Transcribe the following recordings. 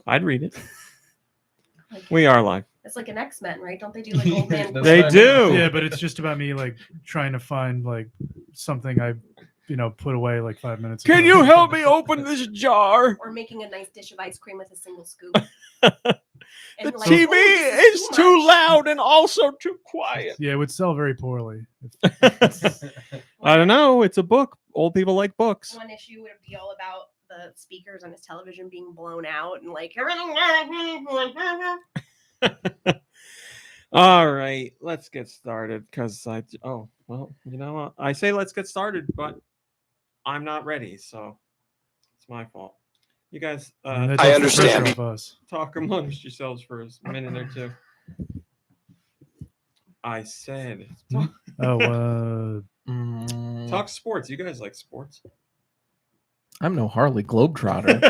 I'd read it. We are live. It's like an X-Men, right? Don't they do like old man? They do. Yeah, but it's just about me like trying to find like something I, put away like 5 minutes ago. Can you help me open this jar? Or making a nice dish of ice cream with a single scoop. The TV is too loud and also too quiet. Yeah, it would sell very poorly. I don't know. It's a book. Old people like books. One issue would be all about the speakers on his television being blown out and like. All right, let's get started because I say let's get started, but I'm not ready, so it's my fault. You guys, I understand. Talk amongst yourselves for a minute or two. I said, talk sports. You guys like sports? I'm no Harley Globetrotter.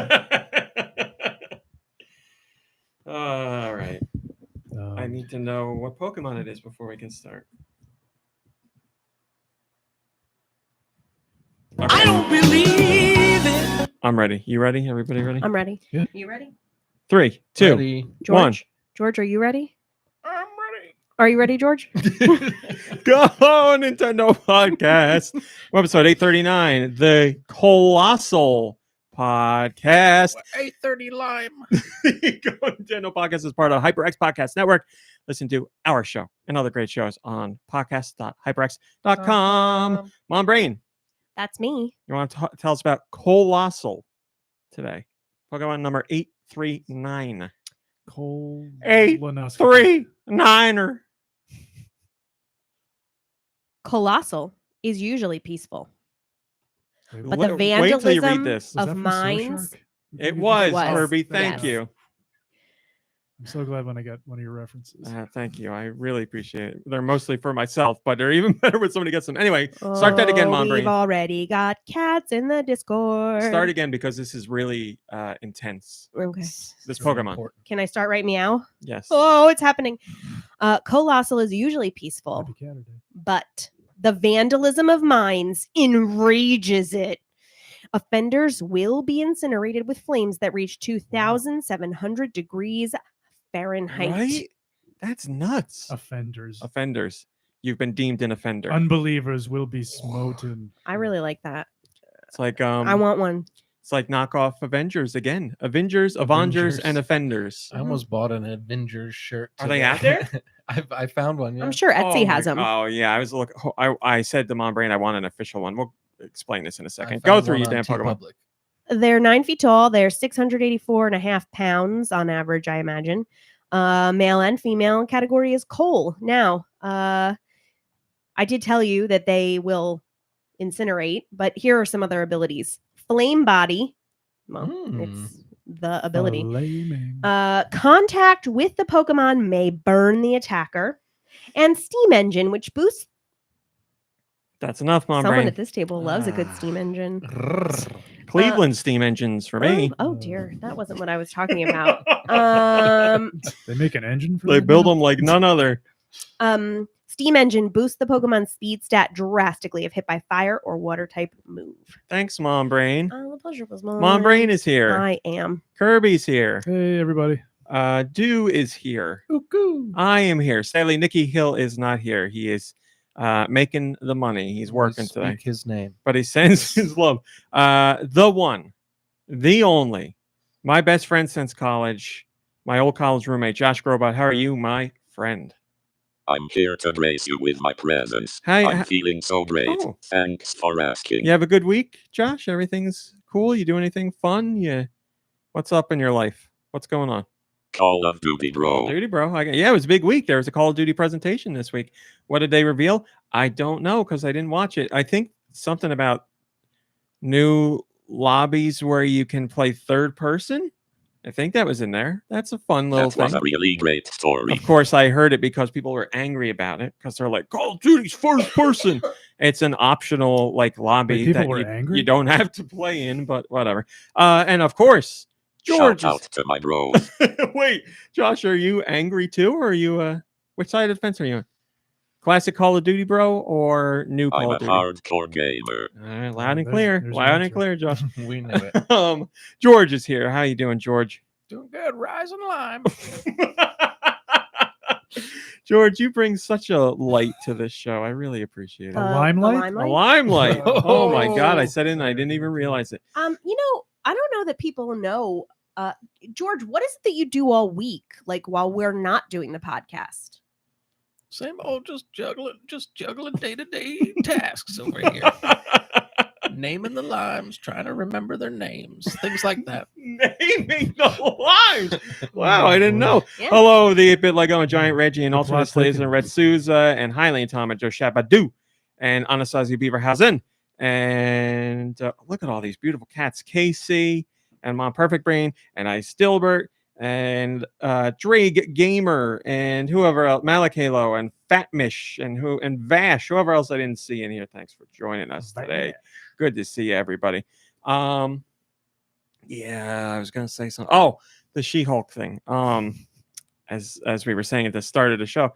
All right. I need to know what Pokemon it is before we can start. I don't believe it. I'm ready. You ready? Everybody ready? I'm ready. Yeah. You ready? 3, 2, Ready. George? 1. George, are you ready? I'm ready. Are you ready, George? Go Nintendo podcast. Webisode 839, the Coalossal podcast. 8:30 Lime. GoNintendo podcast is part of HyperX Podcast Network. Listen to our show and other great shows on podcast.hyperx.com. Mombrain, That's me. you want to tell us about Coalossal today? Pokemon number 839. Cole 839er. Colossal is usually peaceful. But Wait the till you read vandalism this. Was that of from minds. Shark? It was, was. Kirby. Thank Yes. you. I'm so glad when I got one of your references. Thank you. I really appreciate it. They're mostly for myself, but they're even better when somebody gets them. Anyway, start that again, Mombrain. We've already got cats in the Discord. Start again because this is really intense. Okay. This Pokemon. Can I start right meow? Yes. Oh, it's happening. Colossal is usually peaceful, Happy Canada. but the vandalism of mines enrages it. Offenders will be incinerated with flames that reach 2,700 degrees Fahrenheit. Right? That's nuts. Offenders. Offenders. You've been deemed an offender. Unbelievers will be smoten. I really like that. It's like I want one. It's like knockoff Avengers again. Avengers, Avengers, and Offenders. I almost bought an Avengers shirt. Are they today. out there? I found one. Yeah. I'm sure Etsy has them. Oh yeah, I was looking. I said to Mombrain I want an official one. We'll explain this in a I second. found Go through one your on damn Pokemon. TeePublic. They're 9 feet tall. They're 684.5 pounds on average, I imagine. Male and female. Category is coal. Now, I did tell you that they will incinerate, but here are some other abilities. Flame body. Well, it's the ability. Flaming. Contact with the Pokemon may burn the attacker. And steam engine, which boosts. That's enough, Someone Mombrain. at this table loves a good steam engine. Cleveland steam engines for me. Oh dear, that wasn't what I was talking about. They make an engine for They that build now? them like none other. Steam engine boosts the Pokemon's speed stat drastically if hit by fire or water type move. Thanks, Mombrain. The pleasure was mine. Mombrain is here. I am. Kirby's here. Hey, everybody. Deux is here. I am here. Sadly, Nikki Hill is not here. He is making the money. He's working today. Speak his name. But he sends his love. The one, the only, my best friend since college, my old college roommate, Josh Grobot. How are you, my friend? I'm here to grace you with my presence. Hi, I'm feeling so great. Oh. Thanks for asking. You have a good week, Josh? Everything's cool? You do anything fun? What's up in your life? What's going on? Call of Duty, bro. Duty, bro. Yeah, it was a big week. There was a Call of Duty presentation this week. What did they reveal? I don't know because I didn't watch it. I think something about new lobbies where you can play third person. I think that was in there. That's a fun little That was thing. a really great story. Of course, I heard it because people were angry about it because they're like, Call of Duty's first person. It's an optional like lobby Wait, people that were angry? you don't have to play in, but whatever. And of course, George. Shout out to my bros. Wait, Josh, are you angry too, or are you which side of the fence are you on? Classic Call of Duty, bro, or new Call I'm a of Duty? hardcore gamer. All right, loud and There's- clear, there's loud an and clear, Josh. We knew it. George is here. How you doing, George? Doing good. Rising lime. George, you bring such a light to this show. I really appreciate it. A limelight? A limelight. Oh my God. I Oh. said it and I didn't even realize it. You know, I don't know that people know. George, what is it that you do all week, like while we're not doing the podcast? Same old, just juggling day-to-day tasks over here. Naming the limes, trying to remember their names, things like that. Naming the limes. Wow, I didn't know. Yeah. Hello, the 8-bit Lego Giant Reggie and The Ultimate plot Slaves and Red thickens. Souza and Highland Tom and Joe Shabadoo and Anastasia Beaverhausen. And look at all these beautiful cats. Casey and Mom Perfect Brain and Ice Dilbert and Drag Gamer and whoever else, Malik Halo and Fatmish and Vash, whoever else I didn't see in here. Thanks for joining us today. Good to see everybody. Yeah, I was gonna say something. Oh, the She-Hulk thing. As we were saying at the start of the show,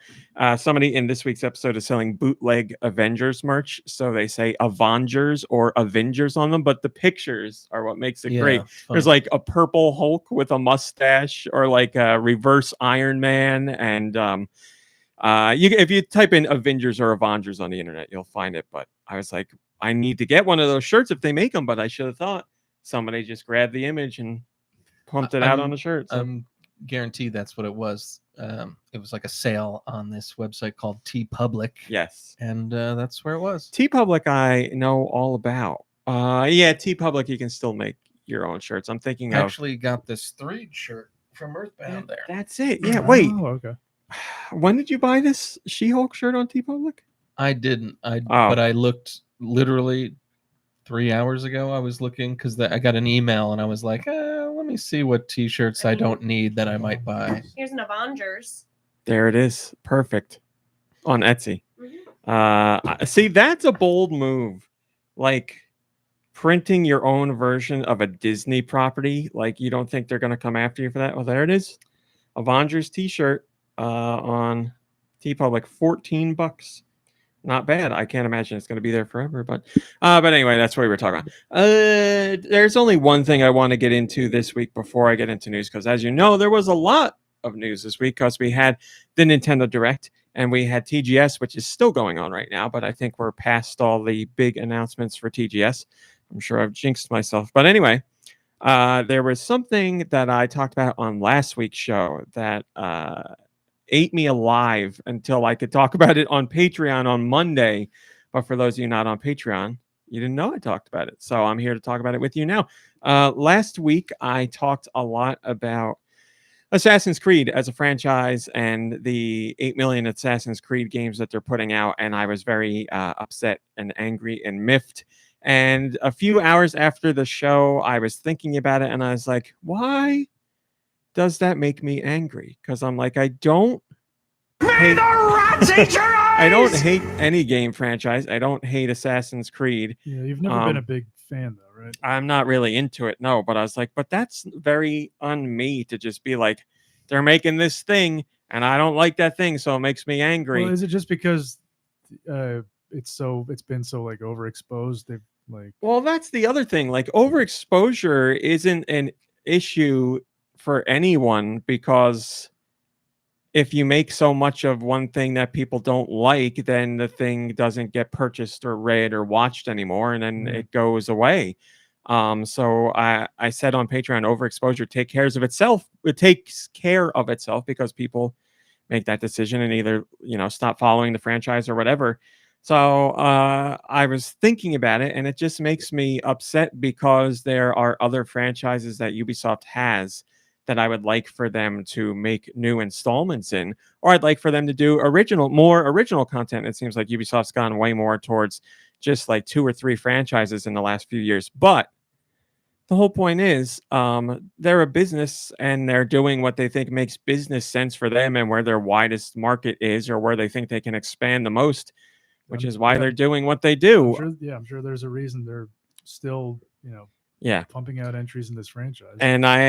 somebody in this week's episode is selling bootleg Avengers merch. So they say Avengers or Avengers on them, but the pictures are what makes it great. There's like a purple Hulk with a mustache, or like a reverse Iron Man, and if you type in Avengers or Avengers on the internet, you'll find it. But I was like, I need to get one of those shirts if they make them, but I should have thought somebody just grabbed the image and pumped it out on the shirt. So. I'm guaranteed that's what it was. It was like a sale on this website called TeePublic. Yes. And that's where it was. TeePublic I know all about. Yeah, TeePublic, you can still make your own shirts. I'm thinking I of... actually got this Threed shirt from Earthbound there. That's it. Yeah, wait. Oh, okay. When did you buy this She-Hulk shirt on TeePublic? I didn't. But I looked literally 3 hours ago. I was looking because I got an email and I was like, let me see what t-shirts I don't need that I might buy. Here's an Avengers. There it is. Perfect. On Etsy. Mm-hmm. See, that's a bold move. Like printing your own version of a Disney property. Like, you don't think they're going to come after you for that? Well, there it is. Avengers t-shirt on TeePublic, $14. Not bad. I can't imagine it's going to be there forever, but anyway, that's what we were talking about. There's only one thing I want to get into this week before I get into news, because as you know, there was a lot of news this week because we had the Nintendo Direct and we had TGS, which is still going on right now, but I think we're past all the big announcements for TGS. I'm sure I've jinxed myself, but anyway, there was something that I talked about on last week's show that ate me alive until I could talk about it on Patreon on Monday. But for those of you not on Patreon, you didn't know I talked about it. So I'm here to talk about it with you now. Last week, I talked a lot about Assassin's Creed as a franchise and the 8 million Assassin's Creed games that they're putting out. And I was very upset and angry and miffed. And a few hours after the show, I was thinking about it and I was like, why does that make me angry? Because I'm like, I don't hate any game franchise. I don't hate Assassin's Creed. Yeah, you've never been a big fan, though, right? I'm not really into it, no. But I was like, but that's very on me to just be like, they're making this thing, and I don't like that thing, so it makes me angry. Well, is it just because it's been so like overexposed? They've like. Well, that's the other thing. Like, overexposure isn't an issue for anyone, because if you make so much of one thing that people don't like, then the thing doesn't get purchased or read or watched anymore, and then it goes away. So I said on Patreon, overexposure takes care of itself. It takes care of itself because people make that decision and either stop following the franchise or whatever. So I was thinking about it, and it just makes me upset because there are other franchises that Ubisoft has that I would like for them to make new installments in, or I'd like for them to do more original content. It seems like Ubisoft's gone way more towards just like 2 or 3 franchises in the last few years. But the whole point is they're a business and they're doing what they think makes business sense for them and where their widest market is, or where they think they can expand the most, which is why they're doing what they do. I'm sure there's a reason they're still, pumping out entries in this franchise. And I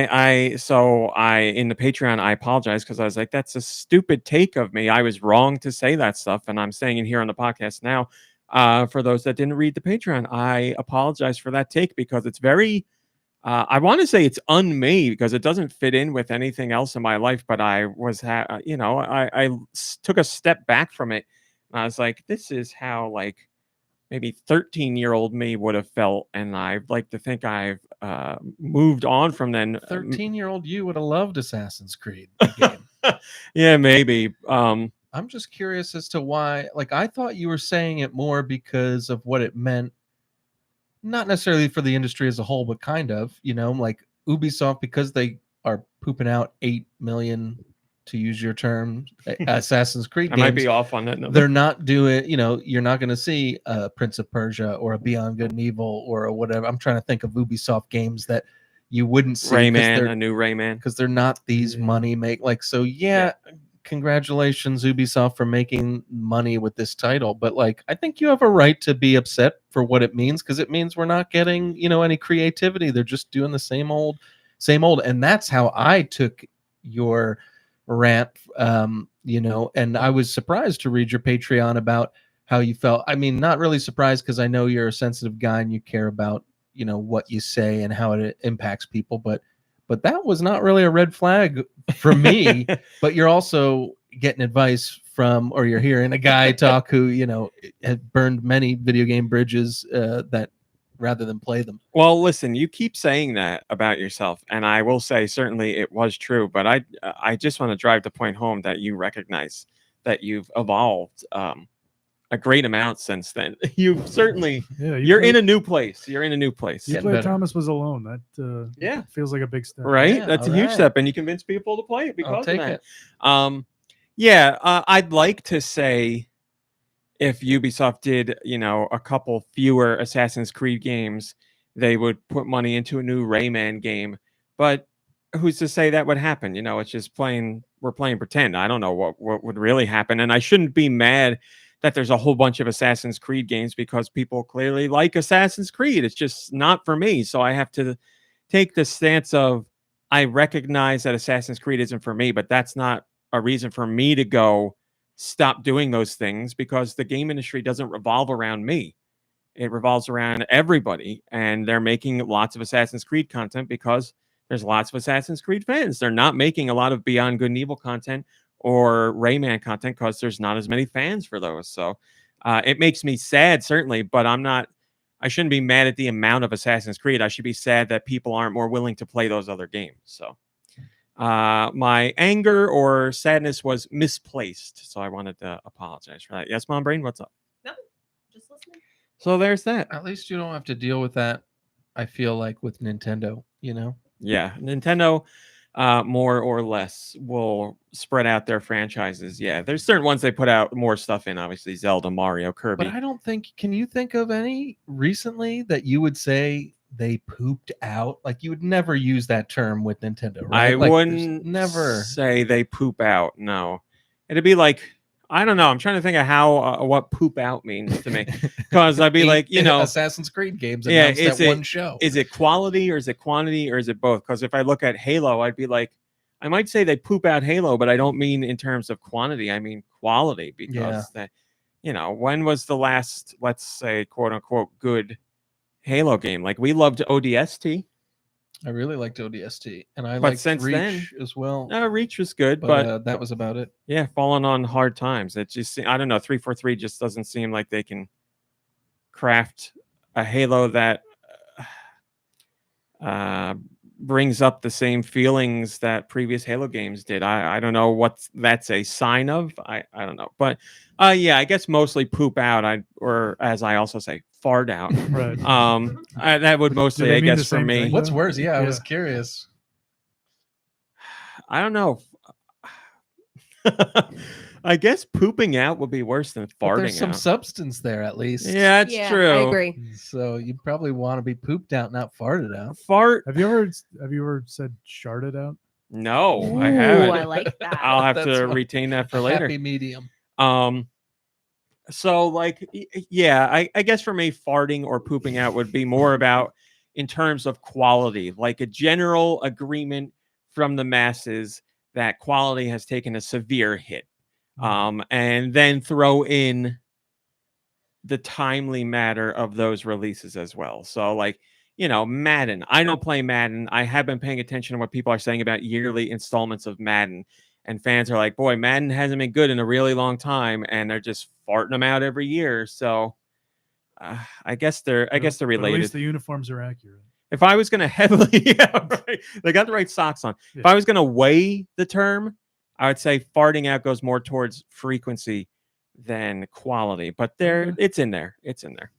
in the Patreon, I apologize because I was like, that's a stupid take of me. I was wrong to say that stuff, and I'm saying it here on the podcast now. For those that didn't read the Patreon, I apologize for that take because it's very I want to say it's unmade because it doesn't fit in with anything else in my life. But I was, took a step back from it. And I was like, this is how like maybe 13-year-old me would have felt, and I'd like to think I've moved on from then. 13-year-old you would have loved Assassin's Creed, the game. Yeah, maybe. I'm just curious as to why. Like, I thought you were saying it more because of what it meant, not necessarily for the industry as a whole, but kind of, like Ubisoft, because they are pooping out 8 million, to use your term, Assassin's Creed I games. might be off on that number. They're not doing, you're not going to see a Prince of Persia or a Beyond Good and Evil or a whatever. I'm trying to think of Ubisoft games that you wouldn't see. Rayman, a new Rayman. Because they're not these money so yeah. Congratulations, Ubisoft, for making money with this title. But like, I think you have a right to be upset for what it means, because it means we're not getting, any creativity. They're just doing the same old. And that's how I took your rant, and I was surprised to read your Patreon about how you felt. I mean, not really surprised, because I know you're a sensitive guy and you care about, what you say and how it impacts people. But that was not really a red flag for me. But you're also getting advice from, or you're hearing a guy talk who, had burned many video game bridges that rather than play them. Well, listen, you keep saying that about yourself, and I will say certainly it was true. But I just want to drive the point home that you recognize that you've evolved a great amount since then. You've certainly, you're in a new place. You're in a new place. You played Thomas Was Alone. That feels like a big step. Right? Yeah, That's a huge step, and you convince people to play it because I'll take of that. I'd like to say if Ubisoft did, a couple fewer Assassin's Creed games, they would put money into a new Rayman game. But who's to say that would happen? It's just we're playing pretend. I don't know what would really happen. And I shouldn't be mad that there's a whole bunch of Assassin's Creed games, because people clearly like Assassin's Creed. It's just not for me. So I have to take the stance of, I recognize that Assassin's Creed isn't for me, but that's not a reason for me to go stop doing those things, because the game industry doesn't revolve around me. It revolves around everybody, and they're making lots of Assassin's Creed content because there's lots of Assassin's Creed fans. They're not making a lot of Beyond Good and Evil content or Rayman content because there's not as many fans for those. So it makes me sad, certainly, but I shouldn't be mad at the amount of Assassin's Creed. I should be sad that people aren't more willing to play those other games. So my anger or sadness was misplaced. So I wanted to apologize for that. Yes, Mombrain, what's up? No, just listening. So there's that. At least you don't have to deal with that, I feel like, with Nintendo, Yeah, Nintendo more or less will spread out their franchises. Yeah, there's certain ones they put out more stuff in, obviously Zelda, Mario, Kirby. But I don't think, can you think of any recently that you would say they pooped out? Like, you would never use that term with Nintendo, right? I wouldn't never say they poop out. No, it'd be like, I don't know. I'm trying to think of how what poop out means to me, because I'd be like, Assassin's Creed games announced at one show. Is it quality or is it quantity or is it both? Because if I look at Halo, I'd be like, I might say they poop out Halo, but I don't mean in terms of quantity. I mean quality, because that, when was the last, let's say, quote unquote, good Halo game? Like, we loved ODST. I really liked ODST, and I But liked since Reach then- as well. No, Reach was good, But that was about it. yeah, falling on hard times. It just, I don't know, 343 just doesn't seem like they can craft a Halo that brings up the same feelings that previous Halo games did. I don't know what that's a sign of. I don't know. But yeah, I guess mostly poop out, or as I also say, fart out. Right. That would mostly, they I mean guess, the for same me. thing? What's worse? Yeah, I Yeah. was curious. I don't know. I guess pooping out would be worse than But there's farting some out. substance there, at least. Yeah, that's true. I agree. So you probably want to be pooped out, not farted out. Fart? Have you ever said sharted out? No, Ooh, I haven't. I like that. I'll have That's to what- retain that for later. Happy medium. So like, yeah, I guess for me, farting or pooping out would be more about in terms of quality, like a general agreement from the masses that quality has taken a severe hit. And then throw in the timely matter of those releases as well. So like, Madden. I don't play Madden. I have been paying attention to what people are saying about yearly installments of Madden. And fans are like, boy, Madden hasn't been good in a really long time. And they're just farting them out every year. So I guess they're But at related. least the uniforms are accurate. If I was going to heavily, right, they got the right socks on. Yeah. If I was going to weigh the term, I would say farting out goes more towards frequency than quality. But it's in there. It's in there.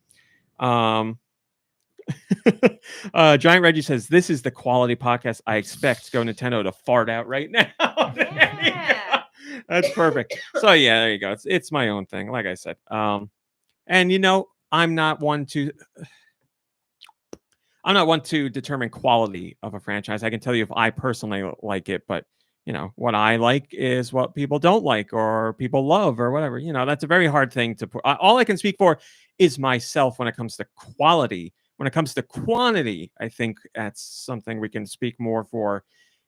Giant Reggie says, this is the quality podcast I expect GoNintendo to fart out right now. Yeah. That's perfect. So yeah, there you go. It's my own thing, like I said. And I'm not one to determine quality of a franchise. I can tell you if I personally like it, but what I like is what people don't like or people love or whatever. That's a very hard thing to put. All I can speak for is myself when it comes to quality. When it comes to quantity, I think that's something we can speak more for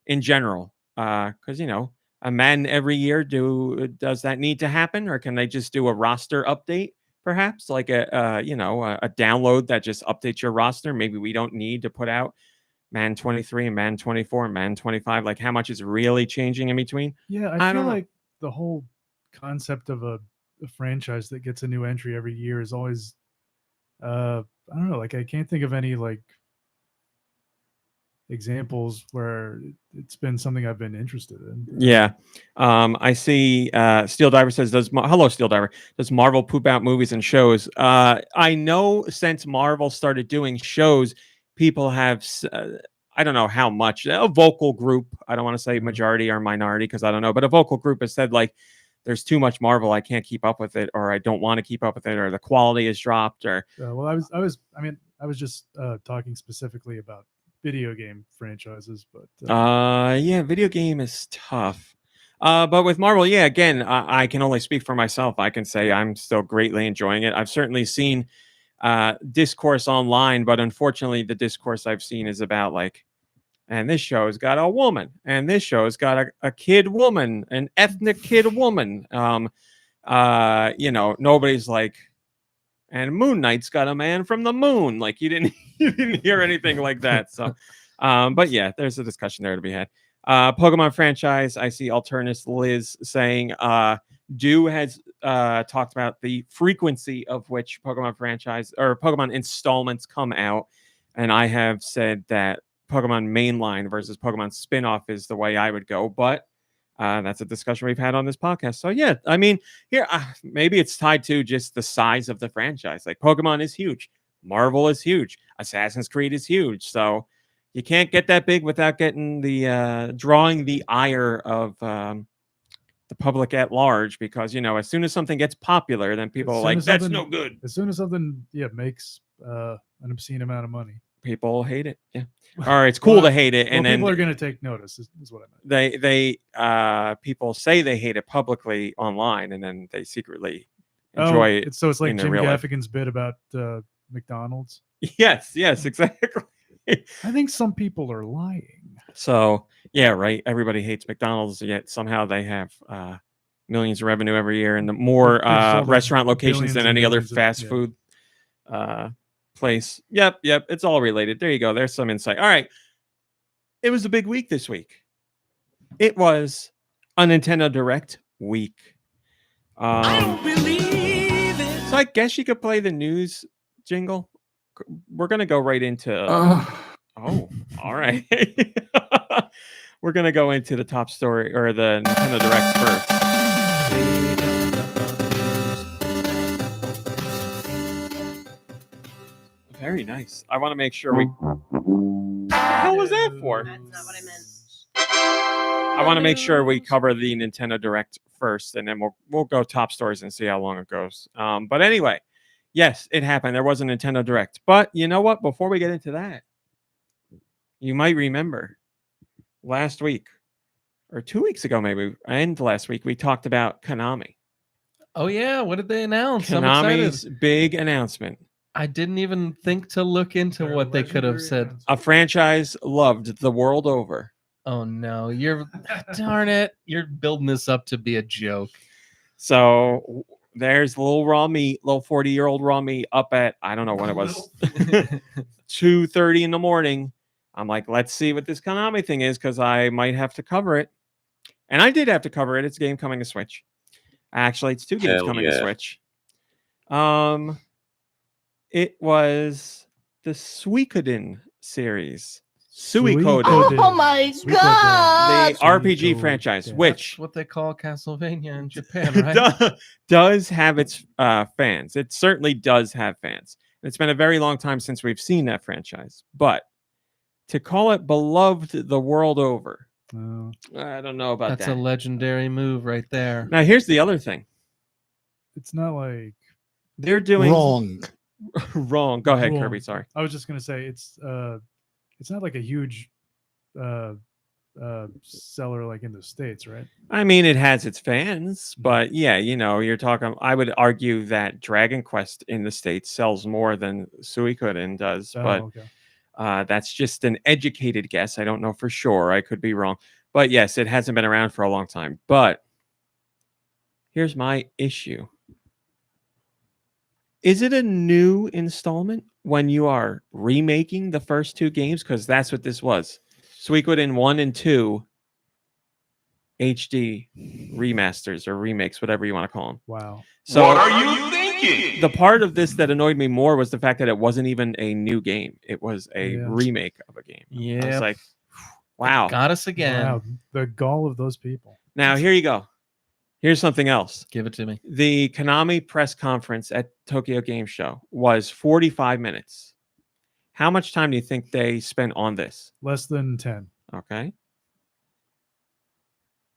in general. Because a Madden every year, does that need to happen, or can they just do a roster update? Perhaps like a download that just updates your roster. Maybe we don't need to put out Madden 23 and Madden 24 and Madden 25. Like how much is really changing in between? Yeah, I I feel don't know. like the whole concept of a franchise that gets a new entry every year is always, I don't know, like I can't think of any like examples where it's been something I've been interested in. Yeah. I see Steel Diver says, hello, Steel Diver. Does Marvel poop out movies and shows? I know since Marvel started doing shows, people have, I don't know how much, a vocal group, I don't want to say majority or minority because I don't know, but a vocal group has said like, there's too much Marvel, I can't keep up with it, or I don't want to keep up with it, or the quality has dropped, or Well, I was just talking specifically about video game franchises, but yeah, video game is tough. But with Marvel, yeah, again, I can only speak for myself. I can say I'm still greatly enjoying it. I've certainly seen discourse online, but unfortunately, the discourse I've seen is about like, and this show's got a woman, and this show's got a kid woman, an ethnic kid woman. Nobody's like, and Moon Knight's got a man from the moon. Like you didn't hear anything like that. So, but yeah, there's a discussion there to be had. Pokemon franchise. I see Alternus Liz saying, Deux has talked about the frequency of which Pokemon franchise or Pokemon installments come out, and I have said that Pokemon mainline versus Pokemon spin-off is the way I would go, but that's a discussion we've had on this podcast. So yeah, I mean, here maybe it's tied to just the size of the franchise. Like Pokemon is huge, Marvel is huge, Assassin's Creed is huge. So you can't get that big without getting the drawing the ire of the public at large, because as soon as something gets popular, then people are like, that's no good. As soon as something makes an obscene amount of money, people hate it. Yeah. All right, it's cool to hate it, and then people are going to take notice. Is what I meant. They people say they hate it publicly online, and then they secretly enjoy it. So it's like in Jim real life. Gaffigan's bit about McDonald's. Yes, exactly. I think some people are lying. So yeah, right. Everybody hates McDonald's, yet somehow they have millions of revenue every year, and the more restaurant locations than any other fast food place. Yep. It's all related. There you go. There's some insight. All right. It was a big week this week. It was a Nintendo Direct week. I don't believe it. So I guess you could play the news jingle. We're going to go right into... Oh, all right. We're going to go into the top story, or the Nintendo Direct first. Very nice. I want to make sure we... What the hell was that for? That's not what I meant. I want to make sure we cover the Nintendo Direct first, and then we'll go top stories and see how long it goes. But anyway, yes, it happened. There was a Nintendo Direct. But you know what? Before we get into that, you might remember last week, or 2 weeks ago maybe, and last week, we talked about Konami. Oh, yeah. What did they announce? Konami's big announcement. I didn't even think to look into what they could have said. A franchise loved the world over. Oh, no. Darn it. You're building this up to be a joke. So there's little raw meat, little 40-year-old raw meat up at, I don't know when it was, 2:30 in the morning. I'm like, let's see what this Konami thing is, because I might have to cover it. And I did have to cover it. It's a game coming to Switch. Actually, it's 2 games Hell coming to yeah. Switch. It was the Suikoden series. Suikoden. Oh my The RPG franchise, Suikoden. which That's what they call Castlevania in Japan, right? does have its fans. It certainly does have fans. It's been a very long time since we've seen that franchise. But to call it beloved the world over, Oh. I don't know about That's that. a legendary move right there. Now, here's the other thing. It's not like They're doing Wrong. wrong. Go ahead, Wrong. Kirby. Sorry. I was just gonna say it's not like a huge seller like in the States, right? I mean, it has its fans, but yeah, you're talking. I would argue that Dragon Quest in the States sells more than Suikoden does, Oh, but okay. that's just an educated guess. I don't know for sure. I could be wrong, but yes, it hasn't been around for a long time. But here's my issue. Is it a new installment when you are remaking the first 2 games? Because that's what this was. Suikoden 1 and 2 HD remasters or remakes, whatever you want to call them. Wow. So What are you thinking? the part of this that annoyed me more was the fact that it wasn't even a new game. It was a Yeah. remake of a game. I Yeah. was like, wow. Got us again. Wow. The gall of those people. Now, here you go. Here's something else. Give it to me. The Konami press conference at Tokyo Game Show was 45 minutes. How much time do you think they spent on this? Less than 10. Okay.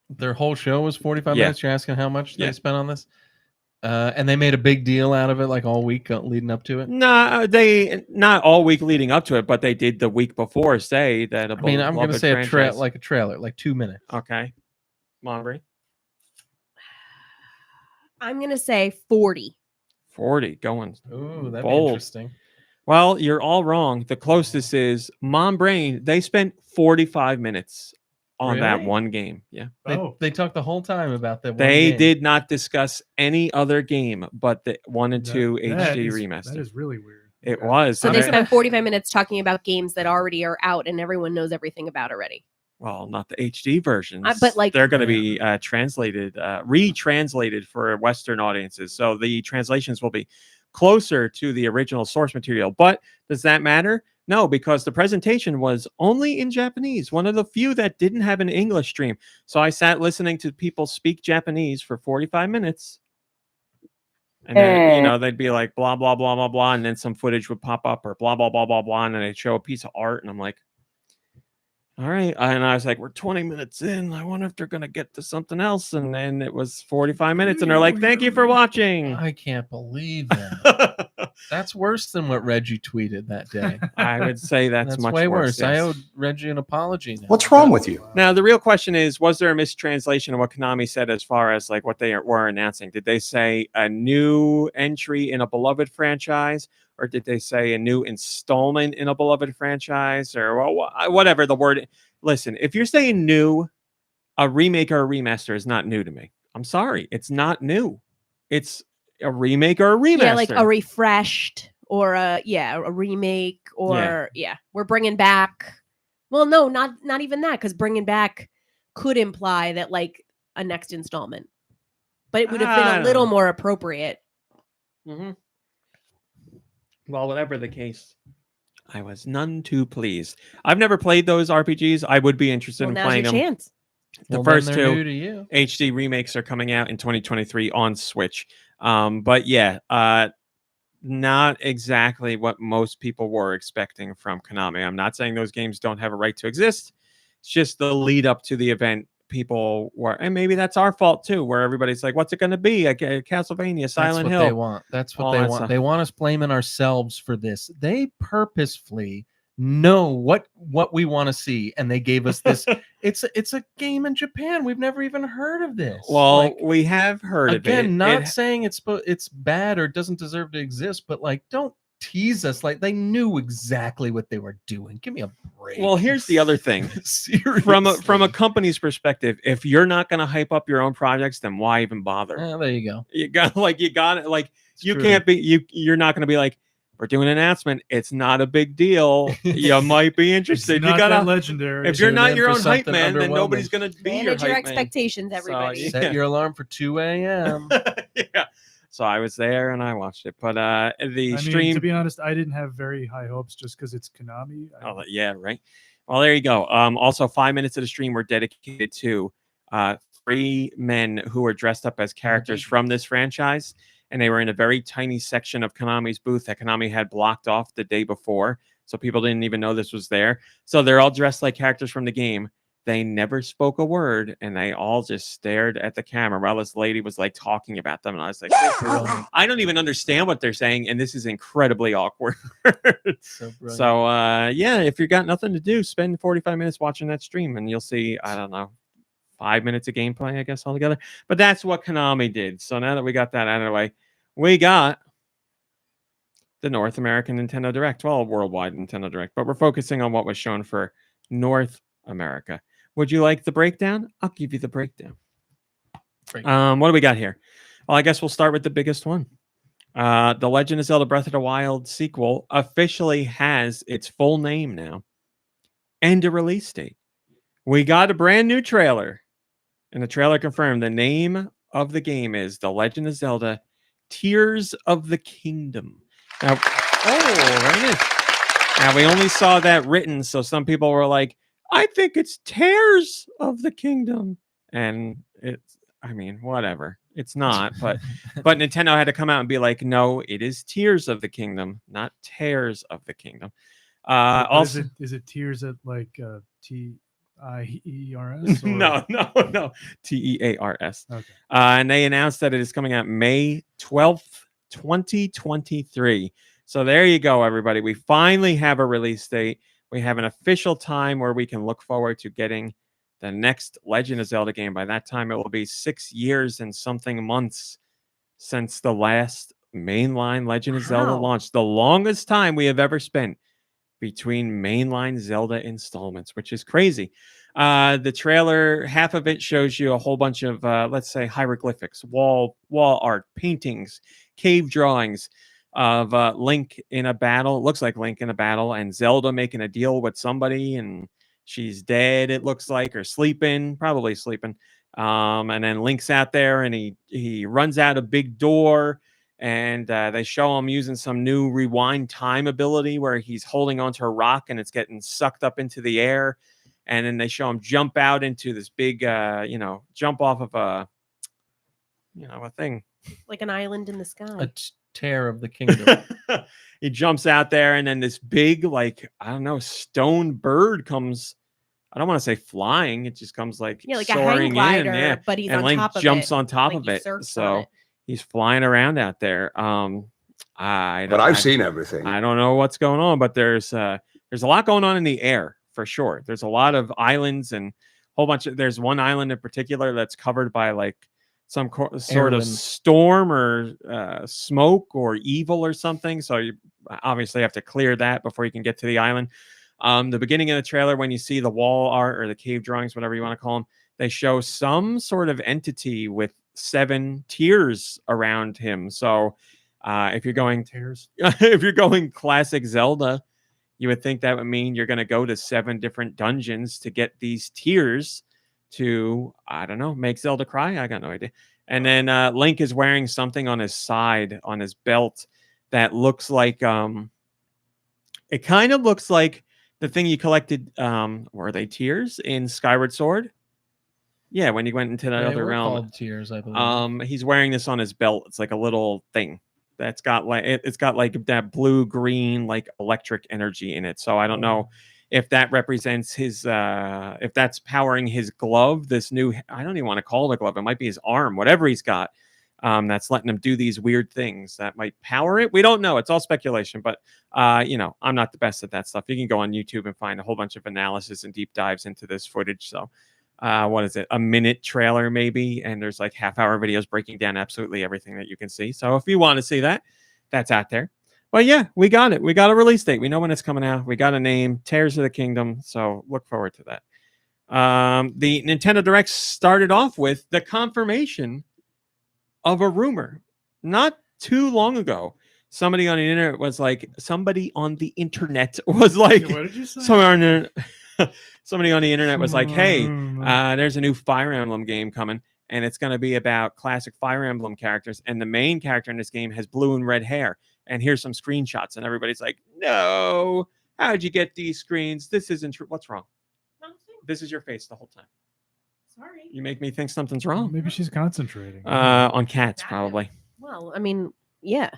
Their whole show was 45 Yeah. minutes. You're asking how much Yeah. they spent on this? And they made a big deal out of it, like all week leading up to it. No, they not all week leading up to it, but they did the week before say that. I mean, I'm going to say a trailer, like 2 minutes. Okay. Mombrain. I'm gonna say 40. 40 going. Ooh, that'd Bold. be interesting. Well, you're all wrong. The closest is Mombrain. They spent 45 minutes on that Really? one game. Yeah. They talked the whole time about that. They one game. did not discuss any other game but the 1 and 2 That HD is- remaster. That is really weird. It Okay. was. So and they it- spent 45 minutes talking about games that already are out and everyone knows everything about already. well, not the HD versions, but, like- they're going to be translated, retranslated for Western audiences. So the translations will be closer to the original source material. But does that matter? No, because the presentation was only in Japanese. One of the few that didn't have an English stream. So I sat listening to people speak Japanese for 45 minutes. And then, they'd be like, blah, blah, blah, blah, blah. And then some footage would pop up or blah, blah, blah, blah, blah. And then they'd show a piece of art. And I'm like, all right. And I was like, we're 20 minutes in. I wonder if they're going to get to something else. And then it was 45 minutes. And they're like, thank you for watching. I can't believe that. That's worse than what Reggie tweeted that day. I would say that's much way worse. worse. I yes. owe Reggie an apology now. What's wrong with you? Now, the real question is, was there a mistranslation of what Konami said as far as like what they were announcing? Did they say a new entry in a beloved franchise? Or did they say a new installment in a beloved franchise? Or whatever the word. Listen, if you're saying new, a remake or a remaster is not new to me. I'm sorry. It's not new. It's a remake or a remaster. Yeah, like a refreshed or a remake or we're bringing back. Well, no, not even that, because bringing back could imply that like a next installment, but it would have been a little more appropriate. Mm-hmm. Well, whatever the case, I was none too pleased. I've never played those RPGs. I would be interested Well, in now's playing your them. chance. The Well, first then they're two new to you. HD remakes are coming out in 2023 on Switch. But yeah, not exactly what most people were expecting from Konami. I'm not saying those games don't have a right to exist. It's just the lead up to the event. People were, and maybe that's our fault too, where everybody's like, "What's it going to be? Like Castlevania, Silent That's what Hill." they want. That's what all they that want. stuff. They want us blaming ourselves for this. They purposefully know what we want to see, and they gave us this. it's a game in Japan. We've never even heard of this. Well, Like, we have heard of it. again, not It- saying it's bad or doesn't deserve to exist, but like, don't tease us like they knew exactly what they were doing. Give me a break. Well, here's the other thing. Seriously. From a company's perspective, if you're not going to hype up your own projects, then why even bother? There you go. You got it. You Screw can't be you're not going to be like, we're doing an announcement. It's not a big deal. You might be interested. It's not You gotta that legendary. if you're Tune not in your for own hype something man, then underwhelming. nobody's going to be your Manage your hype man. expectations, everybody. yeah. Set your alarm for 2 a.m. Yeah. So I was there and I watched it, but the I mean, stream. to be honest, I didn't have very high hopes just because it's Konami. Oh, yeah, right. Well, there you go. Also, 5 minutes of the stream were dedicated to 3 men who were dressed up as characters from this franchise, and they were in a very tiny section of Konami's booth that Konami had blocked off the day before, so people didn't even know this was there. So they're all dressed like characters from the game. They never spoke a word, and they all just stared at the camera while this lady was like talking about them. And I was like, I don't even understand what they're saying, and this is incredibly awkward. So, yeah, if you got nothing to do, spend 45 minutes watching that stream, and you'll see, I don't know, 5 minutes of gameplay, I guess, altogether. But that's what Konami did. So now that we got that out of the way, we got the North American Nintendo Direct. Well, worldwide Nintendo Direct, but we're focusing on what was shown for North America. Would you like the breakdown? I'll give you the breakdown. What do we got here? Well, I guess we'll start with the biggest one. The Legend of Zelda Breath of the Wild sequel officially has its full name now and a release date. We got a brand new trailer, and the trailer confirmed the name of the game is The Legend of Zelda Tears of the Kingdom. Now, very nice. Now, we only saw that written, so some people were like, I think it's Tears of the Kingdom. And it's, I mean, whatever. It's not, but Nintendo had to come out and be like, no, it is Tears of the Kingdom, not Tears of the Kingdom. Also, is it Tears at like TIERS? No, TEARS. Okay. And they announced that it is coming out May 12th, 2023. So there you go, everybody. We finally have a release date. We have an official time where we can look forward to getting the next Legend of Zelda game. By that time, it will be 6 years and something months since the last mainline Legend of Zelda launched. The longest time we have ever spent between mainline Zelda installments, which is crazy. The trailer, half of it shows you a whole bunch of, let's say, hieroglyphics, wall art, paintings, cave drawings of Link in a battle. It looks like Link in a battle, and Zelda making a deal with somebody, and she's dead, it looks like, or probably sleeping. And then Link's out there, and he runs out a big door, and they show him using some new rewind time ability where he's holding onto a rock and it's getting sucked up into the air. And then they show him jump out into this big, jump off of a thing. Like an island in the sky. A tear of the kingdom. He jumps out there, and then this big, stone bird comes. I don't want to say flying. It just comes like a hang soaring glider, in. Yeah. but he's and on Link top of jumps it. on top Like of he it. surfs on it. He's flying around out there. I've seen everything. I don't know what's going on, but there's a lot going on in the air for sure. There's a lot of islands and a whole bunch of. There's one island in particular that's covered by like some sort of storm or smoke or evil or something. So you obviously have to clear that before you can get to the island. The beginning of the trailer, when you see the wall art or the cave drawings, whatever you want to call them, they show some sort of entity with 7 tears around him. So if you're going classic Zelda, you would think that would mean you're going to go to 7 different dungeons to get these tears to, I don't know, make Zelda cry. I got no idea. And then Link is wearing something on his side, on his belt, that looks like it kind of looks like the thing you collected. Were they tears in Skyward Sword? Yeah, when you went into that other realm. Called tears, I believe. He's wearing this on his belt. It's like a little thing that's got like it's got like that blue green like electric energy in it. So I don't know if that represents his if that's powering his glove. This new, I don't even want to call it a glove. It might be his arm, whatever he's got. That's letting him do these weird things that might power it. We don't know. It's all speculation, but I'm not the best at that stuff. You can go on YouTube and find a whole bunch of analysis and deep dives into this footage. So what is it? A minute trailer maybe, and there's like half-hour videos breaking down absolutely everything that you can see. So if you want to see that, that's out there. But yeah, we got it. We got a release date. We know when it's coming out. We got a name, Tears of the Kingdom. So look forward to that. The Nintendo Direct started off with the confirmation of a rumor. Not too long ago, somebody on the internet was like, What did you say? somebody on the internet was like, hey, there's a new Fire Emblem game coming, and it's going to be about classic Fire Emblem characters, and the main character in this game has blue and red hair, and here's some screenshots, and everybody's like, no, how'd you get these screens? This isn't true. What's wrong? This is your face the whole time. Sorry. You make me think something's wrong. Maybe she's concentrating. On cats, probably. Well, I mean, yeah.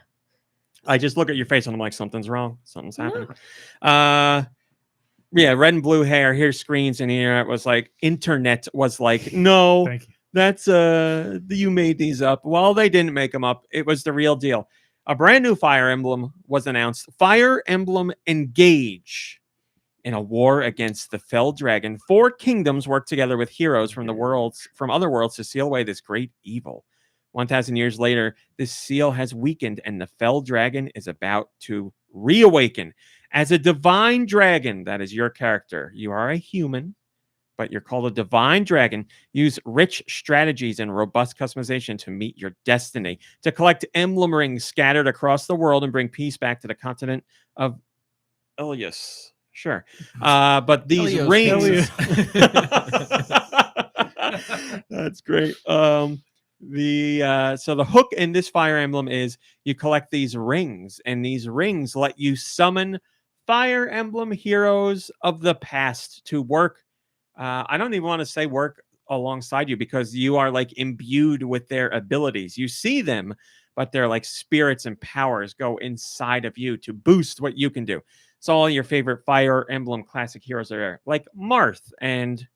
I just look at your face and I'm like, something's wrong. Something's happening. Yeah, red and blue hair. Here's screens, and internet was like, no, Thank you. that's you made these up. Well, they didn't make them up. It was the real deal. A brand new Fire Emblem was announced. Fire Emblem Engage. In a war against the fell dragon, 4 kingdoms work together with heroes from other worlds to seal away this great evil. 1,000 years later, this seal has weakened, and the fell dragon is about to reawaken. As a divine dragon, that is your character. You are a human, but you're called a divine dragon. Use rich strategies and robust customization to meet your destiny. To collect emblem rings scattered across the world and bring peace back to the continent of Ilias. Sure. But these rings. That's great. So the hook in this Fire Emblem is you collect these rings, and these rings let you summon Fire Emblem heroes of the past to work. I don't even want to say work alongside you, because you are like imbued with their abilities. You see them, but they're like spirits and powers go inside of you to boost what you can do. So all your favorite Fire Emblem classic heroes are there, like Marth, and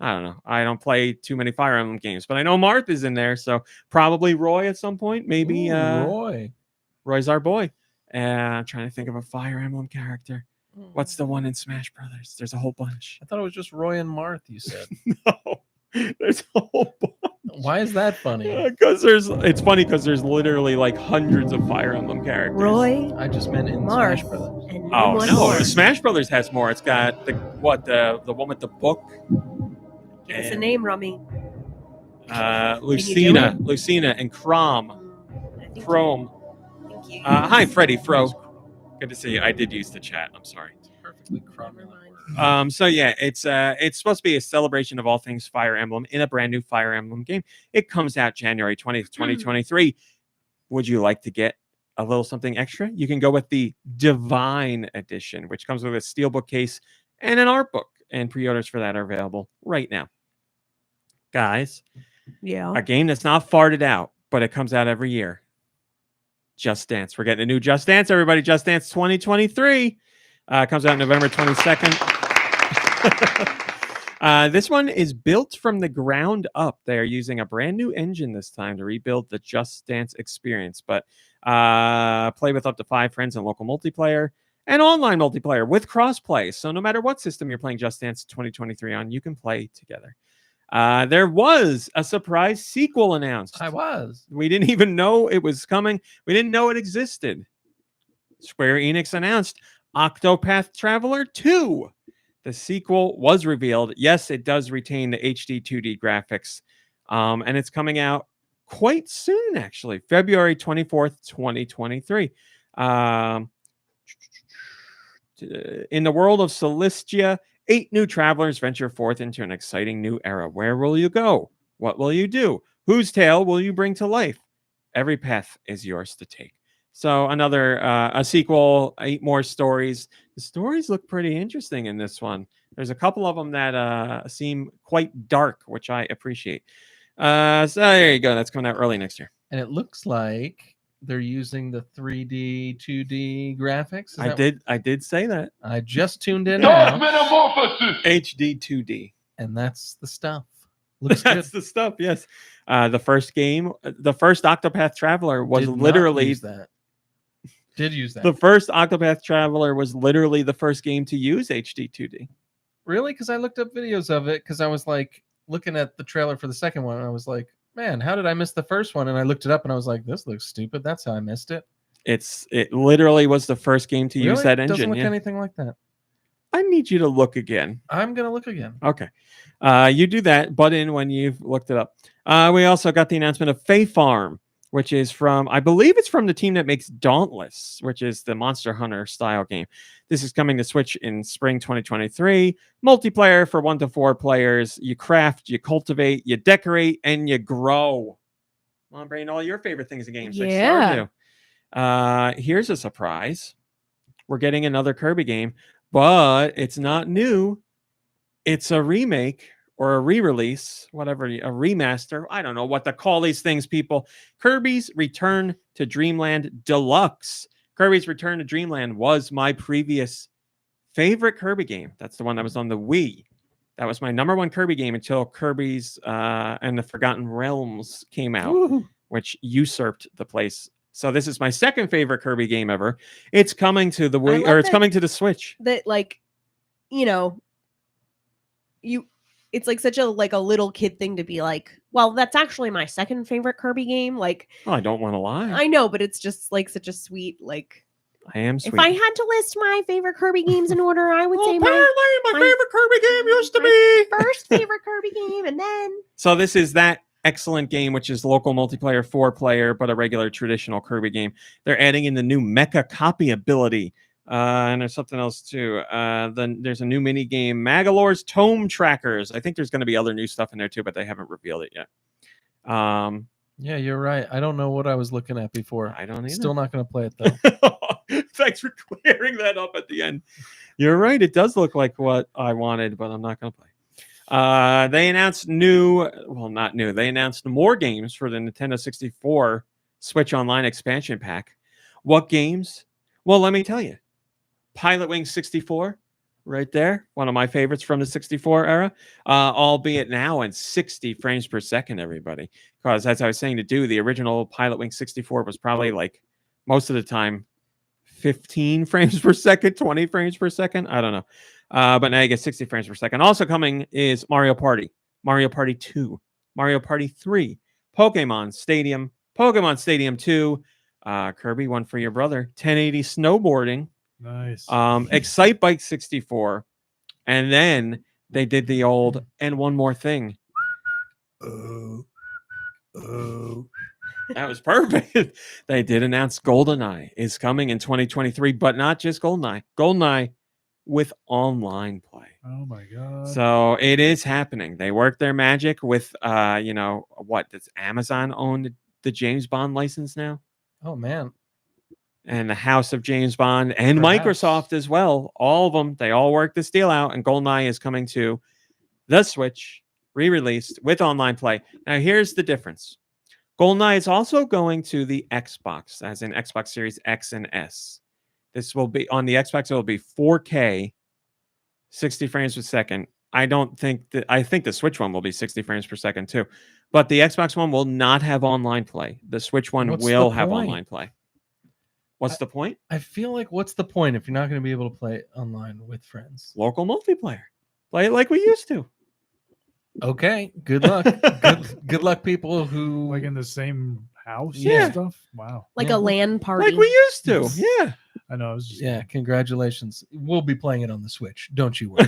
I don't know. I don't play too many Fire Emblem games, but I know Marth is in there, so probably Roy at some point. Maybe Roy. Roy's our boy. I'm trying to think of a Fire Emblem character. What's the one in Smash Brothers? There's a whole bunch. I thought it was just Roy and Marth, you said. No, there's a whole bunch. Why is that funny? Because it's funny because there's literally like hundreds of Fire Emblem characters. Roy, I just meant in Marth, Smash Brothers. and Oh one no, more. Smash Brothers has more. It's got the one with the book. Give us a name, Rummy. Lucina, and Chrome. Thank you. Hi, Freddie Fro. Good to see you. I did use the chat. I'm sorry. Perfectly crumbled. So yeah, it's supposed to be a celebration of all things Fire Emblem in a brand new Fire Emblem game. It comes out January 20th, 2023. Would you like to get a little something extra? You can go with the Divine Edition, which comes with a steelbook case and an art book, and pre-orders for that are available right now. Guys, Yeah. a game that's not farted out, but it comes out every year. Just Dance. We're getting a new Just Dance, everybody. Just Dance 2023 comes out November 22nd. This one is built from the ground up. They are using a brand new engine this time to rebuild the Just Dance experience, but play with up to 5 friends in local multiplayer and online multiplayer with crossplay. So no matter what system you're playing Just Dance 2023 on, you can play together. There was a surprise sequel announced. We didn't even know it was coming. We didn't know it existed. Square Enix announced Octopath Traveler 2. The sequel was revealed. Yes, it does retain the HD 2D graphics. And it's coming out quite soon, actually. February 24th, 2023. In the world of Celestia, 8 new travelers venture forth into an exciting new era. Where will you go? What will you do? Whose tale will you bring to life? Every path is yours to take. So another a sequel, 8 more stories. The stories look pretty interesting in this one. There's a couple of them that seem quite dark, which I appreciate. So there you go. That's coming out early next year. And it looks like they're using the 3D, 2D graphics. I did say that. I just tuned in now. HD 2D. And that's the stuff. Looks That's good. the stuff, yes. The first Octopath Traveler was Did not literally use that. Did use that. The first Octopath Traveler was literally the first game to use HD 2D. Really? Because I looked up videos of it because I was like looking at the trailer for the second one. And I was like, man, how did I miss the first one? And I looked it up and I was like, this looks stupid. That's how I missed it. It literally was the first game to use Really? that Doesn't engine. look Yeah. anything like that. I need you to look again. I'm gonna look again. Okay. You do that, butt in when you've looked it up. We also got the announcement of Fae Farm, which is from, I believe it's from the team that makes Dauntless, which is the Monster Hunter style game. This is coming to Switch in spring 2023. Multiplayer for 1 to 4 players. You craft, you cultivate, you decorate, and you grow. Mombrain, all your favorite things in games. Like Yeah. Stardew. Here's a surprise. We're getting another Kirby game, but it's not new. It's a remake or a re-release, whatever, a remaster. I don't know what to call these things, people. Kirby's Return to Dreamland Deluxe. Kirby's Return to Dreamland was my previous favorite Kirby game. That's the one that was on the Wii. That was my number 1 Kirby game until Kirby's and the Forgotten Realms came out, which usurped the place. So this is my second favorite Kirby game ever. It's coming to the Wii, or it's coming to the Switch. That, like, you know, it's like such a little kid thing to be like, well, that's actually my second favorite Kirby game. Like, Oh, I don't want to lie. I know, but it's just like such a sweet, like, I am sweet. if I had to list my favorite Kirby games in order, I would say apparently my favorite Kirby game used to be first favorite Kirby game, and then So this is that excellent game, which is local multiplayer 4-player, but a regular traditional Kirby game. They're adding in the new mecha copy ability. And there's something else too. Then there's a new mini game, Magalore's Tome Trackers. I think there's going to be other new stuff in there too, but they haven't revealed it yet. Yeah, you're right. I don't know what I was looking at before. I don't either. Still not going to play it though. Thanks for clearing that up at the end. You're right. It does look like what I wanted, but I'm not going to play. They announced They announced more games for the Nintendo 64 Switch Online expansion pack. What games? Well, let me tell you. Pilot Wing 64, right there. One of my favorites from the 64 era, albeit now in 60 frames per second, everybody. Because as I was saying the original Pilot Wing 64 was probably like most of the time 15 frames per second, 20 frames per second. I don't know. But now you get 60 frames per second. Also coming is Mario Party, Mario Party 2, Mario Party 3, Pokemon Stadium 2, Kirby, one for your brother, 1080 snowboarding. Nice. Excite Bike 64. And then they did the old and one more thing. That was perfect. They did announce GoldenEye is coming in 2023, but not just GoldenEye. GoldenEye with online play. Oh my god. So it is happening. They work their magic with does Amazon own the James Bond license now? Oh man. And the House of James Bond and Perhaps. Microsoft as well. All of them, they all work this deal out, and GoldenEye is coming to the Switch, re-released with online play. Now, here's the difference. GoldenEye is also going to the Xbox, as in Xbox Series X and S. This will be on the Xbox. It will be 4K, 60 frames per second. I think the Switch one will be 60 frames per second too, but the Xbox one will not have online play. The Switch one will have online play. What's the point? I feel like what's the point if you're not going to be able to play online with friends? Local multiplayer. Play it like we used to. Okay. Good luck. good luck, people who Like in the same house Yeah. and stuff. Wow. like Yeah. a LAN party. Like we used to. Yeah. I know. I was just Yeah, congratulations. We'll be playing it on the Switch. Don't you worry.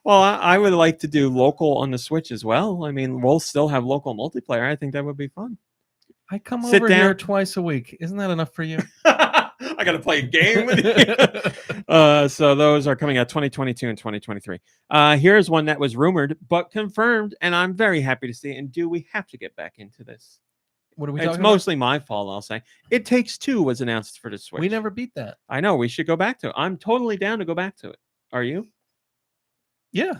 Well, I would like to do local on the Switch as well. I mean, we'll still have local multiplayer. I think that would be fun. I come Sit over down. here twice a week. Isn't that enough for you? I got to play a game with you. So those are coming out 2022 and 2023. Here's one that was rumored but confirmed, and I'm very happy to see it. And do we have to get back into this? What are we It's talking mostly my fault, I'll say. It Takes Two was announced for the Switch. about? We never beat that. I know. We should go back to it. I'm totally down to go back to it. Are you? Yeah.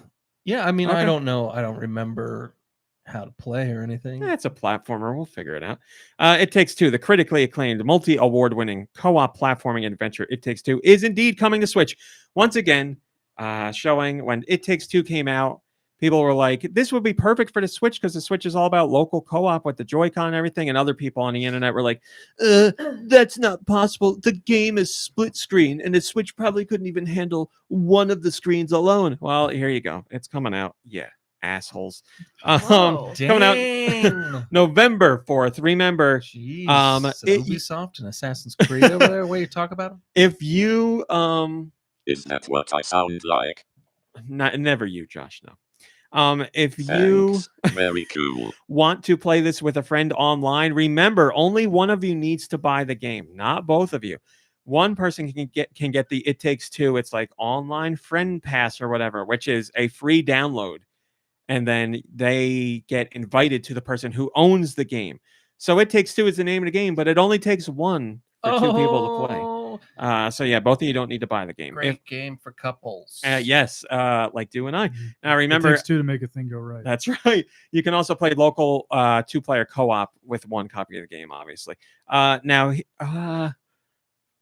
Yeah. I mean, Okay. I don't know. I don't remember how to play or anything. It's a platformer. We'll figure it out. It Takes Two, the critically acclaimed, multi-award-winning co-op platforming adventure It Takes Two, is indeed coming to Switch. Once again, showing when It Takes Two came out, people were like, this would be perfect for the Switch because the Switch is all about local co-op with the Joy-Con and everything. And other people on the internet were like, that's not possible. The game is split screen and the Switch probably couldn't even handle one of the screens alone. Well, here you go. It's coming out. Yeah. assholes. Whoa. Coming out Dang. November 4th. Remember, Jeez. So Ubisoft and Assassin's Creed over there, where you talk about them? if you Is that what I sound like? never you, Josh, no. If you Thanks. Very cool. want to play this with a friend online, remember only one of you needs to buy the game, not both of you. One person can get the It Takes Two. It's like online friend pass or whatever, which is a free download, and then they get invited to the person who owns the game. So It Takes Two is the name of the game, but it only takes one for two people to play. So yeah, both of you don't need to buy the game. Great game for couples. Yes, like Do and I. Mhm. Now remember, It takes two to make a thing go right. that's right. You can also play local 2-player co-op with one copy of the game, obviously.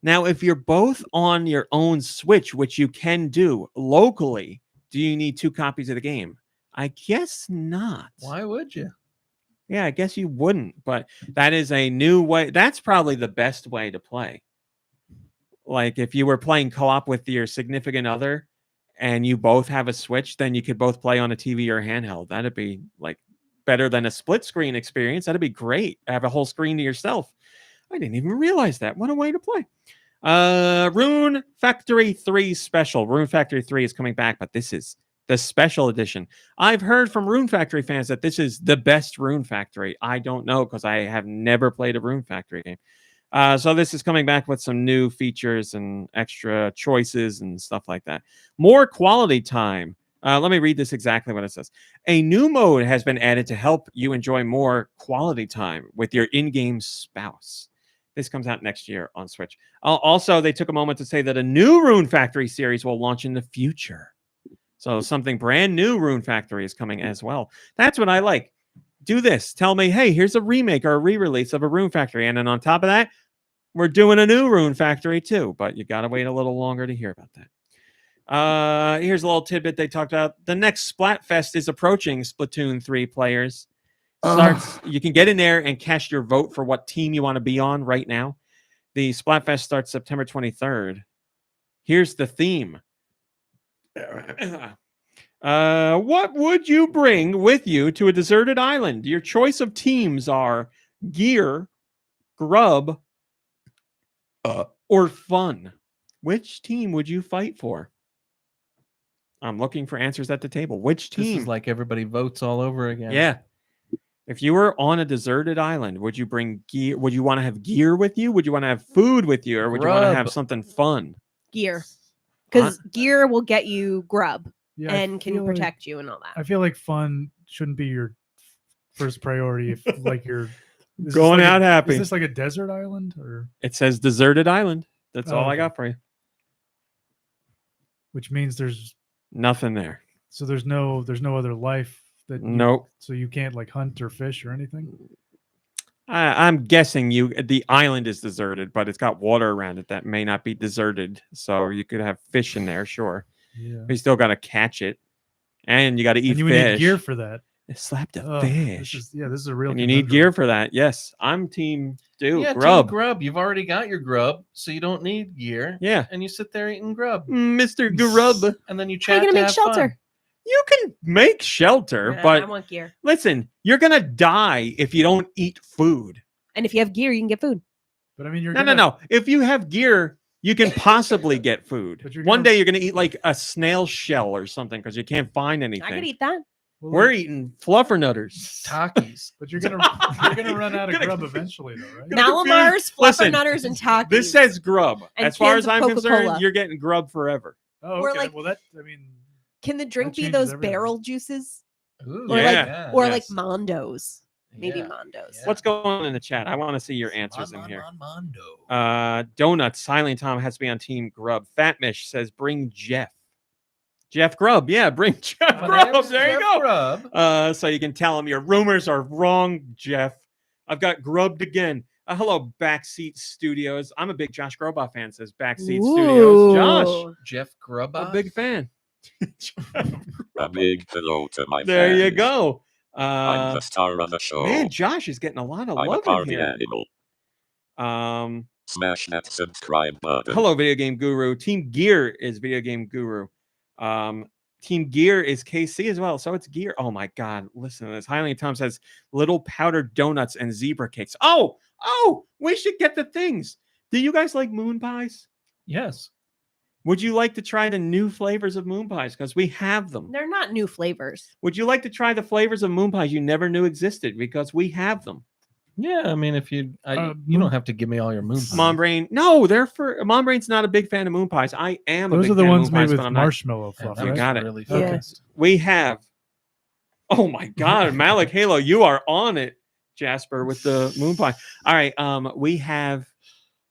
Now, if you're both on your own Switch, which you can do locally, do you need 2 copies of the game? I guess not. Why would you? Yeah, I guess you wouldn't, but that is a new way. That's probably the best way to play. Like if you were playing co-op with your significant other and you both have a Switch, then you could both play on a TV or a handheld. That'd be like better than a split screen experience. That'd be great. Have a whole screen to yourself. I didn't even realize that. What a way to play. Rune Factory 3 Special. Rune Factory 3 is coming back, but this is the special edition. I've heard from Rune Factory fans that this is the best Rune Factory. I don't know because I have never played a Rune Factory game. So this is coming back with some new features and extra choices and stuff like that. More quality time. Let me read this exactly what it says. A new mode has been added to help you enjoy more quality time with your in-game spouse. This comes out next year on Switch. Also, they took a moment to say that a new Rune Factory series will launch in the future. So something brand new Rune Factory is coming as well. That's what I like. Do this. Tell me, hey, here's a remake or a re-release of a Rune Factory. And then on top of that, we're doing a new Rune Factory too. But you got to wait a little longer to hear about that. Here's a little tidbit they talked about. The next Splatfest is approaching, Splatoon 3 players. You can get in there and cast your vote for what team you want to be on right now. The Splatfest starts September 23rd. Here's the theme. What would you bring with you to a deserted island? Your choice of teams are gear, grub, or fun. Which team would you fight for? I'm looking for answers at the table. Which team? This is like everybody votes all over again. Yeah. If you were on a deserted island, would you bring gear? Would you want to have gear with you? Would you want to have food with you? Or would you want to have something fun? Gear. Because gear will get you grub Yeah, and can protect you and all that. I feel like fun shouldn't be your first priority if like you're Going out happy. Is this like a desert island or? It says deserted island. That's all I okay. got for you. Which means there's nothing there. So there's no other life that nope. So you can't like hunt or fish or anything. I'm guessing the island is deserted, but it's got water around it that may not be deserted. So you could have fish in there, sure. Yeah. But you still got to catch it, and you got to eat and you fish. Need gear for that. Slapped a fish. This is a real. And you need gear for that. Yes, I'm team grub. Team grub. You've already got your grub, so you don't need gear. Yeah, and you sit there eating grub, Mr. Grub, and then you chat. How are you gonna make shelter? Fun. You can make shelter, but I want gear. Listen, you're gonna die if you don't eat food. And if you have gear, you can get food. But I mean, no. If you have gear, you can possibly get food. One day you're gonna eat like a snail shell or something because you can't find anything. I could eat that. Well, we're eating fluffernutters, Takis. But you're gonna run out of grub eventually, though, right? Malamars, fluffernutters, and Takis. This says grub. And as far as I'm Coca-Cola. concerned, you're getting grub forever. Oh, okay. Well, that I mean. Can the drink be those barrel juices? Ooh, or like Mondos? Maybe Mondos. What's going on in the chat? I want to see your answers in here. Mondo. Donuts. Silent Tom has to be on team grub. Fatmish says bring Jeff. Jeff Grubb. Yeah, bring Jeff Grubb. There you go. Grubb. So you can tell him your rumors are wrong, Jeff. I've got grubbed again. Hello, Backseat Studios. I'm a big Josh Grobaugh fan, says Backseat Studios. Josh. Jeff Grobaugh. A big fan. A big hello to my there fans. you go. I'm the star of the show. Man, Josh is getting a lot of love I'm a in here. animal. Smash that subscribe button. Hello, Video Game Guru. Team Gear is Video Game Guru. Team Gear is KC as well. So it's Gear. Oh my God. Listen to this. Highland Tom says little powdered donuts and zebra cakes. Oh, we should get the things. Do you guys like moon pies? Yes. Would you like to try the new flavors of moon pies? Because we have them. They're not new flavors. Would you like to try the flavors of moon pies you never knew existed? Because we have them. Yeah, I mean, if you don't have to give me all your moon pies. Mombrain. No, Mombrain's not a big fan of moon pies. I am a Those big are the fan ones of moon made pies, with but I'm not. marshmallow fluff. You Right? got it. Really Yeah. focused. We have. Oh my God, Malik Halo, you are on it, Jasper, with the moon pie. All right, we have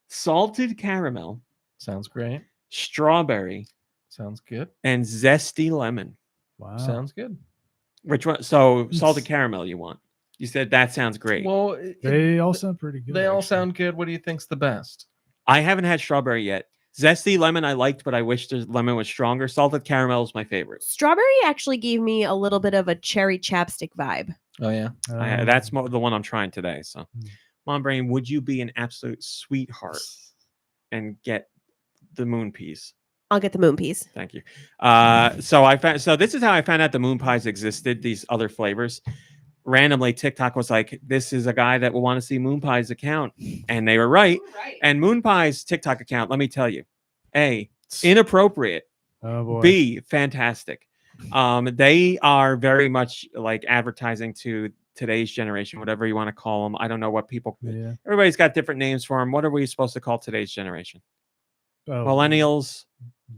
salted caramel, Sounds great. strawberry, Sounds good. and zesty lemon. Wow. Sounds good. Which one? So salted caramel you want? You said that sounds great. Well, They all sound pretty good. they all actually. sound good. What do you think's the best? I haven't had strawberry yet. Zesty lemon I liked, but I wish the lemon was stronger. Salted caramel is my favorite. Strawberry actually gave me a little bit of a cherry chapstick vibe. Oh yeah. That's the one I'm trying today. So, Hmm. Mombrain, would you be an absolute sweetheart and get the moon peas? I'll get the moon piece. Thank you. So this is how I found out the moon pies existed. These other flavors. Randomly, TikTok was like, "This is a guy that will want to see Moon Pie's account," and they were right. And Moon Pie's TikTok account, let me tell you, A, inappropriate. Oh boy. B, fantastic. They are very much like advertising to today's generation, whatever you want to call them. I don't know what people. Yeah. Everybody's got different names for them. What are we supposed to call today's generation? Oh, Millennials.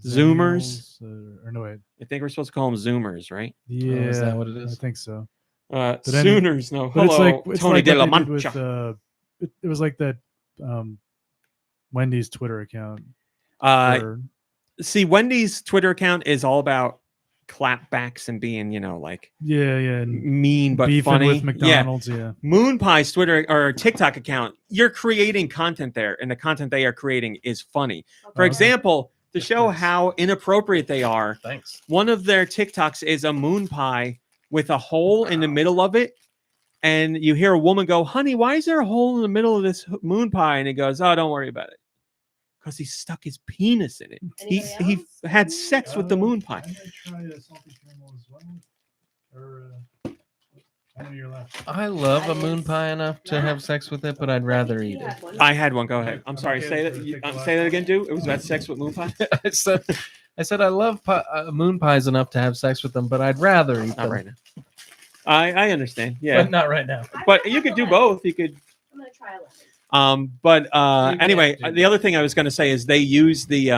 Zoomers? Or no wait. I think we're supposed to call them Zoomers, right? Yeah. is that what it is? I think so. Then, then- Sooners, no. But Hello, it's Tony like De La what they did Mancha. with, it was like that Wendy's Twitter account. or- See, Wendy's Twitter account is all about clapbacks and being, like yeah, and mean but beefing funny. with McDonald's. Yeah. Moon Pie's Twitter or TikTok account, you're creating content there, and the content they are creating is funny. For Okay. example, to show Nice. how inappropriate they are, Thanks. one of their TikToks is a moon pie with a hole in the middle of it. And you hear a woman go, "Honey, why is there a hole in the middle of this moon pie?" And he goes, "Oh, don't worry about it. Because he stuck his penis in it. He Anybody else? had sex with the moon pie." I might try a salted caramel as well. Or I know you're left. I love a moon pie enough to have sex with it, but I'd rather eat it. I had one. Go ahead. I'm sorry. Okay, Say so that. take the last Say that one. again, dude. It was about sex with moon pie. I said I love moon pies enough to have sex with them, but I'd rather eat Not them. right now. I understand. Yeah, But not right now. but you could do both. You could. I'm gonna try a lemon. Anyway, the other thing I was going to say is they use the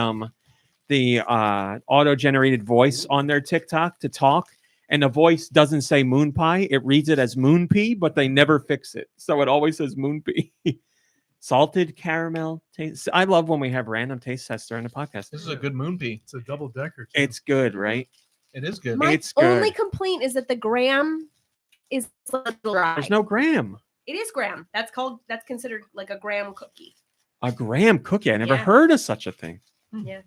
auto-generated voice on their TikTok to talk, and the voice doesn't say moon pie; it reads it as moon pea, but they never fix it, so it always says moon pea. Salted caramel taste. I love when we have random taste tests during the podcast. This is a good moon pea. It's a double decker. It's good, right? It is good. My It's only good. complaint is that the graham is a little dry. There's no graham. It is graham. That's considered like a graham cookie. A graham cookie. I never Yeah. heard of such a thing. Yeah.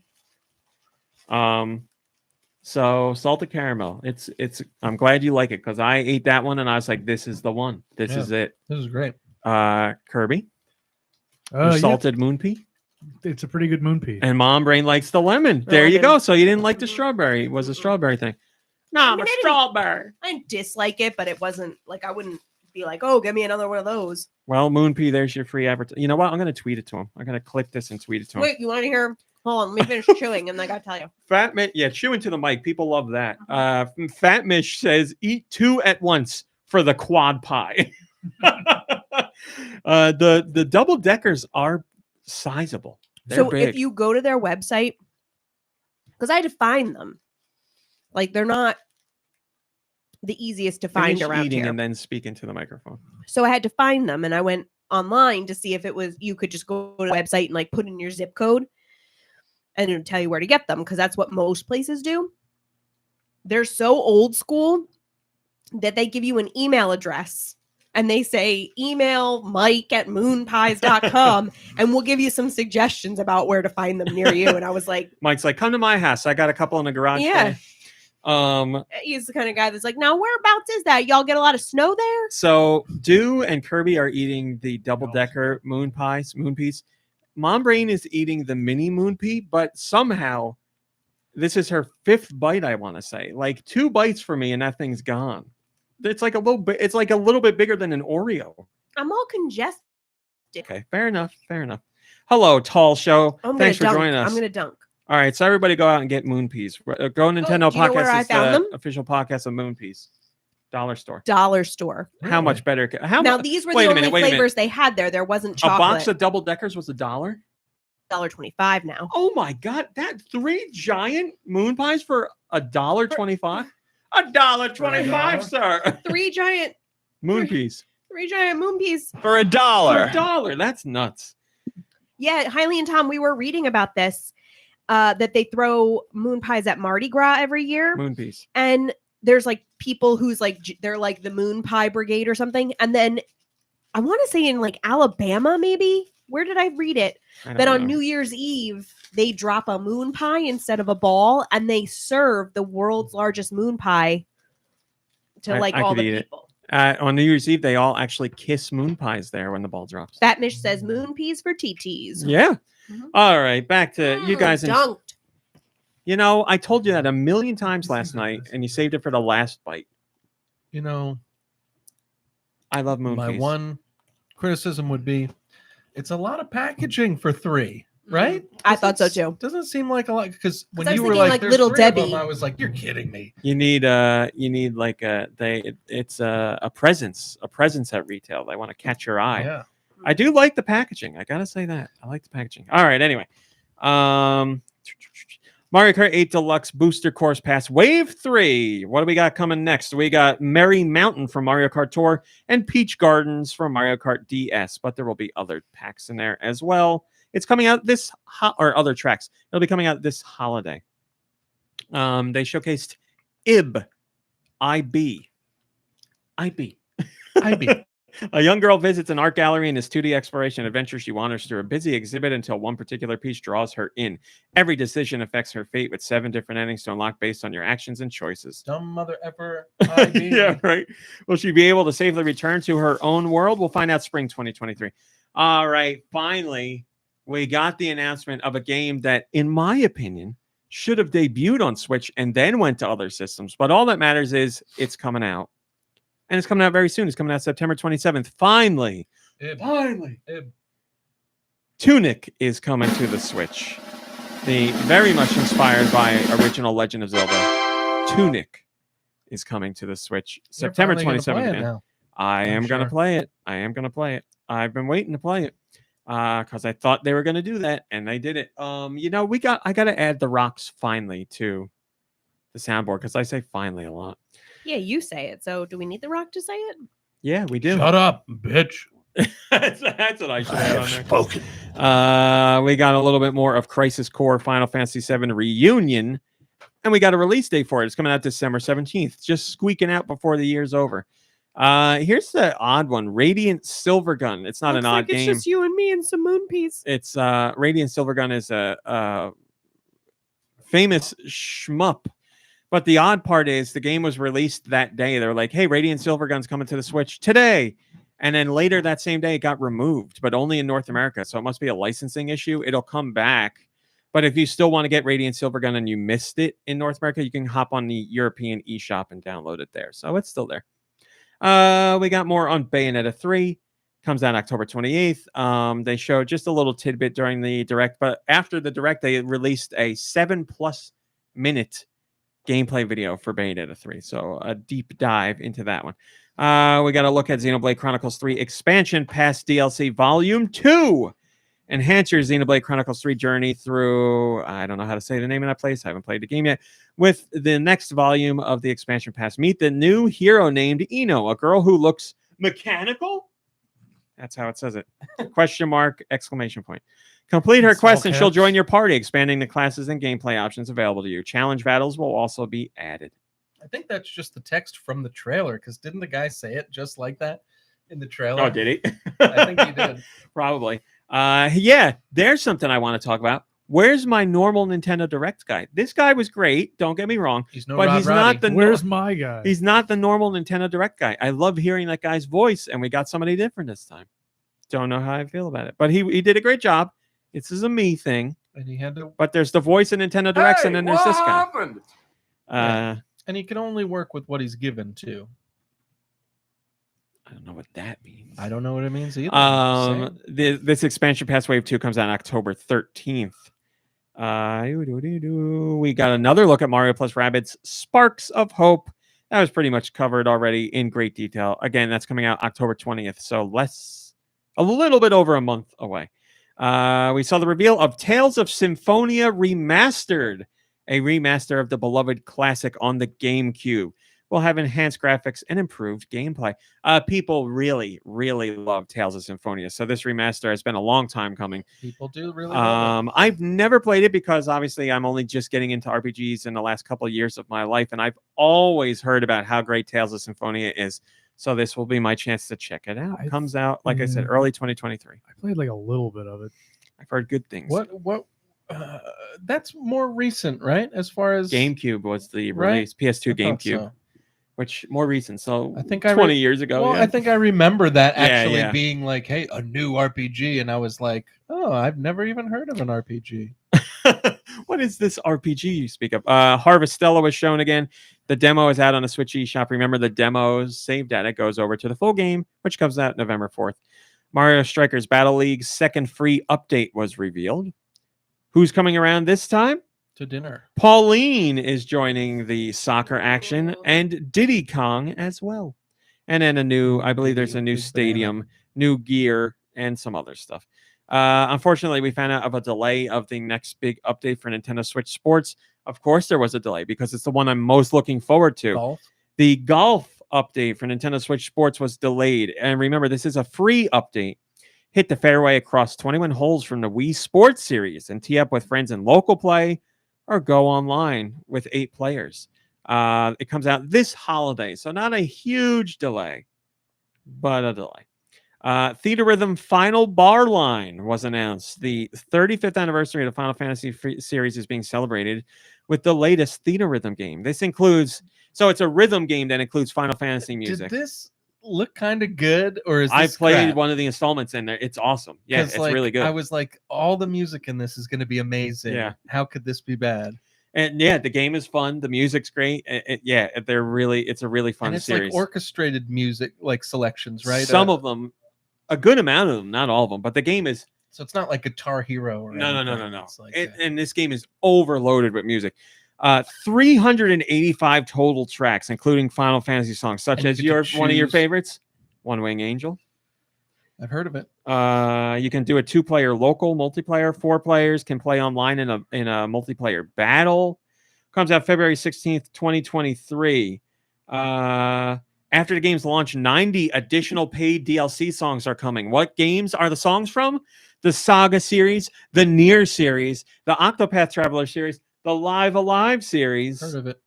So salted caramel. It's. I'm glad you like it because I ate that one and I was like, this is the one. This Yeah. is it. This is great. Kirby, your yeah, salted moon pea, it's a pretty good moon pea. and Mombrain likes the lemon. There you go. So you didn't like the strawberry. It was a strawberry thing. No, I'm a I didn't- strawberry. I didn't dislike it, but it wasn't like I wouldn't be like, oh, give me another one of those. Well, moon pea. There's your free advert. You know what? I'm gonna tweet it to him. I'm gonna clip this and tweet it to him. Wait, you want to hear? Hold on, let me finish chewing, and then I gotta tell you. Fat Mish, yeah, chewing to the mic. People love that. Fat Mish says, "Eat 2 at once for the quad pie." The double deckers are sizable. They're So big. if you go to their website, because I had to find them, like they're not the easiest to find Finish around eating here. and then speak into the microphone. So I had to find them, and I went online to see if it was you could just go to the website and like put in your zip code, and it would tell you where to get them because that's what most places do. They're so old school that they give you an email address and they say email mike@moonpies.com and we'll give you some suggestions about where to find them near you. And I was like, Mike's like, "Come to my house. I got a couple in the garage." Yeah. For you." he's the kind of guy that's like, now whereabouts is that? Y'all get a lot of snow there? So Deux and Kirby are eating the double decker moon peas. Mombrain is eating the mini moon pea, but somehow This is her 5th bite, I want to say. Like 2 bites for me, and that thing's gone. It's like a little bit. It's like a little bit bigger than an Oreo. I'm all congested. Okay, fair enough. Fair enough. Hello, Tall Show. Thanks for dunk. joining us. I'm gonna dunk. All right, so everybody go out and get Moon Peas. Go Nintendo do you know where Podcast I is found the them? official podcast of Moon Peas. Dollar store. Dollar store. How much better? How Now much? these were Wait the a minute, only wait a minute. flavors they had there. There wasn't A chocolate. box of double deckers was $1. $1.25 now. Oh my god, that 3 giant moon pies for $1.25? $1.25, sir. 3 giant Moon peas moon peas. For $1. for $1. That's nuts. Yeah, Hailey and Tom, we were reading about this. That they throw moon pies at Mardi Gras every year. Moon peas. And there's like people who's like they're like the moon pie brigade or something. And then I want to say in like Alabama, maybe. Where did I read it? That on New Year's Eve, they drop a moon pie instead of a ball, and they serve the world's largest moon pie to I all could the eat it. people. On New Year's Eve, they all actually kiss moon pies there when the ball drops. That Mish says moon peas for TTs. Yeah. Mhm. All right, back to you guys. Dunked. You know, I told you that a million times last night, and you saved it for the last bite. You know, I love moon my peas. one criticism would be it's a lot of packaging for 3, right? I thought so too. Doesn't seem like a lot because when I was you were thinking, like, like, "There's Little 3 of them," Debbie. I was like, you're kidding me. You need like it's a presence at retail. They want to catch your eye. Yeah. I do like the packaging. I gotta say that. I like the packaging. All right. Anyway, Mario Kart 8 Deluxe Booster Course Pass Wave 3. What do we got coming next? We got Merry Mountain from Mario Kart Tour and Peach Gardens from Mario Kart DS, but there will be other packs in there as well. It's coming out or other tracks. It'll be coming out this holiday. They showcased IB. A young girl visits an art gallery in this 2D exploration adventure. She wanders through a busy exhibit until one particular piece draws her in. Every decision affects her fate with 7 different endings to unlock based on your actions and choices. Dumb mother ever. IB. Yeah, right. Will she be able to safely return to her own world? We'll find out spring 2023. All right. Finally, we got the announcement of a game that, in my opinion, should have debuted on Switch and then went to other systems. But all that matters is it's coming out. And it's coming out very soon. It's coming out September 27th. Finally. Tunic is coming to the Switch. Very much inspired by original Legend of Zelda. Tunic is coming to the Switch September 27th. Now. I am going to play it. I've been waiting to play it because I thought they were going to do that, and they did it. I got to add the rocks finally to the soundboard because I say finally a lot. Yeah, you say it. So do we need The Rock to say it? Yeah, we do. Shut up, bitch. that's what I should I have have on there. spoken. We got a little bit more of Crisis Core Final Fantasy VII Reunion, and we got a release date for it. It's coming out December 17th, just squeaking out before the year's over. Here's the odd one, Radiant Silvergun. It's not Looks an odd like game. It's just you and me and some moon peas. It's Radiant Silvergun is a famous shmup. But the odd part is the game was released that day. They're like, hey, Radiant Silvergun's coming to the Switch today. And then later that same day, it got removed, but only in North America. So it must be a licensing issue. It'll come back. But if you still want to get Radiant Silvergun and you missed it in North America, you can hop on the European eShop and download it there. So it's still there. We got more on Bayonetta 3. Comes out October 28th. They showed just a little tidbit during the Direct. But after the Direct, they released a 7+ minute gameplay video for Bayonetta 3. So a deep dive into that one. We got to look at Xenoblade Chronicles 3 Expansion Pass DLC Volume 2. Enhance your Xenoblade Chronicles 3 journey through, I don't know how to say the name of that place. I haven't played the game yet. With the next volume of the Expansion Pass, meet the new hero named Ino, a girl who looks mechanical. That's how it says it. Question mark, exclamation point. Complete her It's quest all and she'll caps. join your party, expanding the classes and gameplay options available to you. Challenge battles will also be added. I think that's just the text from the trailer because didn't the guy say it just like that in the trailer? Oh, did he? I think he did. Probably. Yeah, there's something I want to talk about. Where's my normal Nintendo Direct guy? This guy was great. Don't get me wrong. He's no But Rod he's Roddy. not the Where's my guy? He's not the normal Nintendo Direct guy. I love hearing that guy's voice, and we got somebody different this time. Don't know how I feel about it, but he did a great job. This is a me thing. And he had to, But there's the voice in Nintendo Directs, and then there's this guy. happened? and he can only work with what he's given to. I don't know what that means. I don't know what it means either. This expansion pass wave 2 comes out on October 13th. We got another look at Mario plus Rabbids Sparks of Hope. That was pretty much covered already in great detail. Again, that's coming out October 20th, so a little bit over a month away. We saw the reveal of Tales of Symphonia Remastered, a remaster of the beloved classic on the GameCube. Will have enhanced graphics and improved gameplay. People really, really love Tales of Symphonia, so this remaster has been a long time coming. People do really love it. I've never played it because obviously I'm only just getting into RPGs in the last couple of years of my life, and I've always heard about how great Tales of Symphonia is. So this will be my chance to check it out. It comes out, like I said, early 2023. I played like a little bit of it. I've heard good things. What? That's more recent, right? As far as GameCube was the Right? release, PS2 I thought GameCube. so. Which more recent, so I think 20 years ago. Well, yeah. I think I remember that Yeah, actually yeah. being like, "Hey, a new RPG," and I was like, "Oh, I've never even heard of an RPG." What is this RPG you speak of? Harvestella was shown again. The demo is out on the Switch eShop. Remember, the demo's save data goes over to the full game, which comes out November 4th. Mario Strikers Battle League's second free update was revealed. Who's coming around this time? To dinner. Pauline is joining the soccer action, and Diddy Kong as well. And then I believe there's a new stadium, new gear, and some other stuff. Unfortunately, we found out of a delay of the next big update for Nintendo Switch Sports. Of course, there was a delay because it's the one I'm most looking forward to. Golf. The golf update for Nintendo Switch Sports was delayed. And remember, this is a free update. Hit the fairway across 21 holes from the Wii Sports Series and tee up with friends in local play or go online with 8 players. It comes out this holiday, so not a huge delay, but a delay. Theater Rhythm Final Bar Line was announced. The 35th anniversary of the Final Fantasy series is being celebrated with the latest Theater Rhythm game. This includes, so it's a rhythm game that includes Final Fantasy music. Did this look kind of good, or is this I played crap? one of the installments in there. It's awesome. Yeah, 'Cause, it's like, really good. I was like, all the music in this is going to be amazing. Yeah. How could this be bad? And yeah, the game is fun. The music's great. It's a really fun And it's series. like orchestrated music, like selections, right? Some of them, a good amount of them, not all of them, but the game is So it's not like Guitar Hero or no. anything. It's like, And this game is overloaded with music. 385 total tracks, including Final Fantasy songs, such And you as get to one of your choose- favorites, One Wing Angel. I've heard of it. You can do a 2-player local multiplayer. 4 players can play online in a multiplayer battle. Comes out February 16th, 2023. After the game's launch, 90 additional paid DLC songs are coming. What games are the songs from? The Saga series, the Nier series, the Octopath Traveler series, the Live Alive series, Heard of it.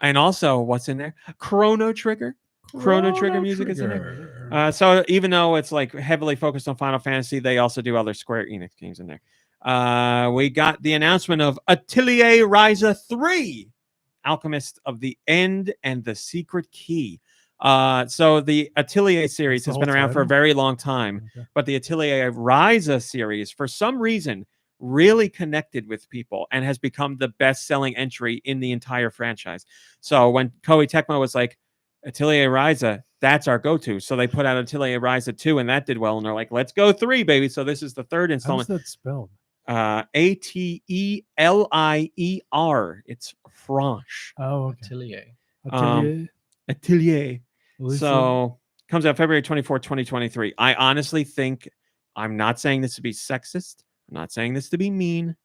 and also what's in there? Chrono Trigger. Chrono Trigger music is in there. So even though it's like heavily focused on Final Fantasy, they also do other Square Enix games in there. We got the announcement of Atelier Ryza 3, Alchemist of the End and the Secret Key. So the Atelier series That's has the been whole around for a title? very long time, Okay. but the Atelier Ryza series, for some reason, really connected with people and has become the best-selling entry in the entire franchise. So when Koei Tecmo was like, Atelier Ryza, that's our go-to. So they put out Atelier Ryza 2, and that did well. And they're like, let's go 3, baby. So this is the third How's installment. that spelled? Atelier. It's French. Oh, okay. Atelier. Atelier. Atelier. Alicia? So comes out February 24th, 2023. I honestly think, I'm not saying this to be sexist. I'm not saying this to be mean.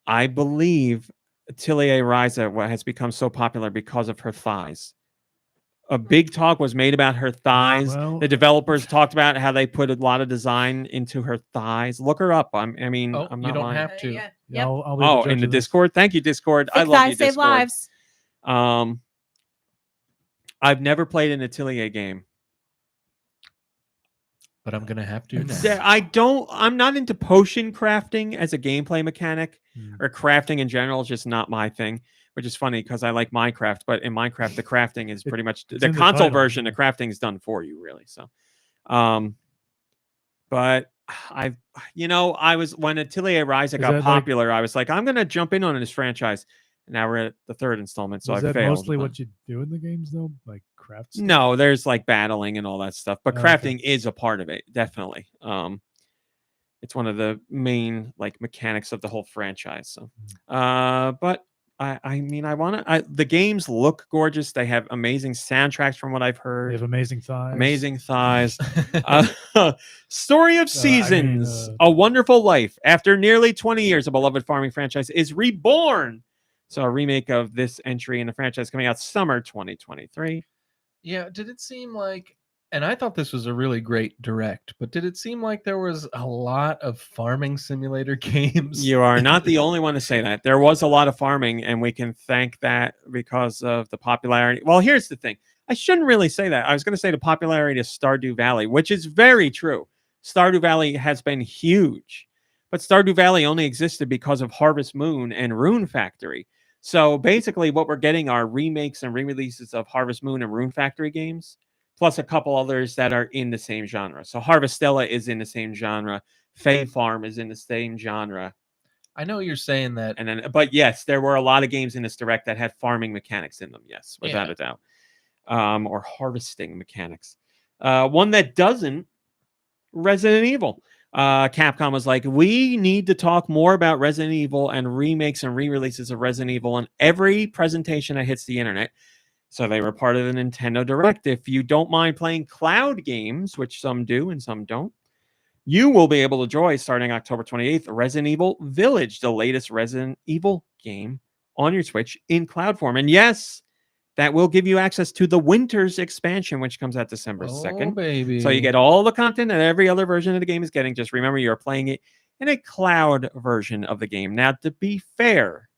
I believe Atelier Ryza has become so popular because of her thighs. A big talk was made about her thighs. Well- The developers talked about how they put a lot of design into her thighs. Look her up. I'm Oh, not you don't lying. have to. Yeah, Yep. I'll be Oh, the in judge the of this. Discord. Thank you, Discord. I Thick love thighs you, save Discord. lives. I've never played an Atelier game. But I'm gonna have to now. I'm not into potion crafting as a gameplay mechanic, or crafting in general is just not my thing, which is funny because I like Minecraft, but in Minecraft the crafting is pretty much it's the in the console title, version. yeah. The crafting is done for you, really. So, but I was when Atelier Ryza Is got that like- popular. I was like, I'm gonna jump in on this franchise. Now we're at the third installment, so Is I that failed. mostly but- what you do in the games though? Like craft stuff? No, there's like battling and all that stuff, but Oh, okay. crafting is a part of it, definitely. It's one of the main like mechanics of the whole franchise. So, but I mean, the games look gorgeous. They have amazing soundtracks from what I've They heard. have amazing thighs. Amazing thighs. Story of Seasons, mean, A Wonderful Life. After nearly 20 years, a beloved farming franchise is reborn. So a remake of this entry in the franchise coming out summer 2023. Yeah, did it seem like, and I thought this was a really great direct, but did it seem like there was a lot of farming simulator games? You are not the only one to say that. There was a lot of farming, and we can thank that because of the popularity. Well, here's the thing. I shouldn't really say that. I was going to say the popularity of Stardew Valley, which is very true. Stardew Valley has been huge, but Stardew Valley only existed because of Harvest Moon and Rune Factory. So basically what we're getting are remakes and re-releases of Harvest Moon and Rune Factory games, plus a couple others that are in the same genre. So Harvestella is in the same genre. Fae Farm is in the same genre. I know you're saying that. And then, but yes, there were a lot of games in this direct that had farming mechanics in them. Yes, without a doubt. Or harvesting mechanics. One that doesn't, Resident Evil. Capcom was like, we need to talk more about Resident Evil and remakes and re-releases of Resident Evil on every presentation that hits the internet. So they were part of the Nintendo Direct. If you don't mind playing cloud games, which some do and some don't, you will be able to enjoy, starting October 28th, Resident Evil Village, the latest Resident Evil game on your Switch in cloud form. And yes, that will give you access to the Winter's expansion, which comes out December 2nd. Baby. So you get all the content that every other version of the game is getting. Just remember, you're playing it in a cloud version of the game. Now, to be fair,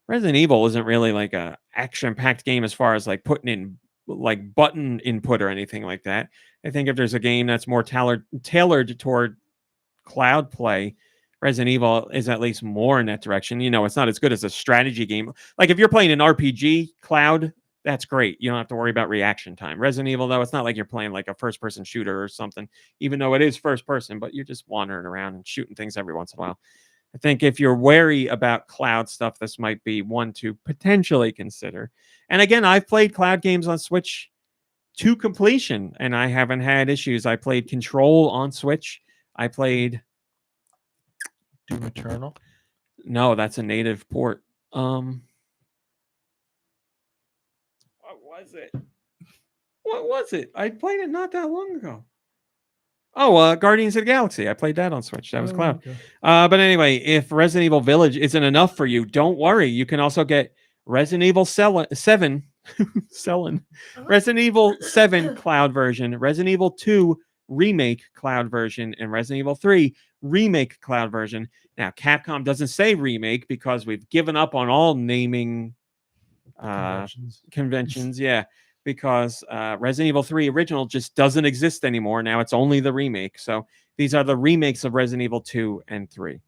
Resident Evil isn't really like a action-packed game as far as like putting in like button input or anything like that. I think if there's a game that's more tailored toward cloud play, Resident Evil is at least more in that direction. It's not as good as a strategy game. Like if you're playing an RPG cloud, that's great. You don't have to worry about reaction time. Resident Evil, though, it's not like you're playing like a first-person shooter or something, even though it is first-person, but you're just wandering around and shooting things every once in a while. I think if you're wary about cloud stuff, this might be one to potentially consider. And again, I've played cloud games on Switch to completion, and I haven't had issues. I played Control on Switch. I played Doom Eternal. No, that's a native port. What was it? I played it not that long ago. Oh, Guardians of the Galaxy. I played that on Switch. That was cloud. Okay. But anyway, if Resident Evil Village isn't enough for you, don't worry. You can also get Resident Evil 7, Resident Evil 7 cloud version, Resident Evil 2 remake cloud version, and Resident Evil 3 remake cloud version. Now, Capcom doesn't say remake because we've given up on all naming conventions. Yeah, because Resident Evil 3 original just doesn't exist anymore. Now it's only the remake. So these are the remakes of Resident Evil 2 and 3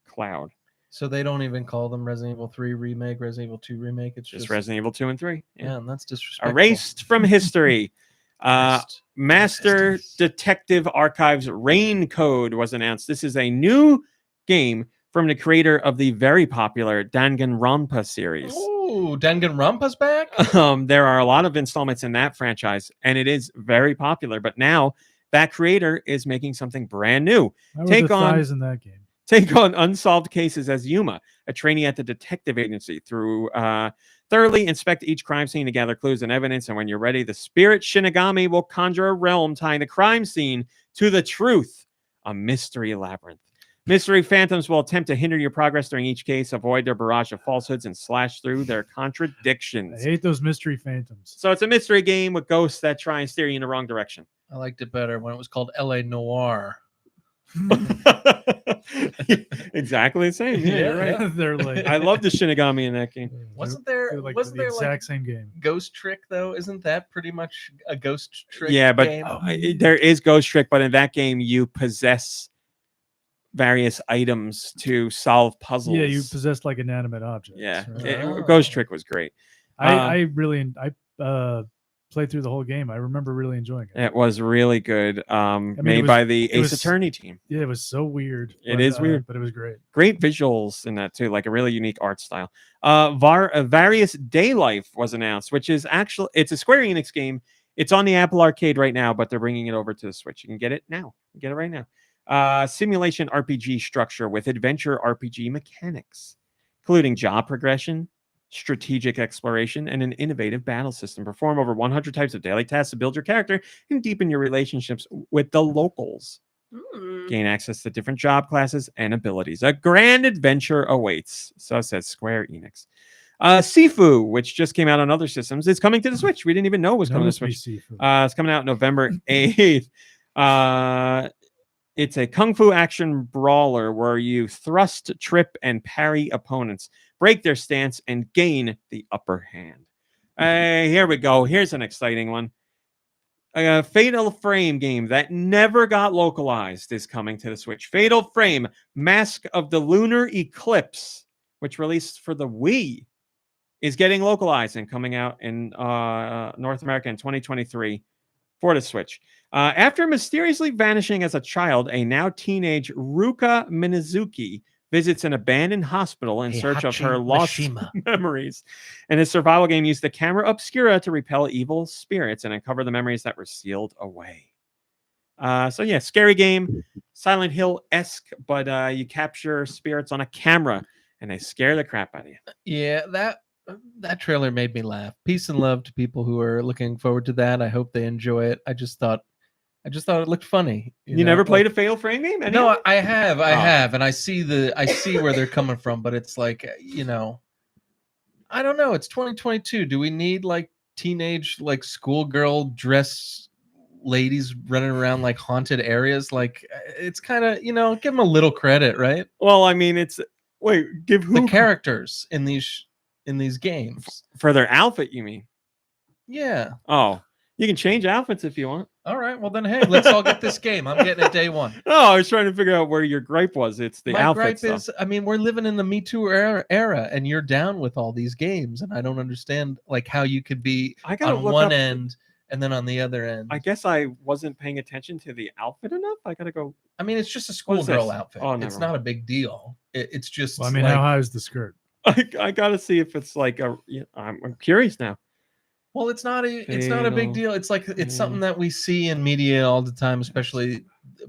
cloud. So they don't even call them Resident Evil 3 remake, Resident Evil 2 remake. It's Just Resident Evil 2 and 3. Yeah, and that's disrespectful. Erased from history. Master Detective Archives Rain Code was announced. This is a new game from the creator of the very popular Danganronpa series. Oh, Danganronpa's back? There are a lot of installments in that franchise, and it is very popular. But now that creator is making something brand new. How are the thighs in that game? Take on unsolved cases as Yuma, a trainee at the detective agency, thoroughly inspect each crime scene to gather clues and evidence. And when you're ready, the spirit Shinigami will conjure a realm tying the crime scene to the truth, a mystery labyrinth. Mystery phantoms will attempt to hinder your progress during each case, avoid their barrage of falsehoods, and slash through their contradictions. I hate those mystery phantoms. So it's a mystery game with ghosts that try and steer you in the wrong direction. I liked it better when it was called LA Noir. Exactly the same. Yeah, you're right. They're like, I love the Shinigami in that game. Wasn't there they're like wasn't the there exact like same game? Ghost Trick though? Isn't that pretty much a Ghost Trick? Yeah, but game? there is Ghost Trick, but in that game you possess various items to solve puzzles. Yeah, you possess like inanimate objects. Yeah, right? Oh. Ghost Trick was great. I played through the whole game. I remember really enjoying it. It was really good. mean, Made by the Ace Attorney team. Yeah, it was so weird. It is weird, but it was great. Great visuals in that too, like a really unique art style. Various Day Life was announced, which is actually it's a Square Enix game. It's on the Apple Arcade right now, but they're bringing it over to the Switch. You can get it now. Get it right now. Simulation RPG structure with adventure RPG mechanics, including job progression, strategic exploration, and an innovative battle system. Perform over 100 types of daily tasks to build your character and deepen your relationships with the locals. Gain access to different job classes and abilities. A grand adventure awaits. So says Square Enix. Sifu, which just came out on other systems, is coming to the Switch. We didn't even know it was coming to the Switch. It's coming out November 8th. It's a kung fu action brawler where you thrust, trip, and parry opponents, break their stance, and gain the upper hand. Here we go. Here's an exciting one. A Fatal Frame game that never got localized is coming to the Switch. Fatal Frame, Mask of the Lunar Eclipse, which released for the Wii, is getting localized and coming out in North America in 2023 for the Switch. After mysteriously vanishing as a child, a now teenage Ruka Minazuki visits an abandoned hospital in search of her lost memories. And his survival game used the camera obscura to repel evil spirits and uncover the memories that were sealed away. So yeah, scary game, Silent Hill-esque, but you capture spirits on a camera and they scare the crap out of you. Yeah, that trailer made me laugh. Peace and love to people who are looking forward to that. I hope they enjoy it. I just thought it looked funny. You know? Never played a Fatal Frame game? No, I have, and I see where they're coming from, but it's like, I don't know. It's 2022. Do we need like teenage, like schoolgirl dress ladies running around like haunted areas? Like, it's kind of, give them a little credit, right? Well, I mean, give who the characters in these games for their outfit? You mean? Yeah. Oh, you can change outfits if you want. All right. Well, then, hey, let's all get this game. I'm getting it day one. No, I was trying to figure out where your gripe was. It's the outfit gripe stuff. is, I mean, we're living in the Me Too era, and you're down with all these games, and I don't understand like how you could be on one end and then on the other end. I guess I wasn't paying attention to the outfit enough. I gotta go. I mean, it's just a schoolgirl outfit. Oh, it's not a big deal. It's just. Well, I mean, how high is the skirt? I gotta see if it's like I'm curious now. Well, it's not a big deal. It's like it's something that we see in media all the time, especially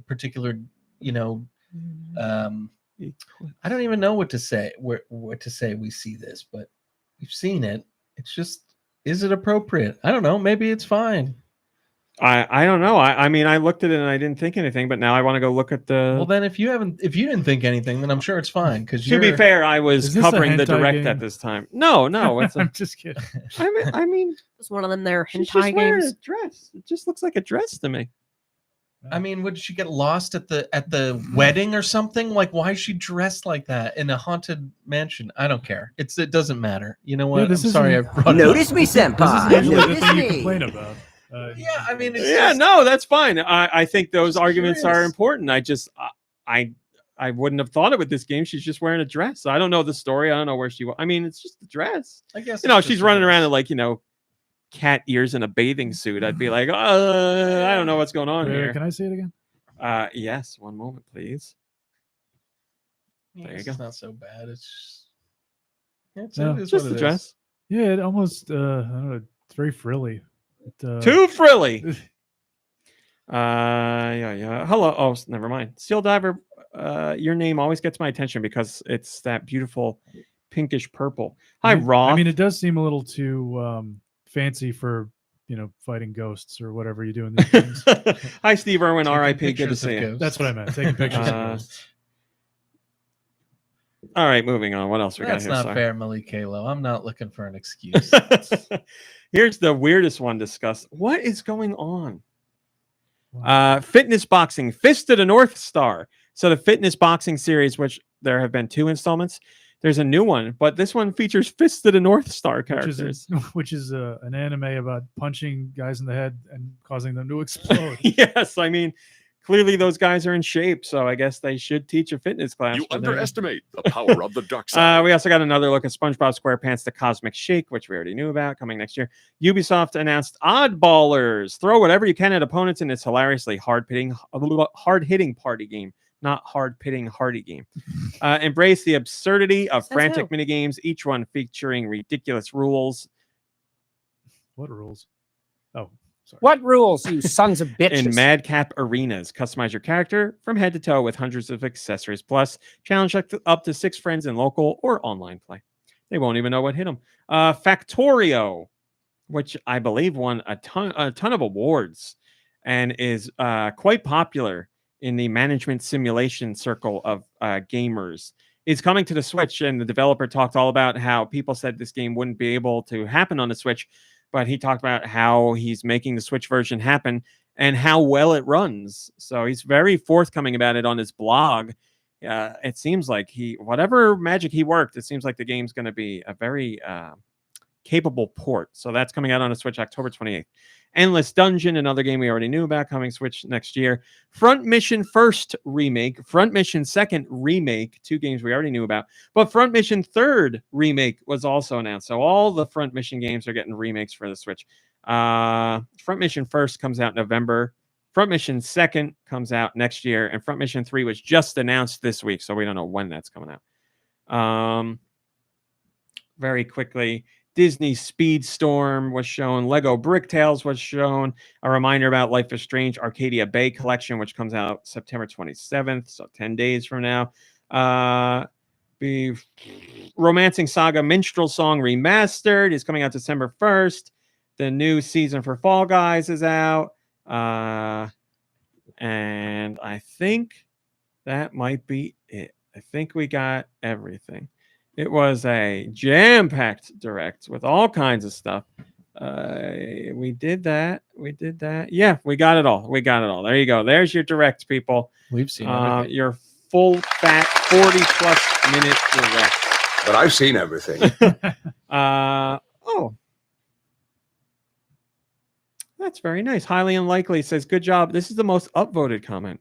particular, I don't even know what to say. What to say? We see this, but we've seen it. It's just, is it appropriate? I don't know. Maybe it's fine. I don't know. I mean, I looked at it and I didn't think anything, but now I want to go look at the. Well, then if you didn't think anything, then I'm sure it's fine. Because to be fair, I was covering the direct game? At this time. No, it's I'm just kidding. I mean, it's one of them. Their hentai hentai games. A dress. It just looks like a dress to me. I mean, would she get lost at the wedding or something? Like, why is she dressed like that in a haunted mansion? I don't care. It doesn't matter. You know what? Yeah, I'm sorry. I brought Notice me, senpai. This is usually the thing you complain about. Yeah, I mean, no, that's fine. I think those arguments are important. I wouldn't have thought it with this game. She's just wearing a dress. I don't know the story. I don't know where she was. I mean, it's just a dress. I guess she's running around in like cat ears in a bathing suit. I'd be like, I don't know what's going on here. Can I say it again? Yes. One moment, please. There you go. It's not so bad. It's just a dress. Yeah, it almost. I don't know. It's very frilly. Too frilly. Yeah. Hello. Oh, never mind. Steel Diver, your name always gets my attention because it's that beautiful pinkish purple. Hi, Roth. I mean, it does seem a little too fancy for fighting ghosts or whatever you do in these games. Hi, Steve Irwin. R.I.P. Good to see you. That's what I meant. Taking pictures of ghosts. All right, moving on. What else we got here? That's not fair, Malik Kalo. I'm not looking for an excuse. Here's the weirdest one discussed. What is going on? Fitness boxing, Fist of the North Star. So the fitness boxing series, which there have been 2 installments. There's a new one, but this one features Fist of the North Star characters. Which is an anime about punching guys in the head and causing them to explode. Yes, I mean, Clearly, those guys are in shape, so I guess they should teach a fitness class. You for them. underestimate the power of the dark side. We also got another look at SpongeBob SquarePants: The Cosmic Shake, which we already knew about, coming next year. Ubisoft announced Oddballers. Throw whatever you can at opponents in this hilariously hard-hitting party game, not hard-pitting hardy game. Embrace the absurdity of Says frantic who? minigames, each one featuring ridiculous rules. What rules? Oh, sorry. What rules, you sons of bitches? In Madcap Arenas, customize your character from head to toe with hundreds of accessories. Plus, challenge up to 6 friends in local or online play. They won't even know what hit them. Factorio, which I believe won a ton of awards and is quite popular in the management simulation circle of gamers, is coming to the Switch. And the developer talked all about how people said this game wouldn't be able to happen on the Switch, but he talked about how he's making the Switch version happen and how well it runs. So he's very forthcoming about it on his blog. It seems like whatever magic he worked, it seems like the game's going to be a very capable port. So that's coming out on a Switch October 28th. Endless Dungeon, another game we already knew about, coming Switch next year. Front Mission First remake, Front Mission Second remake, 2 games we already knew about. But Front Mission Third remake was also announced. So all the Front Mission games are getting remakes for the Switch. Front Mission First comes out in November. Front Mission Second comes out next year. And Front Mission 3 was just announced this week, so we don't know when that's coming out. Very quickly, Disney Speedstorm was shown. Lego Bricktales was shown. A reminder about Life is Strange Arcadia Bay Collection, which comes out September 27th, so 10 days from now. Romancing Saga Minstrel Song Remastered is coming out December 1st. The new season for Fall Guys is out. And I think that might be it. I think we got everything. It was a jam-packed direct with all kinds of stuff. We did that. Yeah, we got it all. There you go. There's your direct, people. We've seen everything. Your full fat 40+ minute direct. But I've seen everything. Oh. That's very nice. Highly unlikely says, good job. This is the most upvoted comment.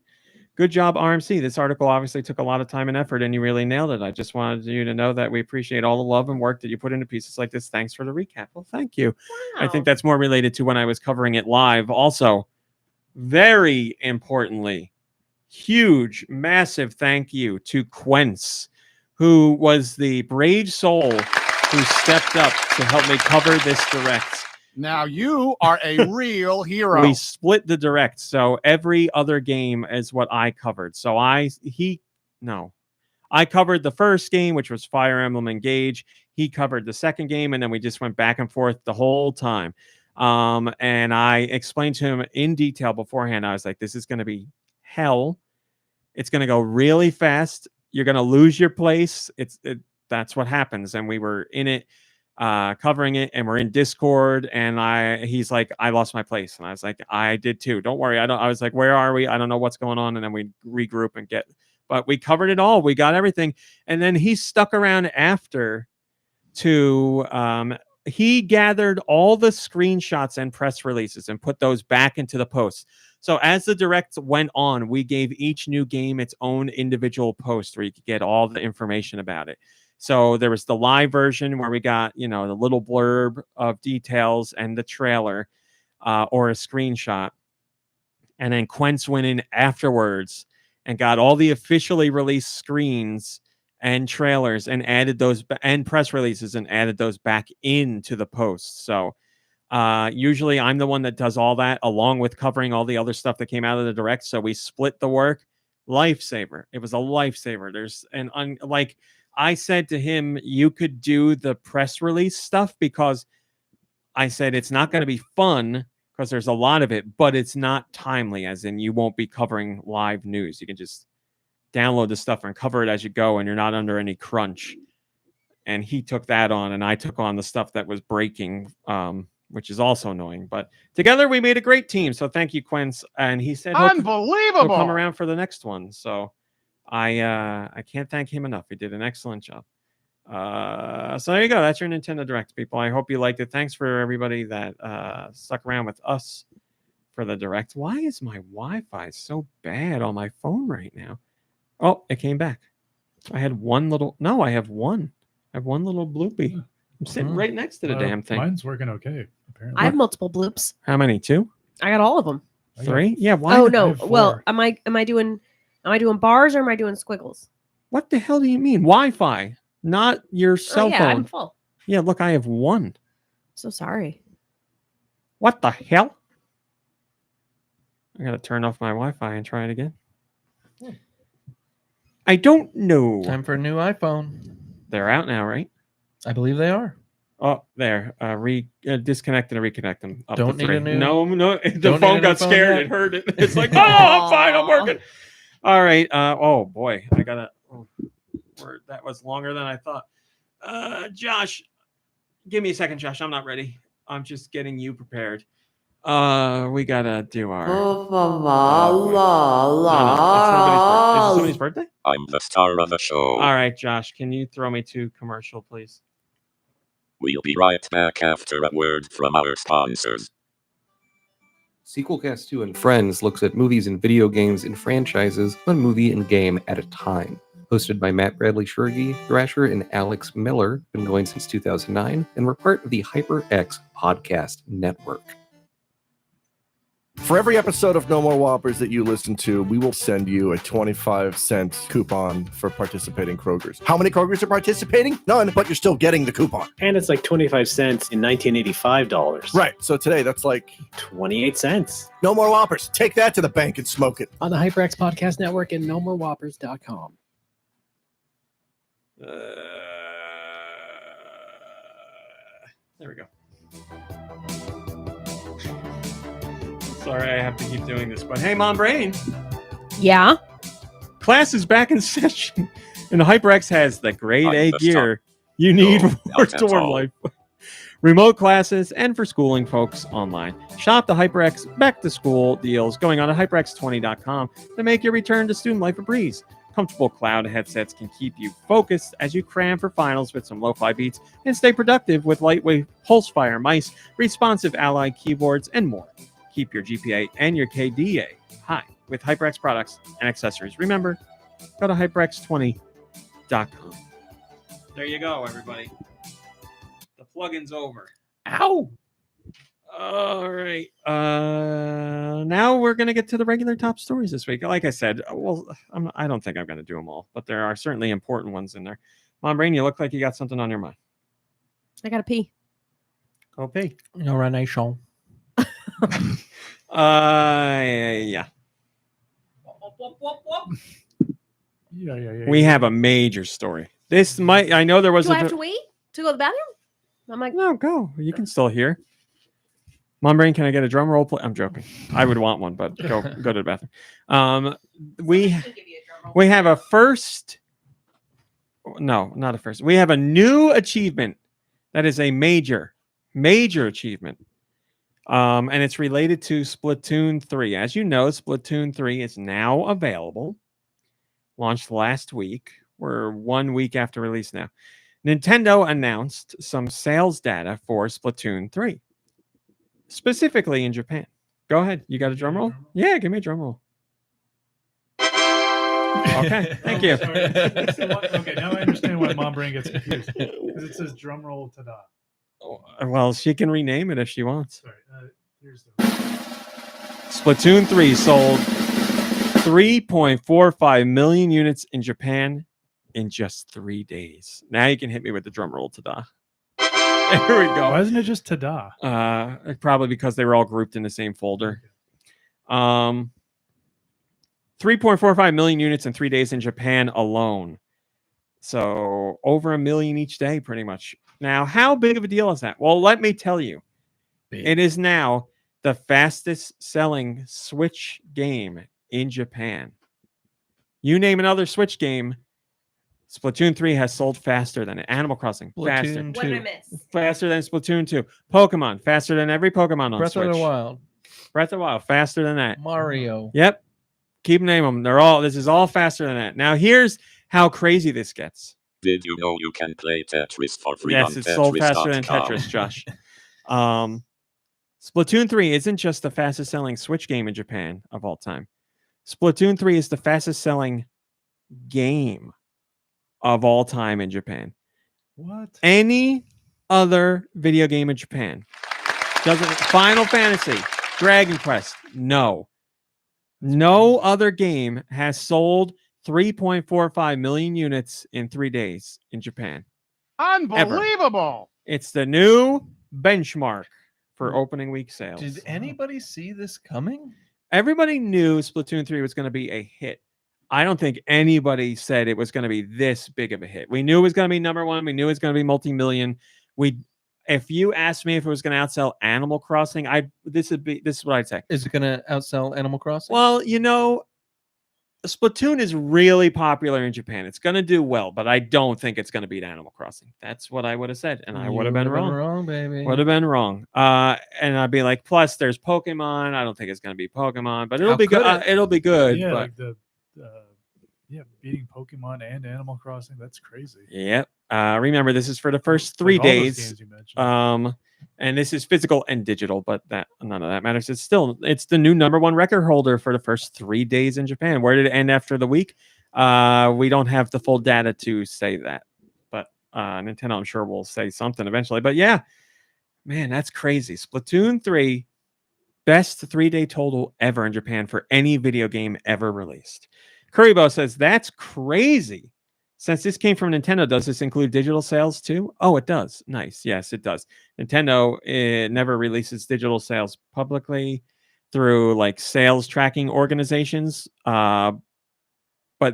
Good job, RMC. This article obviously took a lot of time and effort, and you really nailed it. I just wanted you to know that we appreciate all the love and work that you put into pieces like this. Thanks for the recap. Well, thank you. Wow. I think that's more related to when I was covering it live. Also, very importantly, huge, massive thank you to Quence, who was the brave soul who stepped up to help me cover this direct. Now you are a real hero. We split the direct, so every other game is what I covered. So I covered the first game, which was Fire Emblem Engage. He covered the second game, and then we just went back and forth the whole time. And I explained to him in detail beforehand. I was like, "This is going to be hell. It's going to go really fast. You're going to lose your place. That's what happens." And we were in it. Covering it, and we're in Discord, and he's like, I lost my place, and I was like, I did too. Don't worry. I was like, where are we? I don't know what's going on. And then we regroup and but we covered it all. We got everything. And then he stuck around after he gathered all the screenshots and press releases and put those back into the posts. So as the direct went on, we gave each new game its own individual post where you could get all the information about it. So there was the live version where we got, the little blurb of details and the trailer or a screenshot. And then Quence went in afterwards and got all the officially released screens and trailers and added those and press releases and added those back into the post. So usually I'm the one that does all that along with covering all the other stuff that came out of the direct. So we split the work. Lifesaver. It was a lifesaver. I said to him, you could do the press release stuff because I said it's not going to be fun because there's a lot of it, but it's not timely, as in you won't be covering live news. You can just download the stuff and cover it as you go, and you're not under any crunch. And he took that on, and I took on the stuff that was breaking, which is also annoying. But together we made a great team. So thank you, Quence. And he said he'll come around for the next one. So I can't thank him enough. He did an excellent job. So there you go. That's your Nintendo Direct, people. I hope you liked it. Thanks for everybody that stuck around with us for the direct. Why is my Wi-Fi so bad on my phone right now? Oh, it came back. I had one little. No, I have one. I have one little bloopy. I'm sitting right next to the damn thing. Mine's working okay. Apparently, I have multiple bloops. How many? 2? I got all of them. I got- 3? Yeah. Why? Oh I no. have Well, 4. am I doing bars or am I doing squiggles? What the hell do you mean? Wi-Fi, not your cell oh, yeah, phone. I'm full. Yeah. Look, I have 1. So sorry. What the hell? I gotta turn off my Wi-Fi and try it again. I don't know. Time for a new iPhone. They're out now, right? I believe they are. Oh, there. Disconnect and reconnect them. Up Don't to need 3. a new- No. The don't need phone a got new phone scared. yet? It heard it. It's like, oh, I'm fine. I'm working. All right. Oh boy, I gotta. That was longer than I thought. Josh, give me a second, Josh. I'm not ready. I'm just getting you prepared. We gotta do our. No, it's somebody's birthday. Is it somebody's birthday? I'm the star of the show. All right, Josh. Can you throw me to commercial, please? We'll be right back after a word from our sponsors. Sequelcast 2 and Friends looks at movies and video games and franchises, one movie and game at a time. Hosted by Matt Bradley Shurgi, Thrasher, and Alex Miller, been going since 2009, and we're part of the HyperX Podcast Network. For every episode of No More Whoppers that you listen to, we will send you a 25-cent coupon for participating Krogers. How many Krogers are participating? None, but you're still getting the coupon. And it's like 25 cents in $1985. Right, so today that's like 28 cents. No More Whoppers. Take that to the bank and smoke it. On the HyperX Podcast Network and nomorewhoppers.com. There we go. Sorry, I have to keep doing this, but hey, Mombrain, Yeah. class is back in session, and HyperX has the grade A gear you need No, for not at dorm all. life. Remote classes and for schooling folks online. Shop the HyperX back to school deals going on at hyperx20.com to make your return to student life a breeze. Comfortable cloud headsets can keep you focused as you cram for finals with some lo-fi beats and stay productive with lightweight pulse-fire mice, responsive Ally keyboards, and more. Keep your GPA and your KDA high with HyperX products and accessories. Remember, go to hyperx20.com. There you go, everybody. The plug-in's over. Ow! All right. Now we're going to get to the regular top stories this week. Like I said, I don't think I'm going to do them all, but there are certainly important ones in there. Mombrain, you look like you got something on your mind. I gotta pee. Go pee. No renation. Yeah. Yeah. We have a major story. This might, I know there was Do I have to wait to go to the bathroom? I'm like, no, go. You can still hear. Mombrain, can I get a drum roll? I'm joking. I would want one, but go to the bathroom. We have a first. No, not a first. We have a new achievement that is a major achievement. And it's related to Splatoon 3. As you know, Splatoon 3 is now available. Launched last week. We're 1 week after release now. Nintendo announced some sales data for Splatoon 3, specifically in Japan. Go ahead. You got a drum roll? Yeah, give me a drum roll. Okay, thank you. Okay, now I understand why Mombrain gets confused. Because it says drum roll ta-da. Well, she can rename it if she wants. Sorry, here's the... Splatoon 3 sold 3.45 million units in Japan in just 3 days. Now you can hit me with the drum roll, ta-da. There we go. Why isn't it just ta-da? Probably because they were all grouped in the same folder. 3.45 million units in 3 days in Japan alone. So over 1 million each day, pretty much. Now, how big of a deal is that? Well, let me tell you. It is now the fastest selling Switch game in Japan. You name another Switch game, Splatoon 3 has sold faster than it. Animal Crossing, faster. Splatoon what did I 2. miss? Faster than Splatoon 2. Pokemon, faster than every Pokemon on Breath Switch. of the Wild. Breath of the Wild, faster than that. Mario. Yep. Keep naming them. This is all faster than that. Now, here's how crazy this gets. Did you know you can play Tetris for free Yes, on it's sold faster than Tetris.com? Tetris, Josh. Splatoon 3 isn't just the fastest selling Switch game in Japan of all time. Splatoon 3 is the fastest selling game of all time in Japan. What? Any other video game in Japan doesn't. Final Fantasy, Dragon Quest, no other game has sold 3.45 million units in 3 days in Japan. Unbelievable. It's the new benchmark for opening week sales. Did anybody see this coming? Everybody knew Splatoon 3 was going to be a hit. I don't think anybody said it was going to be this big of a hit. We knew it was going to be number one. We knew it was going to be multi-million. If you asked me if it was going to outsell Animal Crossing, this is what I'd say. Is it going to outsell Animal Crossing? Well, Splatoon is really popular in Japan. It's going to do well, but I don't think it's going to beat Animal Crossing. That's what I would have said, and I would have been wrong. Baby. Would have been wrong. And I'd be like, plus there's Pokemon. I don't think it's going to be Pokemon, but it'll be good. It'll be good. Yeah, but... like beating Pokemon and Animal Crossing. That's crazy. Yep. Remember, this is for the first 3 Like all those days. games you mentioned. And this is physical and digital, but none of that matters. It's the new #1 record holder for the first 3 days in Japan. Where did it end after the week? We don't have the full data to say that, but Nintendo, I'm sure, will say something eventually. But yeah, man, that's crazy. Splatoon 3, best 3-day total ever in Japan for any video game ever released. Kuribo says, that's crazy. Since this came from Nintendo, does this include digital sales too? Oh, it does. Nice. Yes, it does. Nintendo never releases digital sales publicly through like sales tracking organizations, but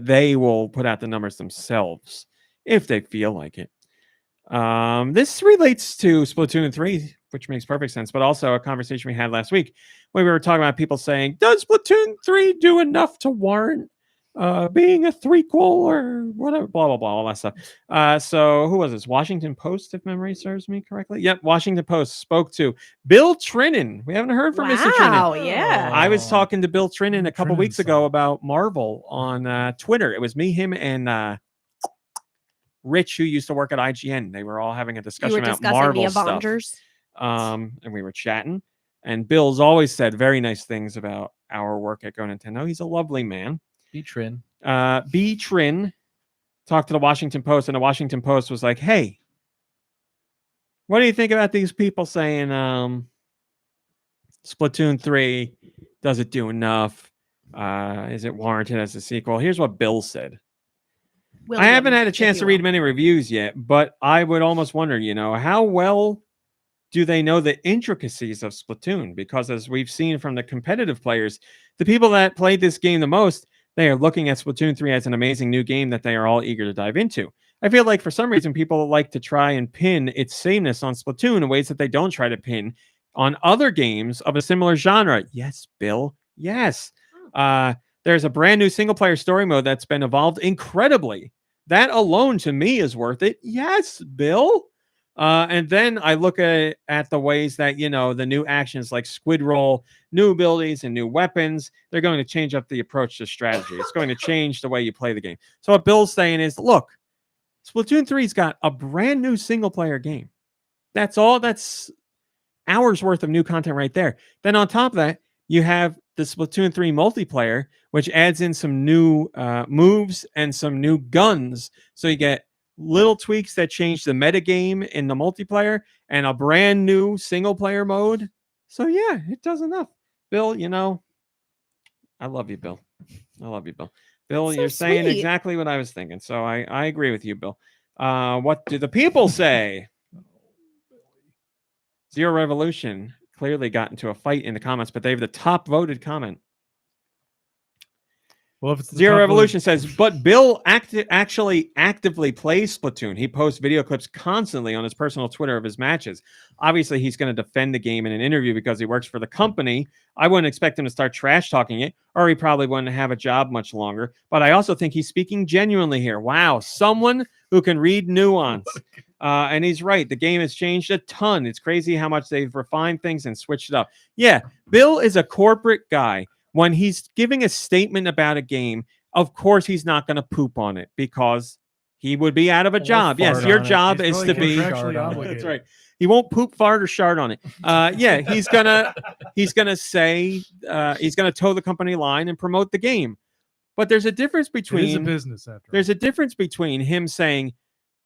they will put out the numbers themselves if they feel like it. This relates to Splatoon 3, which makes perfect sense, but also a conversation we had last week where we were talking about people saying, does Splatoon 3 do enough to warrant being a threequel or whatever, blah, blah, blah, all that stuff. So who was this? Washington Post, if memory serves me correctly. Yep, Washington Post spoke to Bill Trinen. We haven't heard from Mr. Trinen. Wow, yeah. I was talking to Bill Trinen a couple weeks ago about Marvel on Twitter. It was me, him, and Rich, who used to work at IGN. They were all having a discussion about Marvel the stuff. Avengers. And we were chatting. And Bill's always said very nice things about our work at GoNintendo. He's a lovely man. B. Trin talked to the Washington Post, and the Washington Post was like, hey, what do you think about these people saying Splatoon 3, does it do enough? Is it warranted as a sequel? Here's what Bill said. I haven't had a chance to read many reviews yet, but I would almost wonder, how well do they know the intricacies of Splatoon? Because as we've seen from the competitive players, the people that played this game the most, they are looking at Splatoon 3 as an amazing new game that they are all eager to dive into. I feel like for some reason people like to try and pin its sameness on Splatoon in ways that they don't try to pin on other games of a similar genre. Yes, Bill. Yes. There's a brand new single-player story mode that's been evolved incredibly. That alone to me is worth it. Yes, Bill. And then I look at the ways that, the new actions like Squid Roll, new abilities and new weapons, they're going to change up the approach to strategy. It's going to change the way you play the game. So what Bill's saying is, look, Splatoon 3's got a brand new single-player game. That's all. That's hours worth of new content right there. Then on top of that, you have the Splatoon 3 multiplayer, which adds in some new moves and some new guns. So you get little tweaks that change the metagame in the multiplayer and a brand new single player mode. So yeah, it does enough. Bill, I love you, Bill. I love you, Bill. Bill, So you're saying sweet. exactly what I was thinking. So I agree with you, Bill. What do the people say? Zero Revolution clearly got into a fight in the comments, but they have the top voted comment. Well, if it's the Zero top Revolution says, but Bill actually actively plays Splatoon. He posts video clips constantly on his personal Twitter of his matches. Obviously, he's going to defend the game in an interview because he works for the company. I wouldn't expect him to start trash talking it, or he probably wouldn't have a job much longer. But I also think he's speaking genuinely here. Wow, someone who can read nuance. And he's right. The game has changed a ton. It's crazy how much they've refined things and switched it up. Yeah, Bill is a corporate guy. When he's giving a statement about a game, of course he's not going to poop on it because he would be out of a job. Yes, your job is to be. contractually obligated. That's right. He won't poop, fart, or shart on it. Yeah, he's gonna say he's gonna toe the company line and promote the game. But there's a difference It is a between business after all. there's a difference between him saying,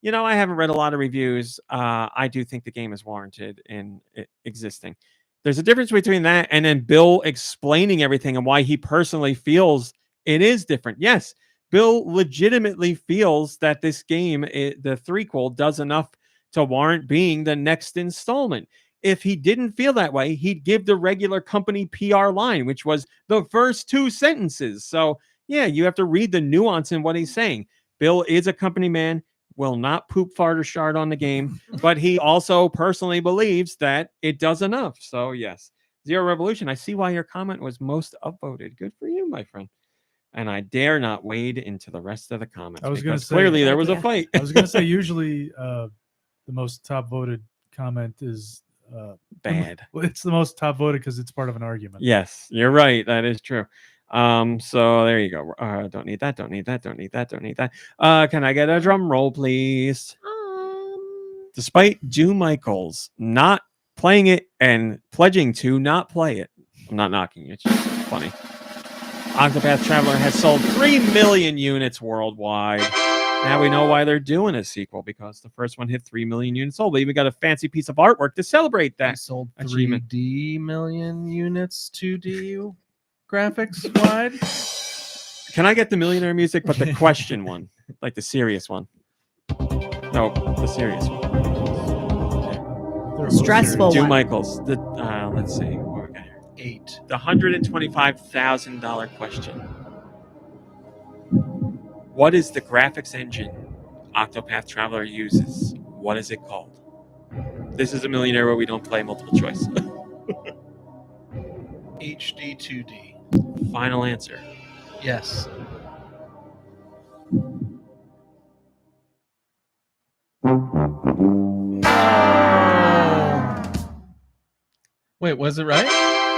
you know, I haven't read a lot of reviews. I do think the game is warranted in existing. There's a difference between that and then Bill explaining everything and why he personally feels it is different. Yes, Bill legitimately feels that this game, the threequel, does enough to warrant being the next installment. If he didn't feel that way, he'd give the regular company PR line, which was the first 2 sentences. So, yeah, you have to read the nuance in what he's saying. Bill is a company man, will not poop, fart, or shard on the game, but he also personally believes that it does enough. So, yes, Zero Revolution, I see why your comment was most upvoted. Good for you, my friend. And I dare not wade into the rest of the comments. I was going to say clearly there was a fight. I was going to say usually the most top voted comment is bad. Well, it's the most top voted because it's part of an argument. Yes, you're right. That is true. So there you go. Don't need that. Don't need that. Don't need that. Don't need that. Can I get a drum roll, please? Despite Jew Michaels not playing it and pledging to not play it, I'm not knocking you. It's just funny. Octopath Traveler has sold 3 million units worldwide. Now we know why they're doing a sequel, because the first one hit 3 million units sold. They even got a fancy piece of artwork to celebrate that. They sold achievement. 3D million units, 2D graphics wide. Can I get the millionaire music, but the question one, like the serious one? No, the serious one. Stressful Jew one. Michaels. The let's see. What we got here? 8. The $125,000 question. What is the graphics engine Octopath Traveler uses? What is it called? This is a millionaire where we don't play multiple choice. HD 2D. Final answer. Yes. Wait, was it right?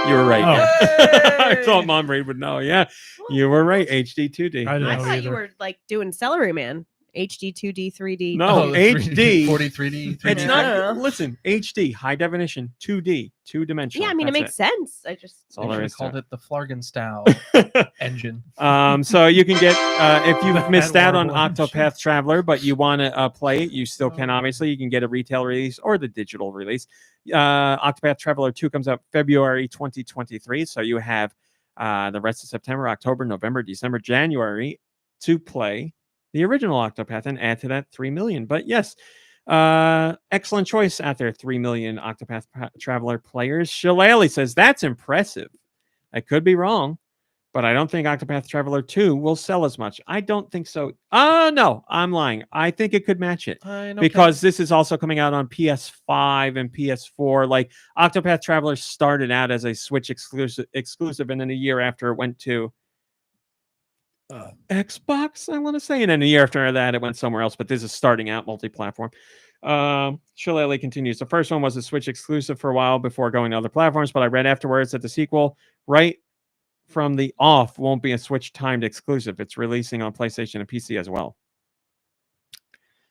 You were right. Oh. Yeah. I thought Mombrain would know. Yeah, you were right. HD 2D. I didn't I know thought either. you were like doing Celery Man. HD, 2D, 3D. No, HD. 43D. 3D. It's not. Listen, HD, high definition, 2D, 2-dimensional. Yeah, I mean, it That's makes sense. I just. That's all They there should is have to called it the Flargenstau engine. So you can get if you've missed out on horrible engine. Octopath Traveler, but you want to play it, you still can. Obviously, you can get a retail release or the digital release. Octopath Traveler 2 comes out February 2023, so you have the rest of September, October, November, December, January to play the original Octopath and add to that 3 million. But yes, excellent choice out there. 3 million Octopath Traveler players. Shillelagh says that's impressive. I could be wrong, but I don't think Octopath Traveler 2 will sell as much. I don't think so. No, I'm lying. I think it could match it because this is also coming out on PS5 and PS4. Like Octopath Traveler started out as a Switch exclusive, and then a year after it went to Xbox, I want to say, and then a year after that it went somewhere else. But this is starting out multi-platform. Shillelagh continues. The first one was a Switch exclusive for a while before going to other platforms, but I read afterwards that the sequel, right from the off, won't be a Switch timed exclusive. It's releasing on PlayStation and PC as well.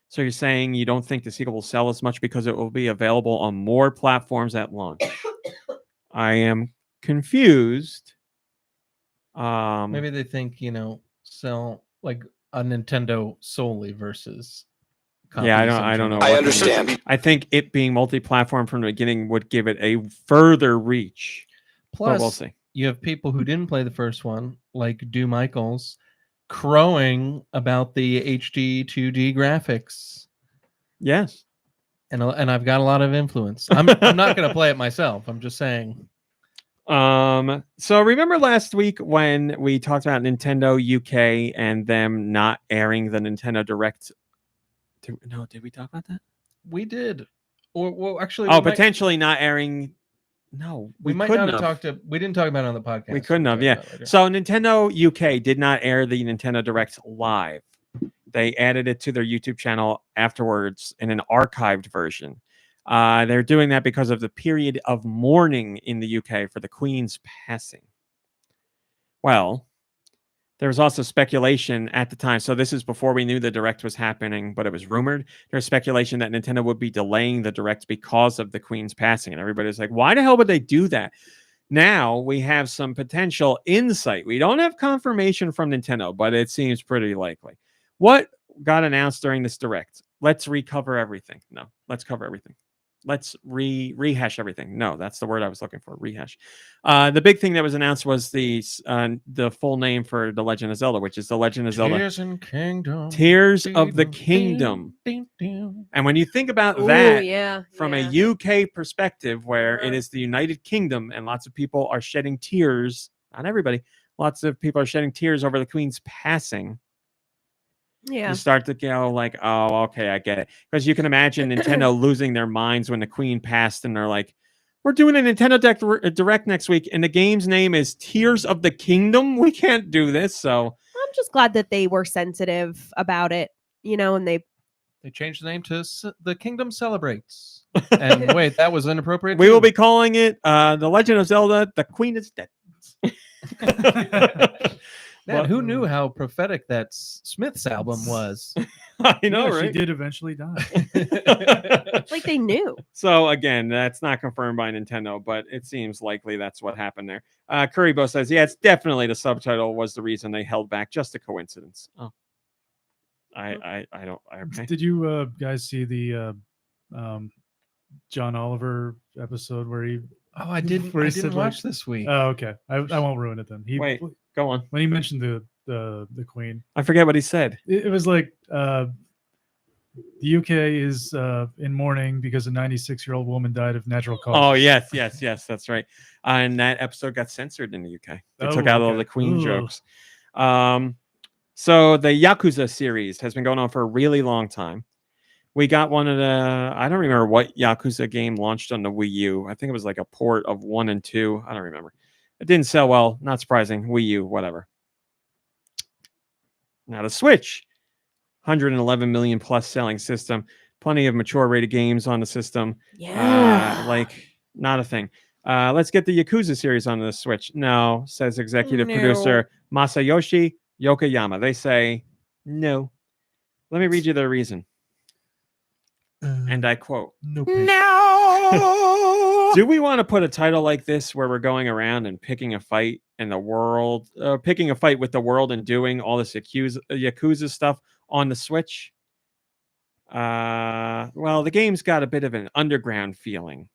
So you're saying you don't think the sequel will sell as much because it will be available on more platforms at launch? I am confused. Maybe they think, sell like a Nintendo solely versus Yeah, I don't know. I understand. I think it being multi-platform from the beginning would give it a further reach. Plus, but we'll see. You have people who didn't play the first one, like Deux Michaels, crowing about the HD 2D graphics. Yes. And I've got a lot of influence. I'm not going to play it myself. I'm just saying. So remember last week when we talked about Nintendo UK and them not airing the Nintendo Direct? Did we talk about that? We did. Or well, actually, potentially not airing. No, we might not have talked to. We didn't talk about it on the podcast. We couldn't have. Yeah. So Nintendo UK did not air the Nintendo Direct live. They added it to their YouTube channel afterwards in an archived version. They're doing that because of the period of mourning in the UK for the Queen's passing. Well, There was also speculation at the time. So this is before we knew the Direct was happening, but it was rumored. There's speculation that Nintendo would be delaying the Direct because of the Queen's passing. And everybody's like, why the hell would they do that? Now we have some potential insight. We don't have confirmation from Nintendo, but it seems pretty likely. What got announced during this Direct? Let's recover everything. No, let's cover everything. Let's rehash everything. No, that's the word I was looking for. Rehash. The big thing that was announced was the full name for The Legend of Zelda, which is The Legend of Zelda. Tears and Kingdom. Tears of the Kingdom. And when you think about that from a UK perspective, where it is the United Kingdom and lots of people are shedding tears, not everybody, lots of people are shedding tears over the Queen's passing. Yeah. You start to go like, oh, okay, I get it. Because you can imagine Nintendo losing their minds when the Queen passed and they're like, we're doing a Nintendo Direct next week and the game's name is Tears of the Kingdom. We can't do this. So I'm just glad that they were sensitive about it, and they changed the name to The Kingdom Celebrates. And wait, that was inappropriate. We will be calling it The Legend of Zelda, The Queen is Dead. Man, who knew how prophetic that Smith's album was? I know, right? She did eventually die. Like they knew. So again, that's not confirmed by Nintendo, but it seems likely that's what happened there. Currybo says, yeah, it's definitely the subtitle was the reason they held back. Just a coincidence. Oh, I don't. Okay. Did you guys see the John Oliver episode where he? Oh, I didn't watch this week. Oh, okay. I won't ruin it then. Wait, go on. When he mentioned the Queen, I forget what he said. It was like the UK is in mourning because a 96-year-old woman died of natural causes. Oh yes, that's right. And that episode got censored in the UK. They took out all the Queen jokes. So the Yakuza series has been going on for a really long time. We got one of the, I don't remember what Yakuza game launched on the Wii U. I think it was like a port of 1 and 2. I don't remember. It didn't sell well. Not surprising. Wii U, whatever. Now the Switch, 111 million plus selling system. Plenty of mature rated games on the system. Yeah. Not a thing. Let's get the Yakuza series on the Switch. No, says executive producer Masayoshi Yokoyama. They say no. Let me read you their reason. And I quote, No. Do we want to put a title like this where we're going around and picking a fight in the world, picking a fight with the world and doing all this Yakuza stuff on the Switch? Well, the game's got a bit of an underground feeling.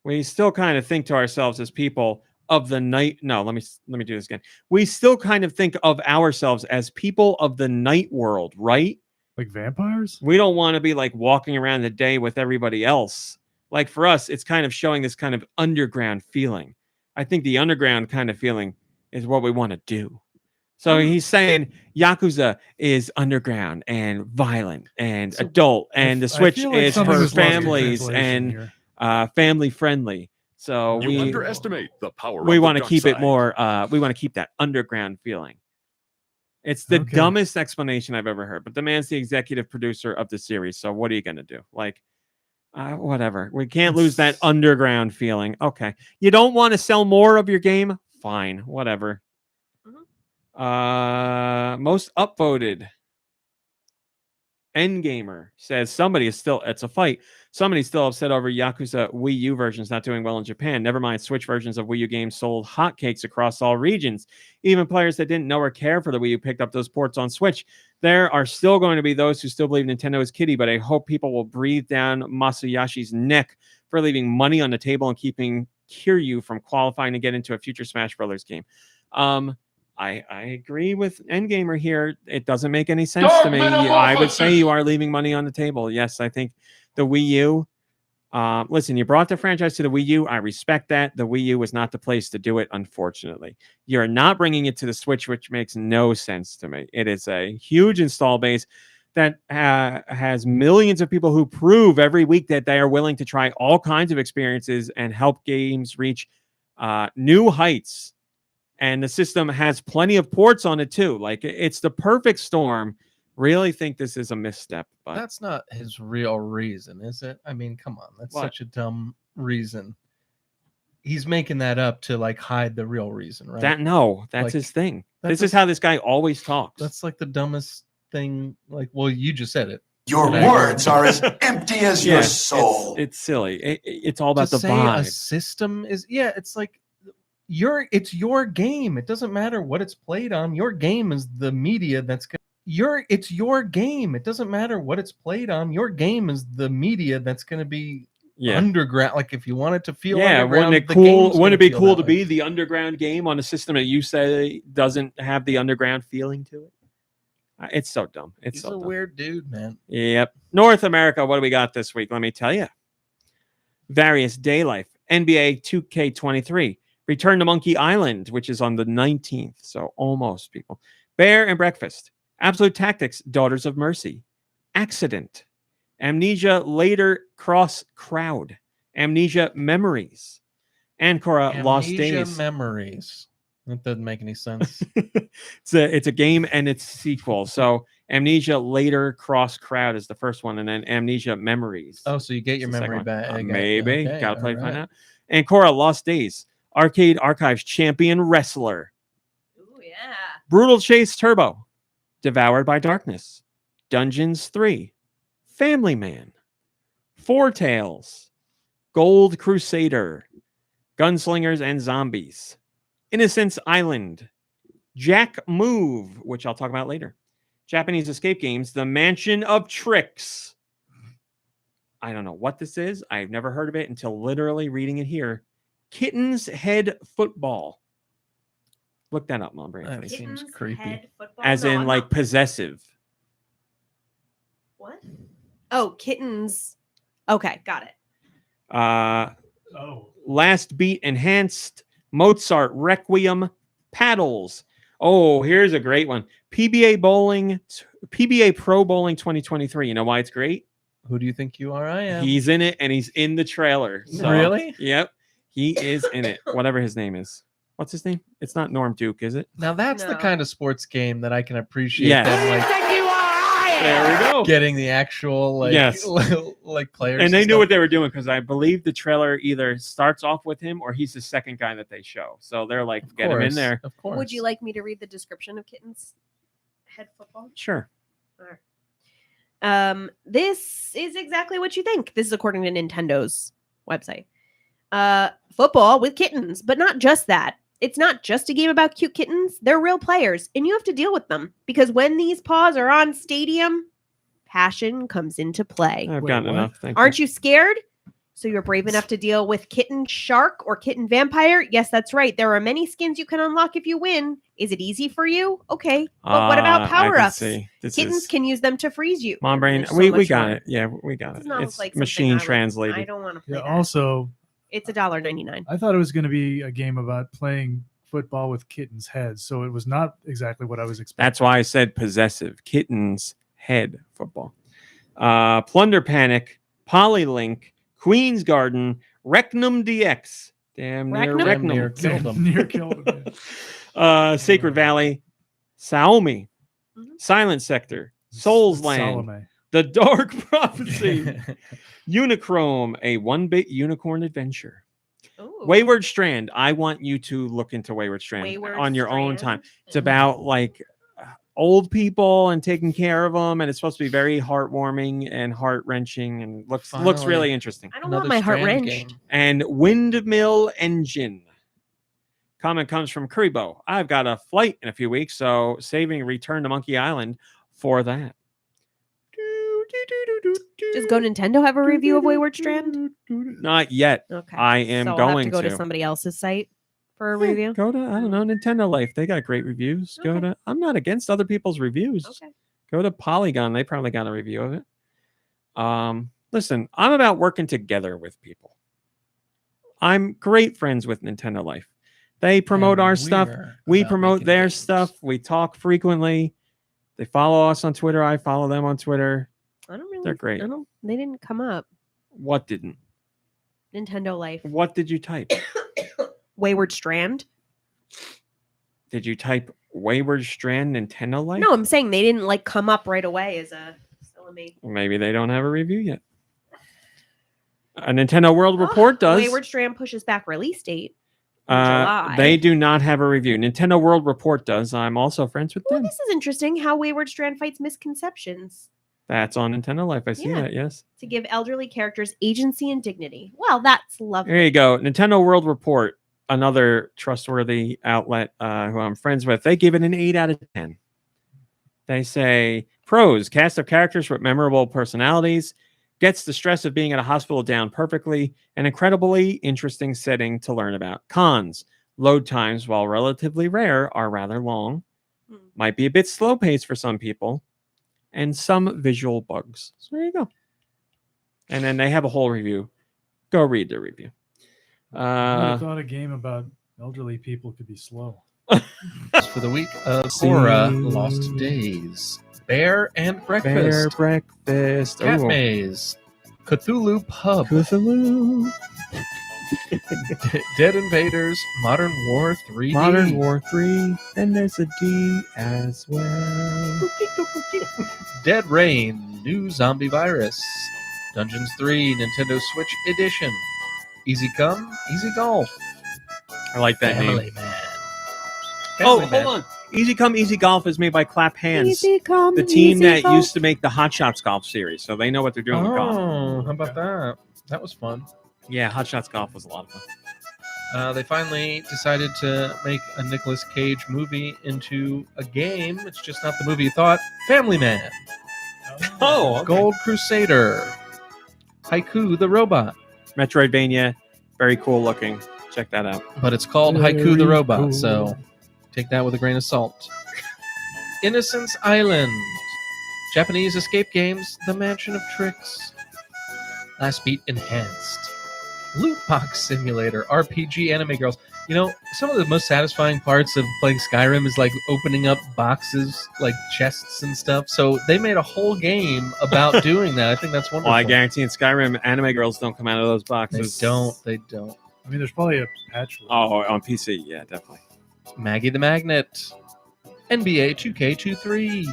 We still kind of think to ourselves as people of the night. No, let me do this again. We still kind of think of ourselves as people of the night world, right? Like vampires? We don't want to be like walking around the day with everybody else. Like for us, it's kind of showing this kind of underground feeling. I think the underground kind of feeling is what we want to do. So he's saying Yakuza is underground and violent and adult, and the Switch is for families and family friendly. So you underestimate the power. We want to dark keep side. it more. We want to keep that underground feeling. It's the dumbest explanation I've ever heard, but the man's the executive producer of the series. So what are you going to do? Like, whatever. We can't lose that underground feeling. Okay. You don't want to sell more of your game? Fine. Whatever. Most upvoted. Endgamer says it's a fight. Somebody's still upset over Yakuza Wii U versions not doing well in Japan. Never mind, Switch versions of Wii U games sold hotcakes across all regions. Even players that didn't know or care for the Wii U picked up those ports on Switch. There are still going to be those who still believe Nintendo is kiddie, but I hope people will breathe down Masayoshi's neck for leaving money on the table and keeping Kiryu from qualifying to get into a future Smash Brothers game. I agree with Endgamer here. It doesn't make any sense to me. I would say you are leaving money on the table. Yes, I think the Wii U. Listen, you brought the franchise to the Wii U. I respect that. The Wii U was not the place to do it, unfortunately. You're not bringing it to the Switch, which makes no sense to me. It is a huge install base that has millions of people who prove every week that they are willing to try all kinds of experiences and help games reach new heights. And the system has plenty of ports on it too. Like it's the perfect storm. Really think this is a misstep, but that's not his real reason, is it? I mean, come on, that's such a dumb reason. he's making that up to like hide the real reason, right? That's Like, his thing. that's This is how this guy always talks. That's like the dumbest thing. Like, well, you just said it. Your words are as empty as your soul. It's silly. It's all about to the say vibe. a system is it's like it's your game. It doesn't matter what it's played on. Your game is the media that's it's your game. It doesn't matter what it's played on. Your game is the media that's going to be underground. Like if you want it to feel underground, wouldn't it cool? Wouldn't it be cool to be the underground game on a system that you say doesn't have the underground feeling to it? It's so dumb. He's a weird dude, man. Yep. North America, what do we got this week? Let me tell you. Various Day Life, NBA 2K23, Return to Monkey Island, which is on the 19th, so almost, people. Bear and Breakfast, Absolute Tactics, Daughters of Mercy, Accident, Amnesia Later Cross Crowd, Amnesia Memories, Ancora Lost Days. Memories. That doesn't make any sense. It's a game and its sequel. So Amnesia Later Cross Crowd is the first one, and then Amnesia Memories. Oh, so you get your memory back. Maybe. Gotta play to find out. And Ancora Lost Days, Arcade Archives Champion Wrestler. Oh, yeah. Brutal Chase Turbo, Devoured by Darkness, Dungeons 3, Family Man, Four Tales, Gold Crusader, Gunslingers and Zombies, Innocence Island, Jack Move, which I'll talk about later, Japanese escape games, The Mansion of Tricks. I don't know what this is. I've never heard of it until literally reading it here. Kitten's Head Football. Look that up, Mombrain. That seems creepy. As in, like, possessive. What? Oh, kittens. Okay, got it. Last Beat Enhanced, Mozart Requiem, Paddles. Oh, here's a great one. PBA Pro Bowling 2023. You know why it's great? Who do you think you are? I am. He's in it, and he's in the trailer. So, really? Yep. He is in it. Whatever his name is. What's his name? It's not Norm Duke, is it? Now that's the kind of sports game that I can appreciate. Yes. Them, there we go. Getting the actual like players. And they knew what they were doing because I believe the trailer either starts off with him or he's the second guy that they show. So they're like, get him in there. Of course. Would you like me to read the description of Kitten's Head Football? Sure. All right. This is exactly what you think. This is according to Nintendo's website. Football with kittens, but not just that. It's not just a game about cute kittens. They're real players, and you have to deal with them because when these paws are on stadium, passion comes into play. I've gotten enough. Aren't you scared? So you're brave enough to deal with Kitten Shark or Kitten Vampire? Yes, that's right. There are many skins you can unlock if you win. Is it easy for you? Okay. But what about power-ups? Kittens can use them to freeze you. Mombrain, we got it. Yeah, we got it. It's It's machine translated. I don't want to play that. Also, It's $1.99. I thought it was going to be a game about playing football with kittens' heads, so it was not exactly what I was expecting. That's why I said possessive. Kitten's Head Football. Plunder Panic, Polylink, Queen's Garden, Recnum DX. Damn near Recnum? Near Recnum. killed him. Near killed him. Sacred Valley, Saomi, Silent Sector, Souls Land, Salome. The Dark Prophecy, Unichrome, a 1-bit unicorn adventure. Ooh. Wayward Strand. I want you to look into Wayward Strand Wayward on your own Strand? time. It's about like old people and taking care of them, and it's supposed to be very heartwarming and heart-wrenching, and looks Finally. really interesting. I don't want my heart Strand wrenched. game. And Windmill Engine. Comment comes from Kuribo. I've got a flight in a few weeks, so saving Return to Monkey Island for that. Does GoNintendo have a review of Wayward Strand? Not yet. Okay. I am so I'll going have to go to somebody else's site for a review. Go to, I don't know, Nintendo Life. They got great reviews. Go Okay. to, I'm not against other people's reviews. Okay. Go to Polygon. They probably got a review of it. Listen, I'm about working together with people. I'm great friends with Nintendo Life. They promote And our stuff. we're We about promote making their games. stuff. We talk frequently. They follow us on Twitter. I follow them on Twitter. I don't really. They're great. They didn't come up. What didn't? Nintendo Life. What did you type? Wayward Strand. Did you type Wayward Strand Nintendo Life? No, I'm saying they didn't like come up right away as a. Maybe they don't have a review yet. A Nintendo World Report does. Wayward Strand pushes back release date. July. They do not have a review. Nintendo World Report does. I'm also friends with them. This is interesting. How Wayward Strand fights misconceptions. That's on Nintendo Life. I see that. Yes. To give elderly characters agency and dignity. Well, that's lovely. There you go. Nintendo World Report, another trustworthy outlet who I'm friends with. They give it an 8 out of 10. They say pros: cast of characters with memorable personalities. Gets the stress of being at a hospital down perfectly. An incredibly interesting setting to learn about. Cons: load times, while relatively rare, are rather long. Might be a bit slow paced for some people. And some visual bugs. So there you go. And then they have a whole review. Go read the review. I thought a game about elderly people could be slow. For the week of Sora Lost Days. Bear and Breakfast. Bear Breakfast. Cat Oh. Maze. Cthulhu Pub. Cthulhu. Dead Invaders. Modern War 3D. Modern War 3. And there's a D as well. Dead Rain. New Zombie Virus. Dungeons 3. Nintendo Switch Edition. Easy Come, Easy Golf. I like that Family name. Man. Oh, Family Man. hold on. Easy Come, Easy Golf is made by Clap Hands. Easy Come, the team Easy that Golf. used to make the Hot Shots Golf series. So they know what they're doing with golf. Oh, how about that? That was fun. Yeah, Hot Shots Golf was a lot of fun. They finally decided to make a Nicolas Cage movie into a game. It's just not the movie you thought. Family Man. Oh, okay. Gold Crusader. Haiku the Robot. Metroidvania. Very cool looking. Check that out. But it's called Haiku the Robot, so take that with a grain of salt. Innocence Island. Japanese escape games, The Mansion of Tricks. Last Beat Enhanced. Loot Box Simulator, RPG Anime Girls. You know, some of the most satisfying parts of playing Skyrim is like opening up boxes, like chests and stuff. So they made a whole game about doing that. I think that's wonderful. Well, I guarantee in Skyrim, anime girls don't come out of those They boxes. don't. I mean, there's probably a patch for it. Oh, on PC. Yeah, definitely. Maggie the Magnet. NBA 2K23.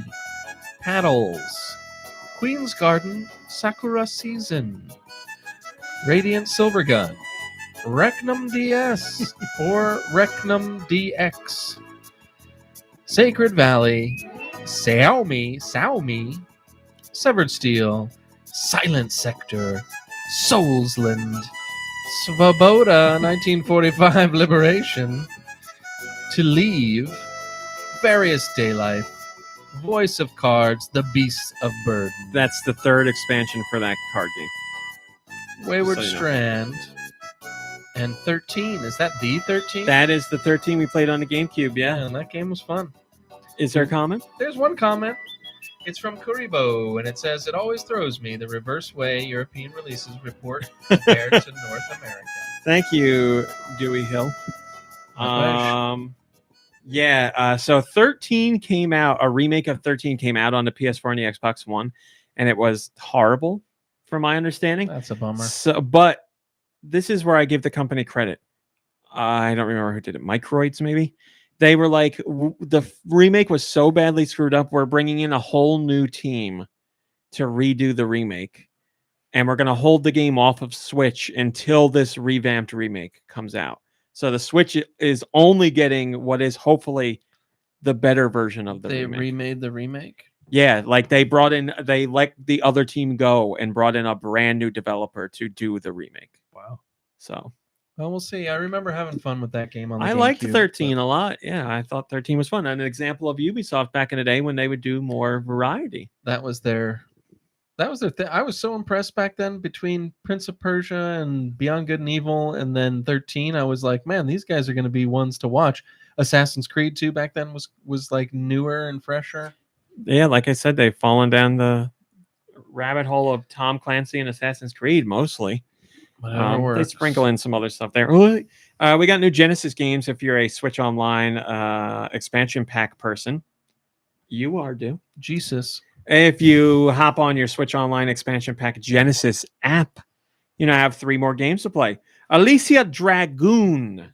Paddles. Queen's Garden. Sakura Season. Radiant Silvergun. Recnum DS or Recnum DX. Sacred Valley. Xiaomi. Severed Steel. Silent Sector. Soulsland. Svoboda 1945 Liberation. To Leave. Various Day Life. Voice of Cards. The Beasts of Burden. That's the third expansion for that card game. Wayward So you know. Strand. And 13. Is that the 13? That is the 13 we played on the GameCube, yeah. And that game was fun. Is there a comment? There's one comment. It's from Kuribo, and it says, "It always throws me the reverse way European releases report compared to North America." Thank you, Dewey Hill. So 13 came out, a remake of 13 came out on the PS4 and the Xbox One, and it was horrible, from my understanding. That's a bummer. So, but this is where I give the company credit. I don't remember who did it. Microids, maybe? They were like, the remake was so badly screwed up, we're bringing in a whole new team to redo the remake. And we're going to hold the game off of Switch until this revamped remake comes out. So the Switch is only getting what is hopefully the better version of the remake. They remade the remake? Yeah, like they let the other team go and brought in a brand new developer to do the remake. Wow. So, well, we'll see. I remember having fun with that game on the I liked GameCube, 13 a lot. Yeah, I thought 13 was fun. And an example of Ubisoft back in the day when they would do more variety. That was their thing. I was so impressed back then between Prince of Persia and Beyond Good and Evil, and then 13. I was like, man, these guys are going to be ones to watch. Assassin's Creed 2 back then was like newer and fresher. Yeah, like I said, they've fallen down the rabbit hole of Tom Clancy and Assassin's Creed mostly. They sprinkle in some other stuff there. We got new Genesis games if you're a Switch Online expansion pack person. You are, due. Jesus. If you hop on your Switch Online expansion pack Genesis app, you now have 3 more games to play. ALISIA Dragoon,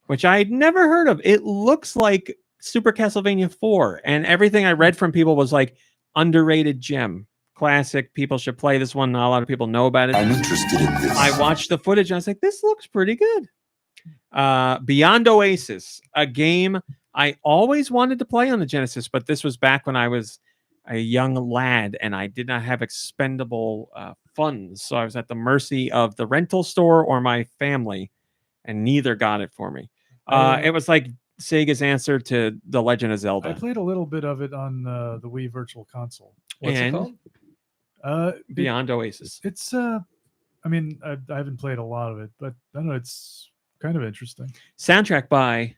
which I'd never heard of. It looks like Super Castlevania 4, and everything I read from people was like underrated gem. classic. People should play this one. Not a lot of people know about it. I'm interested in this. I watched the footage and I was like, this looks pretty good. Beyond Oasis, a game I always wanted to play on the Genesis, but this was back when I was a young lad and I did not have expendable funds. So I was at the mercy of the rental store or my family, and neither got it for me. It was like Sega's answer to The Legend of Zelda. I played a little bit of it on the Wii Virtual Console. What's it called? Beyond Oasis. It's I mean, I haven't played a lot of it, but I don't know, it's kind of interesting. Soundtrack by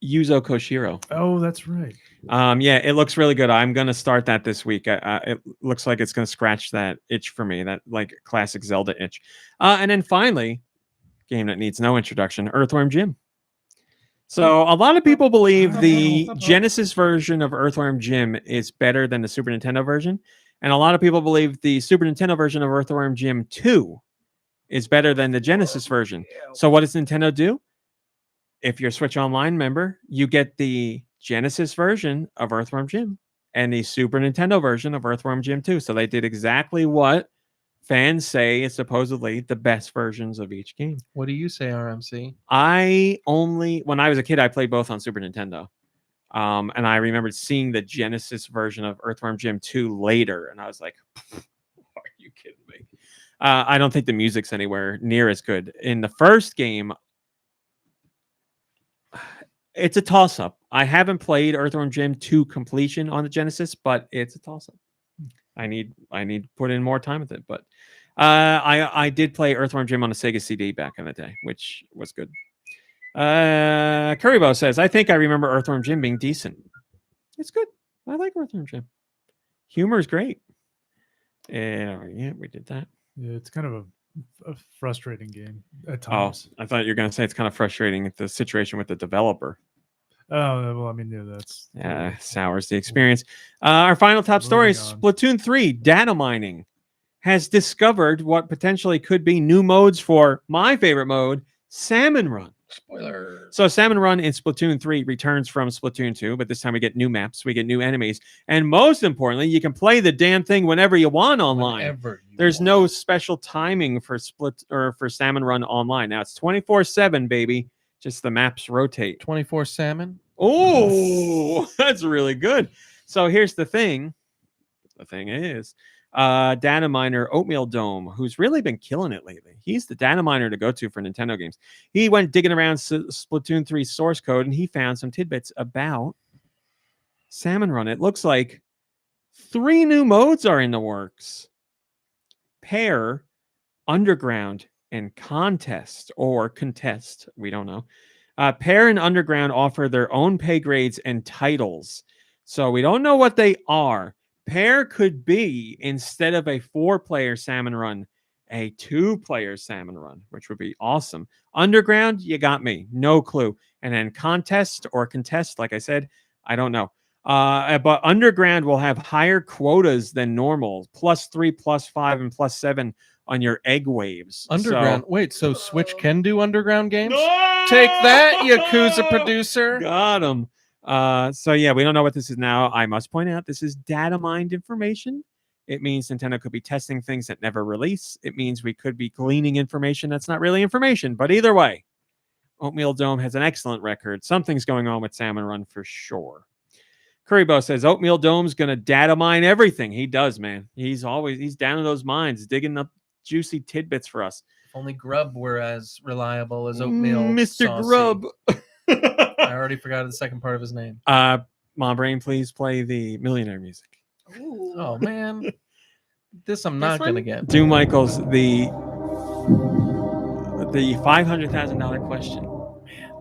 Yuzo Koshiro. Oh, that's right. Yeah, it looks really good. I'm gonna start that this week. It looks like it's gonna scratch that itch for me, that like classic Zelda itch. And then finally, game that needs no introduction, Earthworm Jim. So a lot of people believe the Genesis version of Earthworm Jim is better than the Super Nintendo version. And a lot of people believe the Super Nintendo version of Earthworm Jim 2 is better than the Genesis version. So what does Nintendo do? If you're a Switch Online member, you get the Genesis version of Earthworm Jim and the Super Nintendo version of Earthworm Jim 2. So they did exactly what fans say is supposedly the best versions of each game. What do you say, RMC? When I was a kid, I played both on Super Nintendo. And I remembered seeing the Genesis version of Earthworm Jim 2 later. And I was like, are you kidding me? I don't think the music's anywhere near as good. In the first game, it's a toss-up. I haven't played Earthworm Jim 2 completion on the Genesis, but it's a toss-up. I need to put in more time with it. But I did play Earthworm Jim on a Sega CD back in the day, which was good. Currybo says, I think I remember Earthworm Jim being decent. It's good. I like Earthworm Jim. Humor is great. Yeah, we did that. Yeah, it's kind of a frustrating game at times. Oh, I thought you were going to say it's kind of frustrating, the situation with the developer. Oh, well, I mean, yeah, that's... sours the experience. Our final top story is Splatoon 3 data mining has discovered what potentially could be new modes for my favorite mode, Salmon Run. Spoiler. So Salmon Run in Splatoon 3 returns from Splatoon 2, but this time we get new maps, we get new enemies, and most importantly, you can play the damn thing whenever you want online. There's no special timing for Salmon Run online. Now it's 24/7, baby. Just the maps rotate. 24 salmon. Oh, that's really good. So here's the thing. The thing is, data miner Oatmeal Dome, who's really been killing it lately. He's the data miner to go to for Nintendo games. He went digging around Splatoon 3 source code and he found some tidbits about Salmon Run. It looks like 3 new modes are in the works. Pair, Underground, and Contest, or Contest, we don't know. Pair and Underground offer their own pay grades and titles. So we don't know what they are. Pair could be, instead of a 4-player Salmon Run, a 2-player Salmon Run, which would be awesome. Underground, you got me. No clue. And then Contest or Contest, like I said, I don't know. But Underground will have higher quotas than normal. +3, +5, and +7 on your egg waves. Underground. Wait, so Switch can do Underground games? No! Take that, Yakuza producer. Got him. So yeah, we don't know what this is now. I must point out this is data mined information. It means Nintendo could be testing things that never release. It means we could be gleaning information that's not really information. But either way, Oatmeal Dome has an excellent record. Something's going on with Salmon Run for sure. Currybo says Oatmeal Dome's gonna data mine everything. He does, man. He's down in those mines, digging up juicy tidbits for us. If only Grub were as reliable as Oatmeal. Mr. Saucy. Grub. I already forgot the second part of his name. Mombrain, please play the Millionaire music. Ooh. Oh man, this I'm not gonna get. Do Michael's the $500,000 question. Man.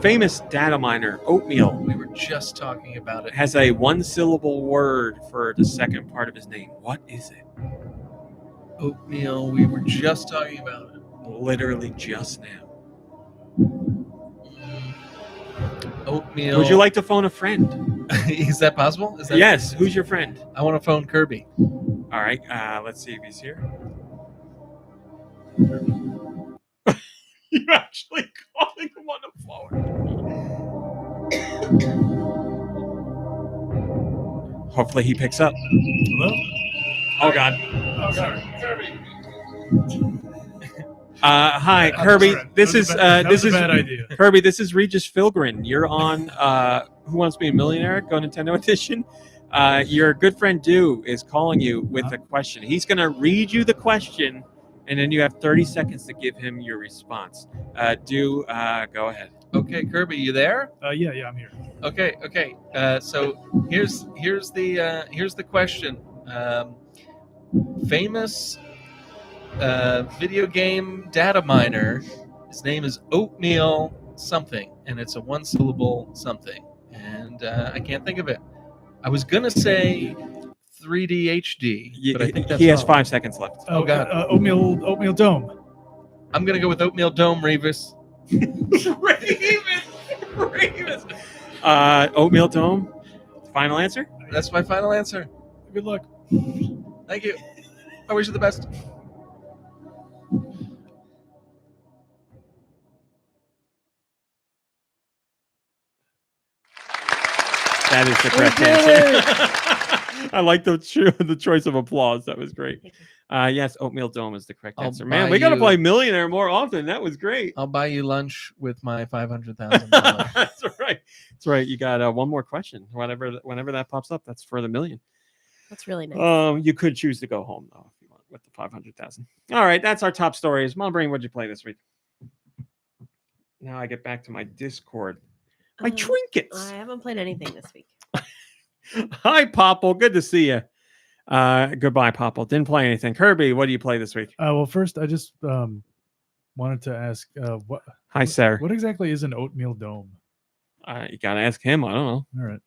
Famous data miner Oatmeal. We were just talking about it. Has a 1-syllable word for the second part of his name. What is it? Oatmeal. We were just talking about it. Literally just now. Oatmeal. Would you like to phone a friend? Is that possible? Yes. Who's your friend? I want to phone Kirby. All right. Let's see if he's here. You're actually calling him on the phone. Hopefully he picks up. Hello? Oh God. Oh, sorry. Kirby. Hi, I'm Kirby. sorry. This That is was a bad idea. Kirby. This is Regis Filgren. You're on Who Wants to Be a Millionaire? GoNintendo Edition. Your good friend Deux is calling you with a question. He's going to read you the question, and then you have 30 seconds to give him your response. Deux, go ahead. Okay, Kirby, you there? Yeah, I'm here. Okay. So here's the question. Famous video game data miner. His name is Oatmeal something, and it's a one-syllable something, and I can't think of it. I was gonna say 3D HD, but I think that's he has wrong. 5 seconds left. Oh God, Oatmeal Dome. I'm gonna go with Oatmeal Dome, Revis. Revis. Oatmeal Dome. Final answer? That's my final answer. Good luck. Thank you. I wish you the best. That is the correct answer. I like the choice of applause. That was great. Yes, Oatmeal Dome is the correct answer. Man, we got to play Millionaire more often. That was great. I'll buy you lunch with my $500,000. That's right. That's right. You got one more question. Whenever that pops up, that's for the million. That's really nice. You could choose to go home though if you want with the 500,000. All right, that's our top stories. Mombrain, what'd you play this week? Now I get back to my Discord. My trinkets. I haven't played anything this week. Hi, Popple. Good to see you. Goodbye, Popple. Didn't play anything. Kirby, what do you play this week? Well, first, I just wanted to ask, what? Hi, Sarah. What exactly is an oatmeal dome? You gotta ask him. I don't know. All right.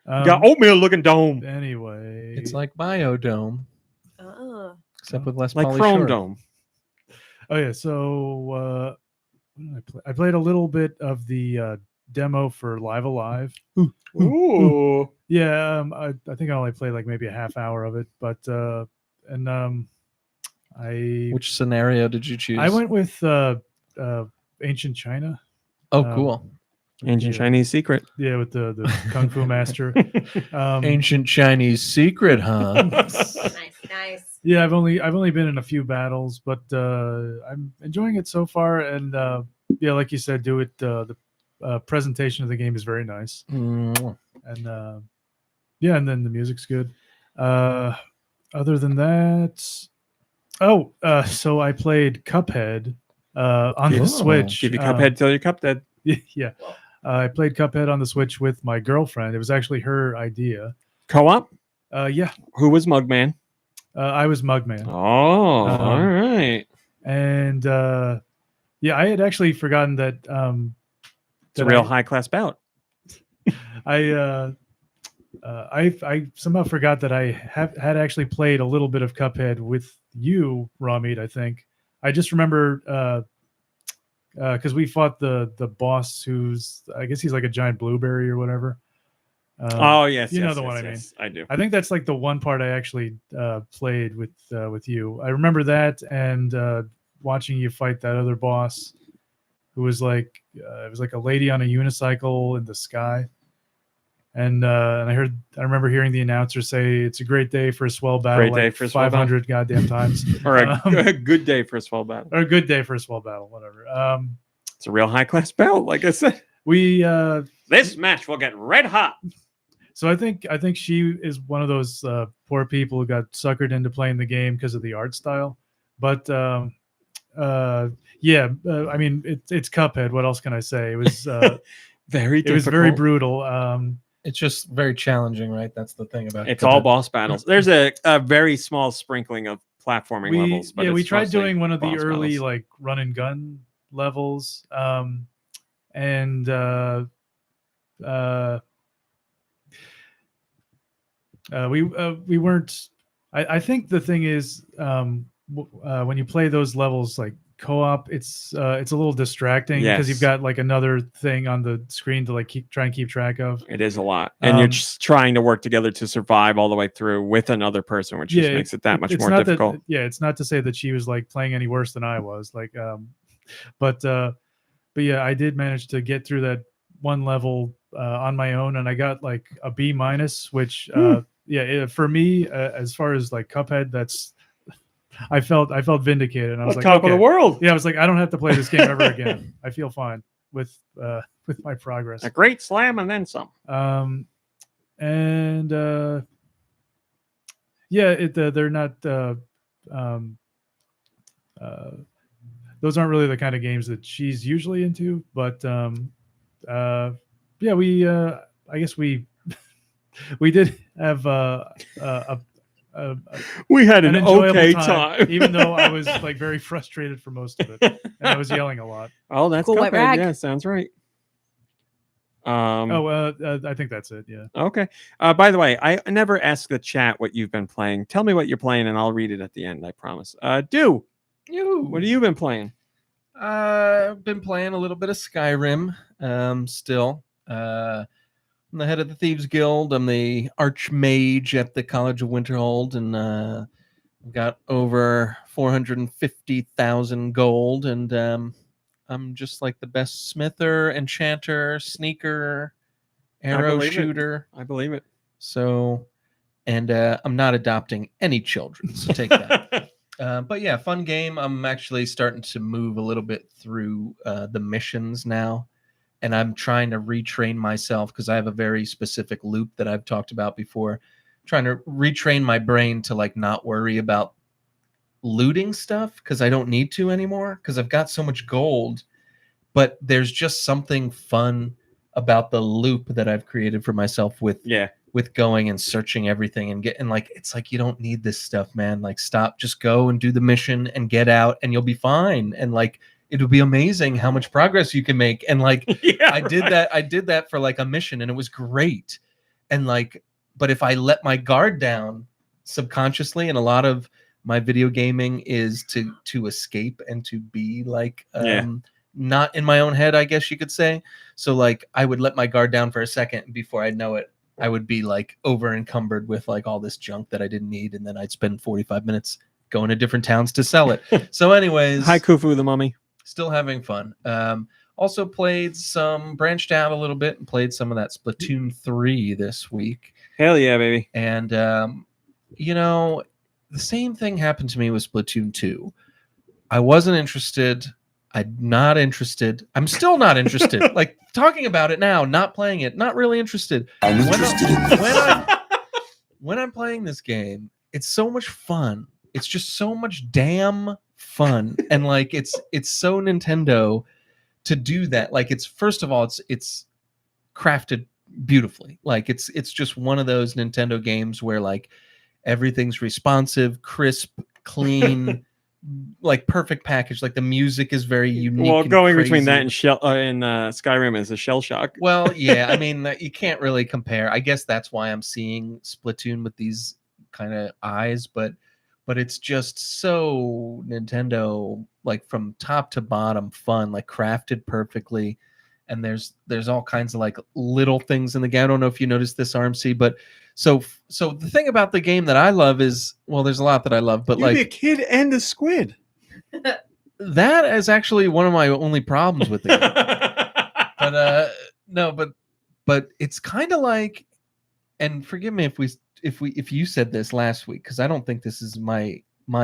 You got oatmeal-looking dome. Anyway, It's like Biodome, except with less like poly Chrome short. Dome. Oh yeah. So what did I play? I played a little bit of the demo for Live Alive. Ooh. Yeah. I think I only played like maybe a half hour of it, but Which scenario did you choose? I went with Ancient China. Oh, cool. Ancient Chinese secret. Yeah, with the Kung Fu Master. Ancient Chinese secret, huh? Nice. Yeah, I've only been in a few battles, but I'm enjoying it so far. And yeah, like you said, the presentation of the game is very nice. Mm. And yeah, and then the music's good. Other than that, so I played Cuphead on the Switch. Give you Cuphead till you're Cuphead. Yeah. I played Cuphead on the Switch with my girlfriend. It was actually her idea. Co-op? Yeah. Who was Mugman? I was Mugman. Oh, all right. And yeah, I had actually forgotten that. It's a real high-class bout. I somehow forgot that I had actually played a little bit of Cuphead with you, Ramit. I think I just remember because we fought the boss, who's I guess he's like a giant blueberry or whatever. Oh yes, you yes, know the yes, one I yes, mean. I do. I think that's like the one part I actually played with you. I remember that and watching you fight that other boss, who was like it was like a lady on a unicycle in the sky. And I remember hearing the announcer say, "It's a great day for a swell battle." Great day for a swell 500 goddamn times. Or a good day for a swell battle. Or a good day for a swell battle, whatever. It's a real high-class bout, like I said. This match will get red hot. So I think she is one of those poor people who got suckered into playing the game because of the art style. But yeah, I mean it's Cuphead. What else can I say? It was very difficult. It was very brutal. It's just very challenging, right? That's the thing about it. It's all boss battles. There's a very small sprinkling of platforming levels. But we it's tried mostly doing one of the boss early battles. like run and gun levels, and we weren't. I think the thing is when you play those levels like co-op, it's a little distracting because you've got like another thing on the screen to like try and keep track of. It is a lot, and you're just trying to work together to survive all the way through with another person, which just makes it that much more difficult. It's not to say that she was like playing any worse than I was, like, but yeah, I did manage to get through that one level on my own, and I got like a B-, which for me, as far as like Cuphead, I felt vindicated. And I was like, top of the world. Yeah, I was like, I don't have to play this game ever again. I feel fine with my progress. A great slam and then some. They're not. Those aren't really the kind of games that she's usually into. But I guess we did have we had an enjoyable okay time, even though I was like very frustrated for most of it, and I was yelling a lot. Oh, that's Cool Cuphead. White Rag. Yeah, sounds right. I think that's it. Yeah. Okay. By the way, I never ask the chat what you've been playing. Tell me what you're playing, and I'll read it at the end. I promise. Deux, what have you been playing? I've been playing a little bit of Skyrim. Still. I'm the head of the Thieves Guild. I'm the Archmage at the College of Winterhold, and I've got over 450,000 gold, and I'm just like the best smither, enchanter, sneaker, arrow shooter. I believe it. So, and I'm not adopting any children, so take that. But yeah, fun game. I'm actually starting to move a little bit through the missions now. And I'm trying to retrain myself because I have a very specific loop that I've talked about before. Trying to retrain my brain to like not worry about looting stuff because I don't need to anymore because I've got so much gold. But there's just something fun about the loop that I've created for myself with going and searching everything and getting like, it's like, you don't need this stuff, man. Like, stop, just go and do the mission and get out and you'll be fine. And like, it'll be amazing how much progress you can make. And like, I did that for like a mission and it was great. And like, but if I let my guard down subconsciously, and a lot of my video gaming is to escape and to be like, not in my own head, I guess you could say. So like, I would let my guard down for a second, and before I'd know it, I would be like over encumbered with like all this junk that I didn't need. And then I'd spend 45 minutes going to different towns to sell it. So anyways, hi Khufu the mummy. Still having fun. Also branched out a little bit and played some of that Splatoon 3 this week. Hell yeah, baby. And, the same thing happened to me with Splatoon 2. I wasn't interested. I'm not interested. I'm still not interested. Like, talking about it now, not playing it, not really interested. I'm interested in this. When I'm playing this game, it's so much fun. It's just so much damn fun. And like, it's so Nintendo to do that. Like, it's, first of all, it's crafted beautifully. Like, it's just one of those Nintendo games where like everything's responsive, crisp, clean, like perfect package. Like, the music is very unique. Well, going crazy. between that and Skyrim is a shell shock. Well, yeah, I mean, you can't really compare. I guess that's why I'm seeing Splatoon with these kind of eyes, but it's just so Nintendo, like from top to bottom, fun, like crafted perfectly. And there's all kinds of like little things in the game. I don't know if you noticed this, RMC, but so the thing about the game that I love is, well, there's a lot that I love, but You're the kid and the squid. That is actually one of my only problems with the game. But it's kind of like, and forgive me if you said this last week, because I don't think this is my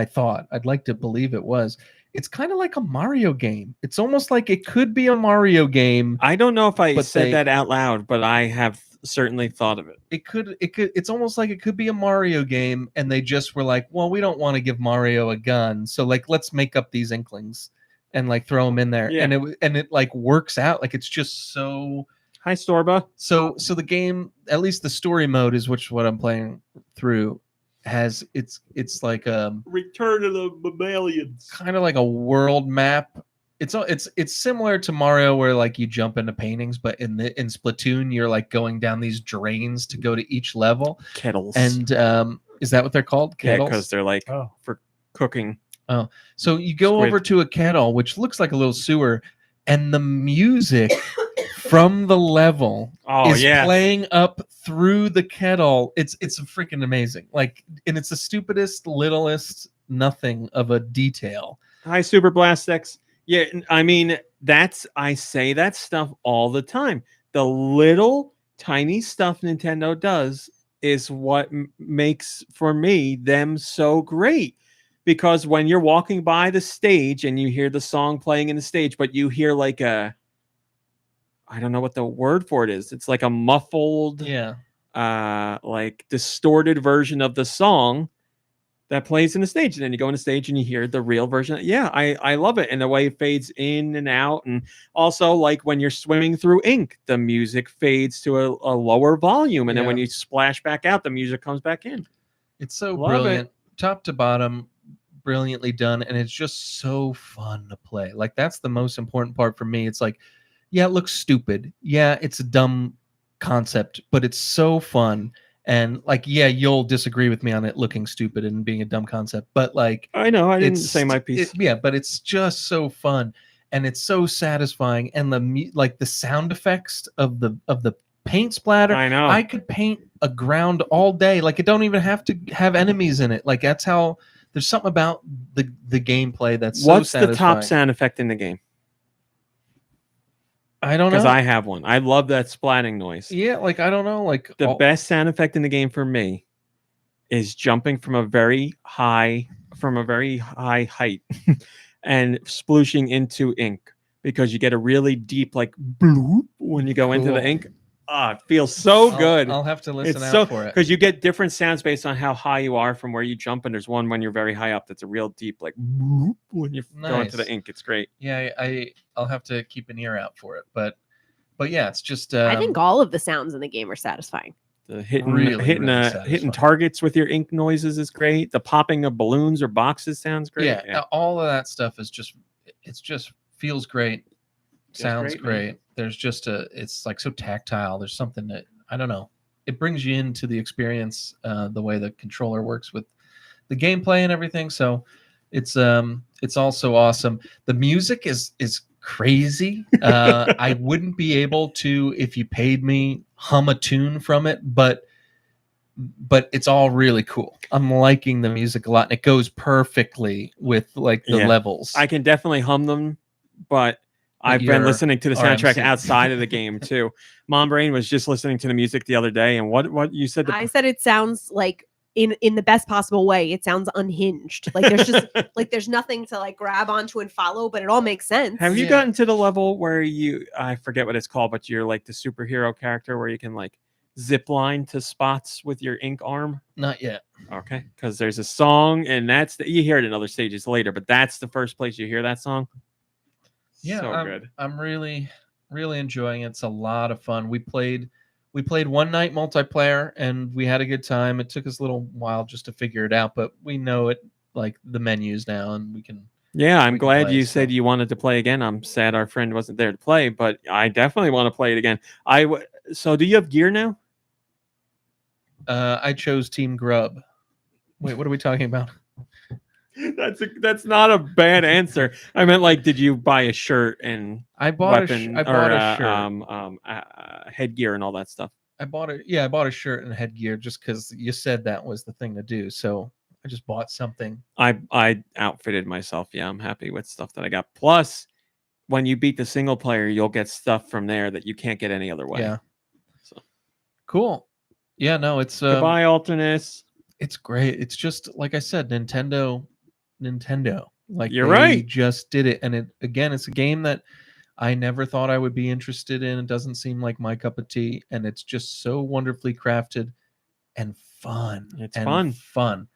thought. I'd like to believe it was. It's kind of like a Mario game. It's almost like it could be a Mario game. I don't know if I said that out loud, but I have certainly thought of it. It could. It's almost like it could be a Mario game, and they just were like, well, we don't want to give Mario a gun, so like, let's make up these Inklings and like throw them in there, and it like works out. Like, it's just so. Hi, Storba. So the game, at least the story mode, is what I'm playing through. Has it's like Return of the Mammalians, kind of like a world map. It's similar to Mario, where like you jump into paintings, but in Splatoon you're like going down these drains to go to each level. Kettles. And is that what they're called? Kettles? Yeah, because they're like for cooking. Oh, so you go over to a kettle, which looks like a little sewer, and the music from the level is playing up through the kettle. It's freaking amazing. Like, and it's the stupidest, littlest nothing of a detail. Hi, Super Blastex. Yeah, I mean, I say that stuff all the time. The little tiny stuff Nintendo does is what makes, for me, them so great. Because when you're walking by the stage and you hear the song playing in the stage, but you hear like I don't know what the word for it is. It's like a muffled, like distorted version of the song that plays in the stage. And then you go on the stage and you hear the real version. Yeah, I love it. And the way it fades in and out. And also, like when you're swimming through ink, the music fades to a lower volume. And then when you splash back out, the music comes back in. It's so brilliant. Top to bottom, brilliantly done. And it's just so fun to play. Like, that's the most important part for me. It's like, yeah, it looks stupid. Yeah, it's a dumb concept, but it's so fun. And like, yeah, you'll disagree with me on it looking stupid and being a dumb concept, but like, I know I didn't say my piece. But it's just so fun and it's so satisfying. And the sound effects of the paint splatter. I know I could paint a ground all day. Like, it don't even have to have enemies in it. Like, that's how. There's something about the gameplay that's so satisfying. What's the top sound effect in the game? I don't know. Because I have one. I love that splatting noise. Yeah, like, I don't know. Like, the best sound effect in the game for me is jumping from a very high height and splooshing into ink, because you get a really deep like bloop when you go into the ink. It feels so good. I'll have to listen out for it. Because you get different sounds based on how high you are from where you jump, and there's one when you're very high up that's a real deep, like when you go into the ink. It's great. Yeah, I'll have to keep an ear out for it. But yeah, it's just. I think all of the sounds in the game are satisfying. The hitting targets with your ink noises is great. The popping of balloons or boxes sounds great. Yeah, all of that stuff is just. It's just feels great. Sounds great. There's just it's like so tactile. There's something that, I don't know. It brings you into the experience, the way the controller works with the gameplay and everything. So it's also awesome. The music is crazy. I wouldn't be able to, if you paid me, hum a tune from it, but it's all really cool. I'm liking the music a lot, and it goes perfectly with like the levels. I can definitely hum them, but I've been listening to the soundtrack outside of the game too. Mombrain was just listening to the music the other day, and what you said? I said it sounds like in the best possible way. It sounds unhinged. Like there's just like there's nothing to like grab onto and follow, but it all makes sense. Have you gotten to the level where I forget what it's called, but you're like the superhero character where you can like zip line to spots with your ink arm? Not yet. Okay, because there's a song, and you hear it in other stages later, but that's the first place you hear that song. Yeah, so good. I'm really, really enjoying it. It's a lot of fun. We played one night multiplayer, and we had a good time. It took us a little while just to figure it out, but we know it, like the menus now, and we can. Yeah, I'm glad you said you wanted to play again. I'm sad our friend wasn't there to play, but I definitely want to play it again. So do you have gear now? I chose Team Grub. Wait, what are we talking about? That's not a bad answer. I meant, like, did you buy a shirt and I bought a shirt, headgear and all that stuff? I bought a shirt and headgear just because you said that was the thing to do. So I just bought something. I outfitted myself. Yeah, I'm happy with stuff that I got. Plus, when you beat the single player, you'll get stuff from there that you can't get any other way. Yeah. So cool. Yeah, no, it's goodbye, Alternus. It's great. It's just like I said, Nintendo. Like, you're right. Just did it, and it's a game that I never thought I would be interested in. It doesn't seem like my cup of tea, and it's just so wonderfully crafted and fun. It's fun.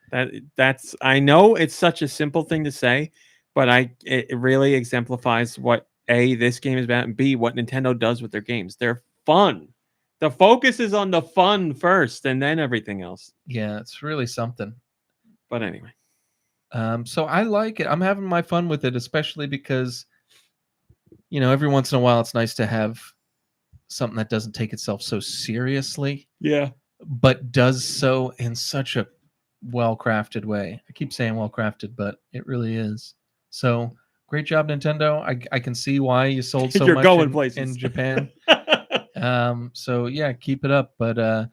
That's I know it's such a simple thing to say, but it really exemplifies what A, this game is about, and B, what Nintendo does with their games. They're fun. The focus is on the fun first, and then everything else. Yeah, it's really something. But anyway. So I like it. I'm having my fun with it, especially because, every once in a while it's nice to have something that doesn't take itself so seriously. Yeah. But does so in such a well-crafted way. I keep saying well-crafted, but it really is. So great job, Nintendo. I can see why you sold so much in Japan. So yeah, keep it up. But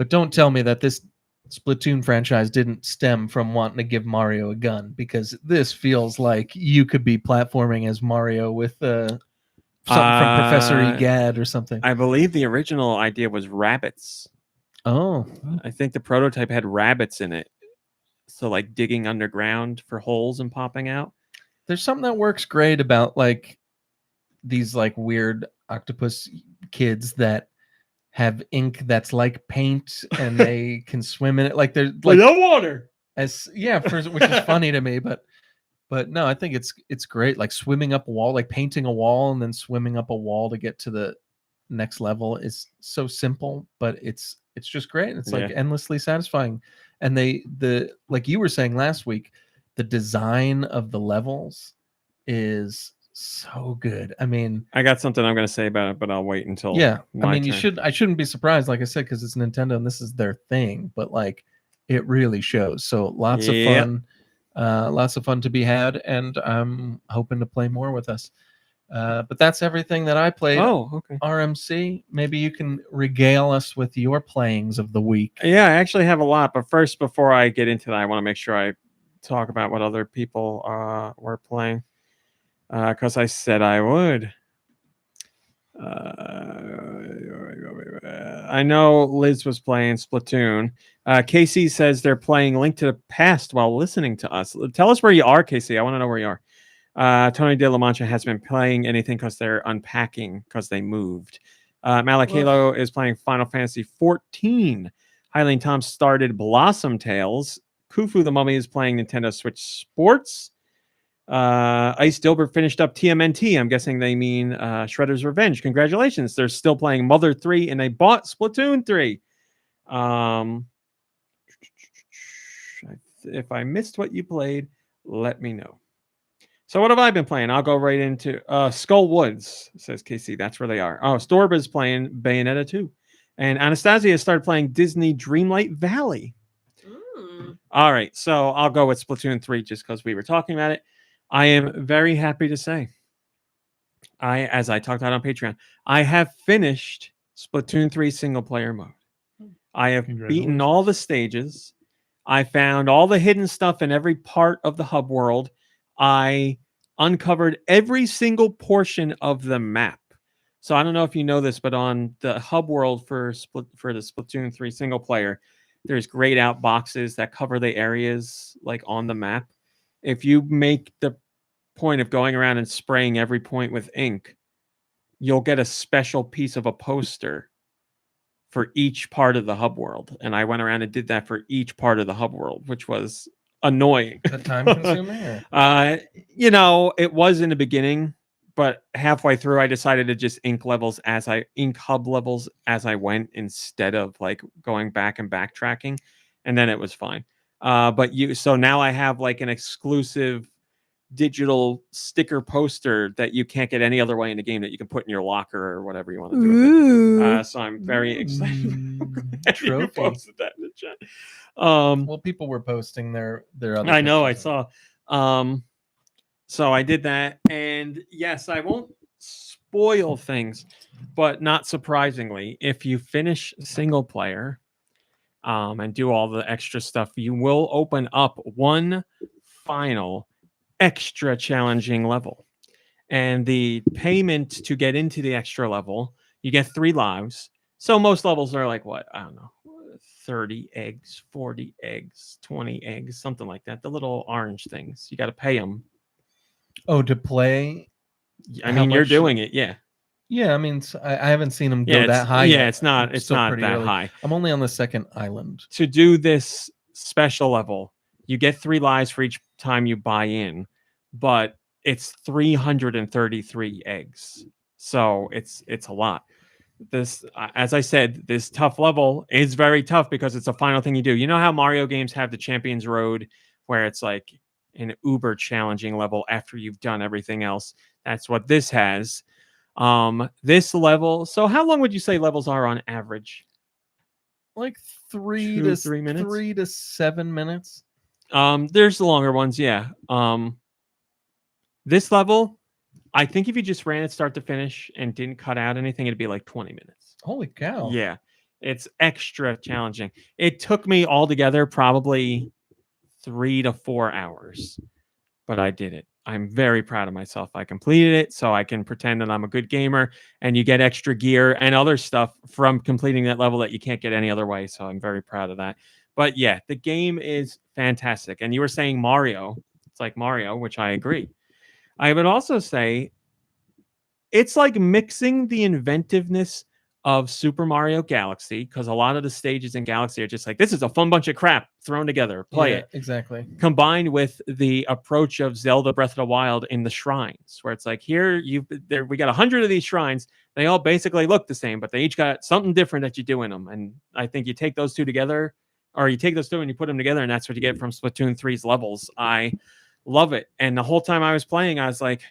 don't tell me that this Splatoon franchise didn't stem from wanting to give Mario a gun, because this feels like you could be platforming as Mario with something from Professor Egad or something. I believe the original idea was rabbits. Oh, I think the prototype had rabbits in it. So like digging underground for holes and popping out. there's something that works great about like these like weird octopus kids that have ink that's like paint and they can swim in it. Like they're like no water. as which is funny to me, but no, I think it's great. Like swimming up a wall, like painting a wall and then swimming up a wall to get to the next level is so simple, but it's just great. It's like endlessly satisfying. And the like you were saying last week, the design of the levels is so good. I mean, I got something I'm going to say about it, but I'll wait until I mean, turn. I shouldn't be surprised, like I said, because it's Nintendo and this is their thing, but like it really shows. So lots of fun to be had, and I'm hoping to play more with us. But that's everything that I played. Oh, okay. RMC, maybe you can regale us with your playings of the week. Yeah, I actually have a lot, but first, before I get into that, I want to make sure I talk about what other people were playing, because I said I would. I know Liz was playing Splatoon. Casey says they're playing Link to the Past while listening to us. Tell us where you are, Casey. I want to know where you are. Tony De La Mancha has been playing anything because they're unpacking because they moved. Malakalo is playing Final Fantasy 14. Hylian Tom started Blossom Tales. Kufu the Mummy is playing Nintendo Switch Sports. Ice Dilbert finished up TMNT. I'm guessing they mean Shredder's Revenge. Congratulations. They're still playing Mother 3 and they bought Splatoon 3. If I missed what you played, let me know. So what have I been playing? I'll go right into Skull Woods, says KC. That's where they are. Oh, Storb is playing Bayonetta 2. And Anastasia started playing Disney Dreamlight Valley. All right, so I'll go with Splatoon 3 just because we were talking about it. I am very happy to say, as I talked about on Patreon, I have finished Splatoon 3 single player mode. I have beaten all the stages. I found all the hidden stuff in every part of the hub world. I uncovered every single portion of the map. So I don't know if you know this, but on the hub world for the Splatoon 3 single player, there's grayed out boxes that cover the areas like on the map. If you make the point of going around and spraying every point with ink, you'll get a special piece of a poster for each part of the hub world. And I went around and did that for each part of the hub world, which was annoying. The time consuming? You know, it was in the beginning, but halfway through I decided to just ink hub levels as I went instead of like going back and backtracking, and then it was fine. So now I have like an exclusive digital sticker poster that you can't get any other way in the game that you can put in your locker or whatever you want to do with it. So I'm very excited. Trophy. Posted that in the chat. Well, people were posting their other I know, I pictures. saw. So I did that, and yes, I won't spoil things, but not surprisingly, if you finish single player and do all the extra stuff, you will open up one final extra challenging level. And the payment to get into the extra level, you get 3 lives. So most levels are like, what? I don't know, 30 eggs, 40 eggs, 20 eggs, something like that. The little orange things. You got to pay them. Oh, to play? I mean, you're doing it, yeah. Yeah, I mean, I haven't seen them go that high. Yeah, yet. it's not that early. high. I'm only on the second island. To do this special level, you get 3 lives for each time you buy in, but it's 333 eggs. So it's a lot. This, as I said, this tough level is very tough because it's the final thing you do. You know how Mario games have the Champions Road where it's like an uber challenging level after you've done everything else? That's what this has. This level, so how long would you say levels are on average? Like 3 to 3 minutes? 3 to 7 minutes. There's the longer ones, yeah. This level, I think if you just ran it start to finish and didn't cut out anything, it'd be like 20 minutes. Holy cow. Yeah. It's extra challenging. It took me altogether probably 3 to 4 hours. but I did it. I'm very proud of myself. I completed it, so I can pretend that I'm a good gamer, and you get extra gear and other stuff from completing that level that you can't get any other way. So I'm very proud of that. But yeah, the game is fantastic. And you were saying Mario. It's like Mario, which I agree. I would also say it's like mixing the inventiveness of Super Mario Galaxy, because a lot of the stages in Galaxy are just like, this is a fun bunch of crap thrown together, play it. Exactly. Combined with the approach of Zelda Breath of the Wild in the shrines, where it's like, we got 100 of these shrines. They all basically look the same, but they each got something different that you do in them. And I think you take those two together, or you take those two and you put them together, and that's what you get from Splatoon 3's levels. I love it. And the whole time I was playing, I was like,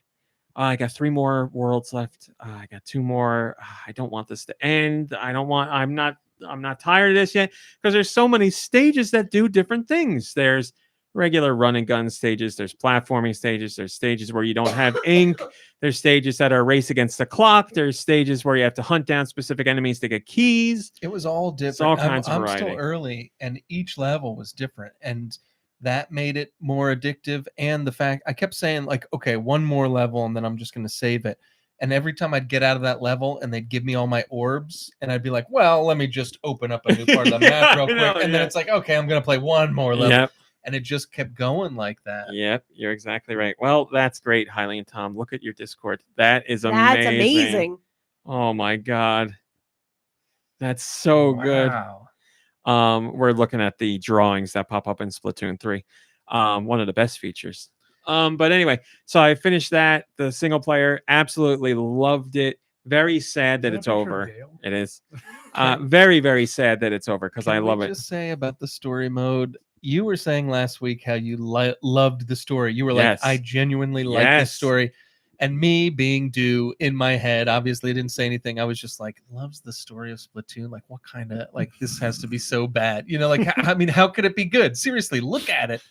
I got 3 more worlds left. I got 2 more. I don't want this to end. I'm not tired of this yet, because there's so many stages that do different things. There's regular run and gun stages. There's platforming stages. There's stages where you don't have ink. There's stages that are a race against the clock. There's stages where you have to hunt down specific enemies to get keys. It was all different. It's all kinds of I'm variety. still early, and each level was different, and that made it more addictive. And the fact I kept saying, like, okay, 1 more level and then I'm just going to save it. And every time I'd get out of that level and they'd give me all my orbs, and I'd be like, well, let me just open up a new part of the map real quick. And then it's like, okay, I'm going to play 1 more level. Yep. And it just kept going like that. Yep, you're exactly right. Well, that's great, Hailey and Tom. Look at your Discord. That is amazing. That's amazing. Oh my God. That's so good. We're looking at the drawings that pop up in Splatoon 3. One of the best features. But anyway, so I finished that. The single player, absolutely loved it. Very sad that it's over. It is. Very, very sad that it's over, because I love it. Just say about the story mode. You were saying last week how you loved the story. You were like, I genuinely like this story. And me being Deux in my head, obviously I didn't say anything. I was just like, loves the story of Splatoon. Like, what kind of, like, this has to be so bad. You know, like, I mean, how could it be good? Seriously, look at it.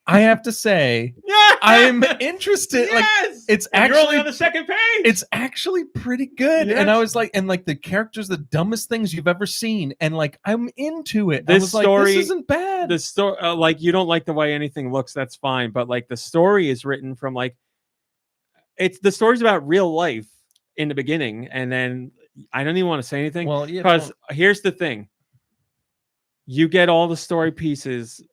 I have to say, I'm interested. Like, it's actually, you're only on the second page. It's actually pretty good. And I was like, and like the characters, the dumbest things you've ever seen. And like, I'm into it. I was like, this isn't bad. The story, like, you don't like the way anything looks, that's fine. But like, the story is written from like, the story's about real life in the beginning. And then I don't even want to say anything. Well, yeah, because here's the thing. You get all the story pieces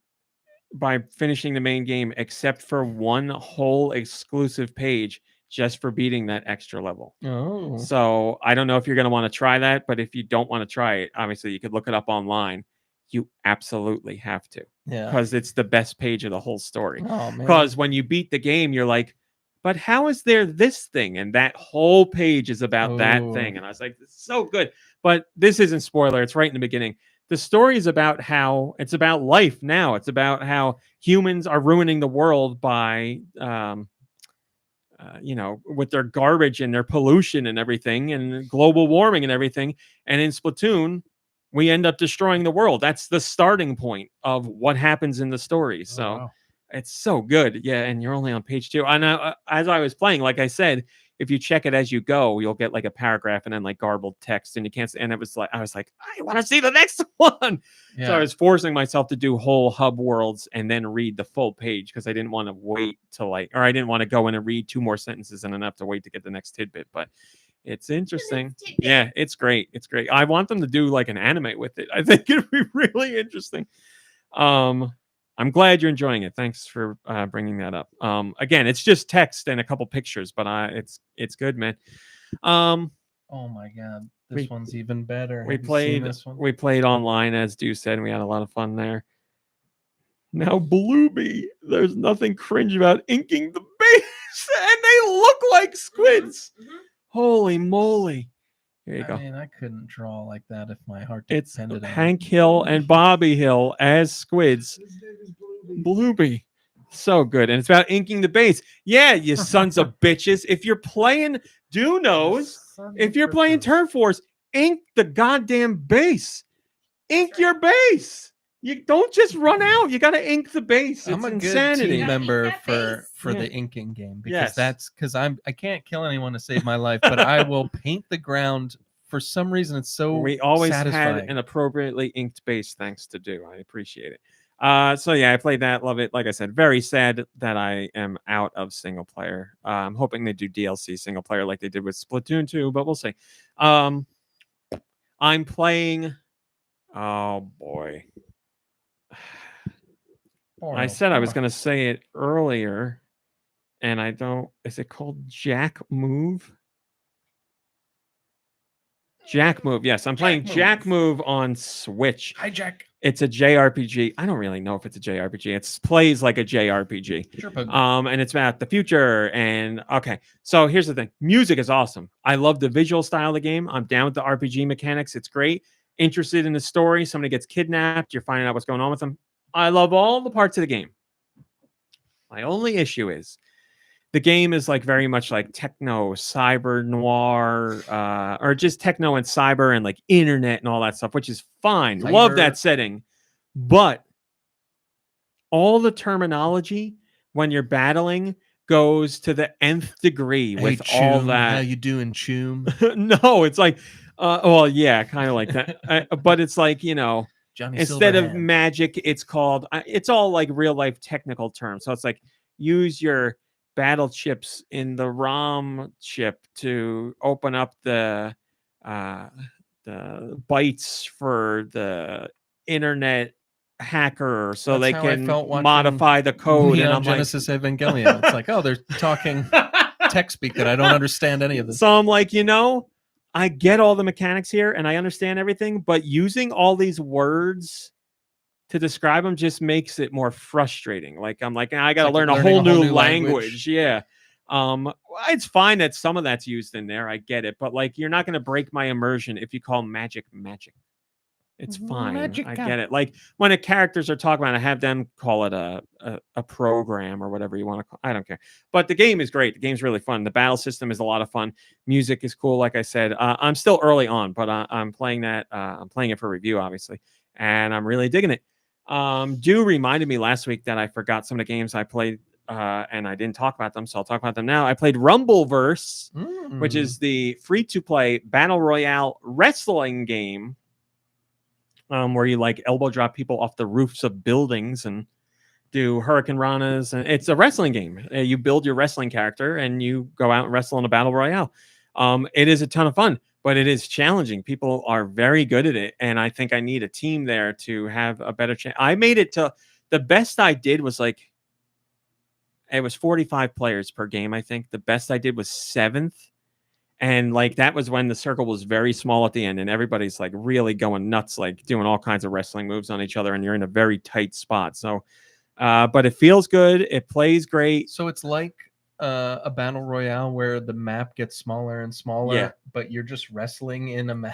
by finishing the main game, except for 1 whole exclusive page just for beating that extra level. Oh. So I don't know if you're going to want to try that, but if you don't want to try it, obviously you could look it up online. You absolutely have to. Yeah. Because it's the best page of the whole story. Oh, man. Because when you beat the game, you're like, but how is there this thing? And that whole page is about that thing. And I was like, this is so good. But this isn't spoiler. It's right in the beginning. The story is about how it's about life now. It's about how humans are ruining the world by, with their garbage and their pollution and everything, and global warming and everything. And in Splatoon, we end up destroying the world. That's the starting point of what happens in the story. So it's so good. Yeah. And you're only on page 2. And as I was playing, like I said, if you check it as you go, you'll get like a paragraph and then like garbled text, and you can't. And it was like, I was like, I want to see the next one. Yeah. So I was forcing myself to do whole hub worlds and then read the full page, because I didn't want to wait to I didn't want to go in and read 2 more sentences and then have to wait to get the next tidbit. But it's interesting. Yeah, it's great. It's great. I want them to do like an anime with it. I think it'd be really interesting. I'm glad you're enjoying it. Thanks for bringing that up. Again, it's just text and a couple pictures, but it's good, man. Oh my God, this one's even better. We played online, as Deux said, and we had a lot of fun there. Now, Blueby, there's nothing cringe about inking the base, and they look like squids. Holy moly! Here you go. I mean, I couldn't draw like that if my heart It's depended on Hank Hill and Bobby Hill as squids. Blueby. So good. And it's about inking the base. Yeah, you sons of bitches. If you're playing Deux knows, if you're playing Turf Wars, ink the goddamn base. Ink your base. You don't just run out. You got to ink the base. I'm it's a insanity. good team member for the inking game, because that's because I can't kill anyone to save my life, but I will paint the ground. For some reason, it's so we always satisfying. had an appropriately inked base, thanks to Deux. I appreciate it. So yeah, I played that. Love it. Like I said, very sad that I am out of single player. I'm hoping they do DLC single player like they did with Splatoon 2, but we'll see. I'm playing. Oh boy. I said I was going to say it earlier, and I don't. Is it called Jack Move? Jack Move. Yes, I'm playing Jack Move on Switch. Hi, Jack. It's a JRPG. I don't really know if it's a JRPG. It plays like a JRPG. Sure, bug. And it's about the future. And okay, so here's the thing: music is awesome. I love the visual style of the game. I'm down with the RPG mechanics. It's great. Interested in the story. Somebody gets kidnapped. You're finding out what's going on with them. I love all the parts of the game. My only issue is the game is like very much like techno, cyber noir, or just techno and cyber and like internet and all that stuff, which is fine. Cyber. Love that setting. But all the terminology when you're battling goes to the nth degree with all that. How you doing, Choom? No, it's like, well, yeah, kind of like that. But it's like, Johnny instead of Silverhand. magic, it's called, it's all like real life technical terms. So it's like use your battle chips in the ROM chip to open up the bytes for the internet hacker so That's they how I can felt watching modify the code. Neon And I'm Genesis Evangelion. It's like, oh, they're talking tech speak that I don't understand any of this. So I'm like, I get all the mechanics here and I understand everything, but using all these words to describe them just makes it more frustrating. Like I'm like, I got to learn a whole new language. Yeah. It's fine that some of that's used in there. I get it, but like, you're not going to break my immersion if you call magic. It's fine. Magic. I get it. Like when the characters are talking about it, I have them call it a program or whatever you want to call it. I don't care. But the game is great. The game's really fun. The battle system is a lot of fun. Music is cool. Like I said, I'm still early on, but I'm playing that. I'm playing it for review, obviously, and I'm really digging it. Dew reminded me last week that I forgot some of the games I played and I didn't talk about them, so I'll talk about them now. I played Rumbleverse, which is the free-to-play battle royale wrestling game where you like elbow drop people off the roofs of buildings and do Hurricane Ranas. And it's a wrestling game. You build your wrestling character and you go out and wrestle in a battle royale. It is a ton of fun, but it is challenging. People are very good at it, and I think I need a team there to have a better chance. I made it to the best I did was like, it was 45 players per game. I think the best I did was 7th. And like, that was when the circle was very small at the end and everybody's like really going nuts, like doing all kinds of wrestling moves on each other. And you're in a very tight spot. So, but it feels good. It plays great. So it's like a battle royale where the map gets smaller and smaller, but you're just wrestling in an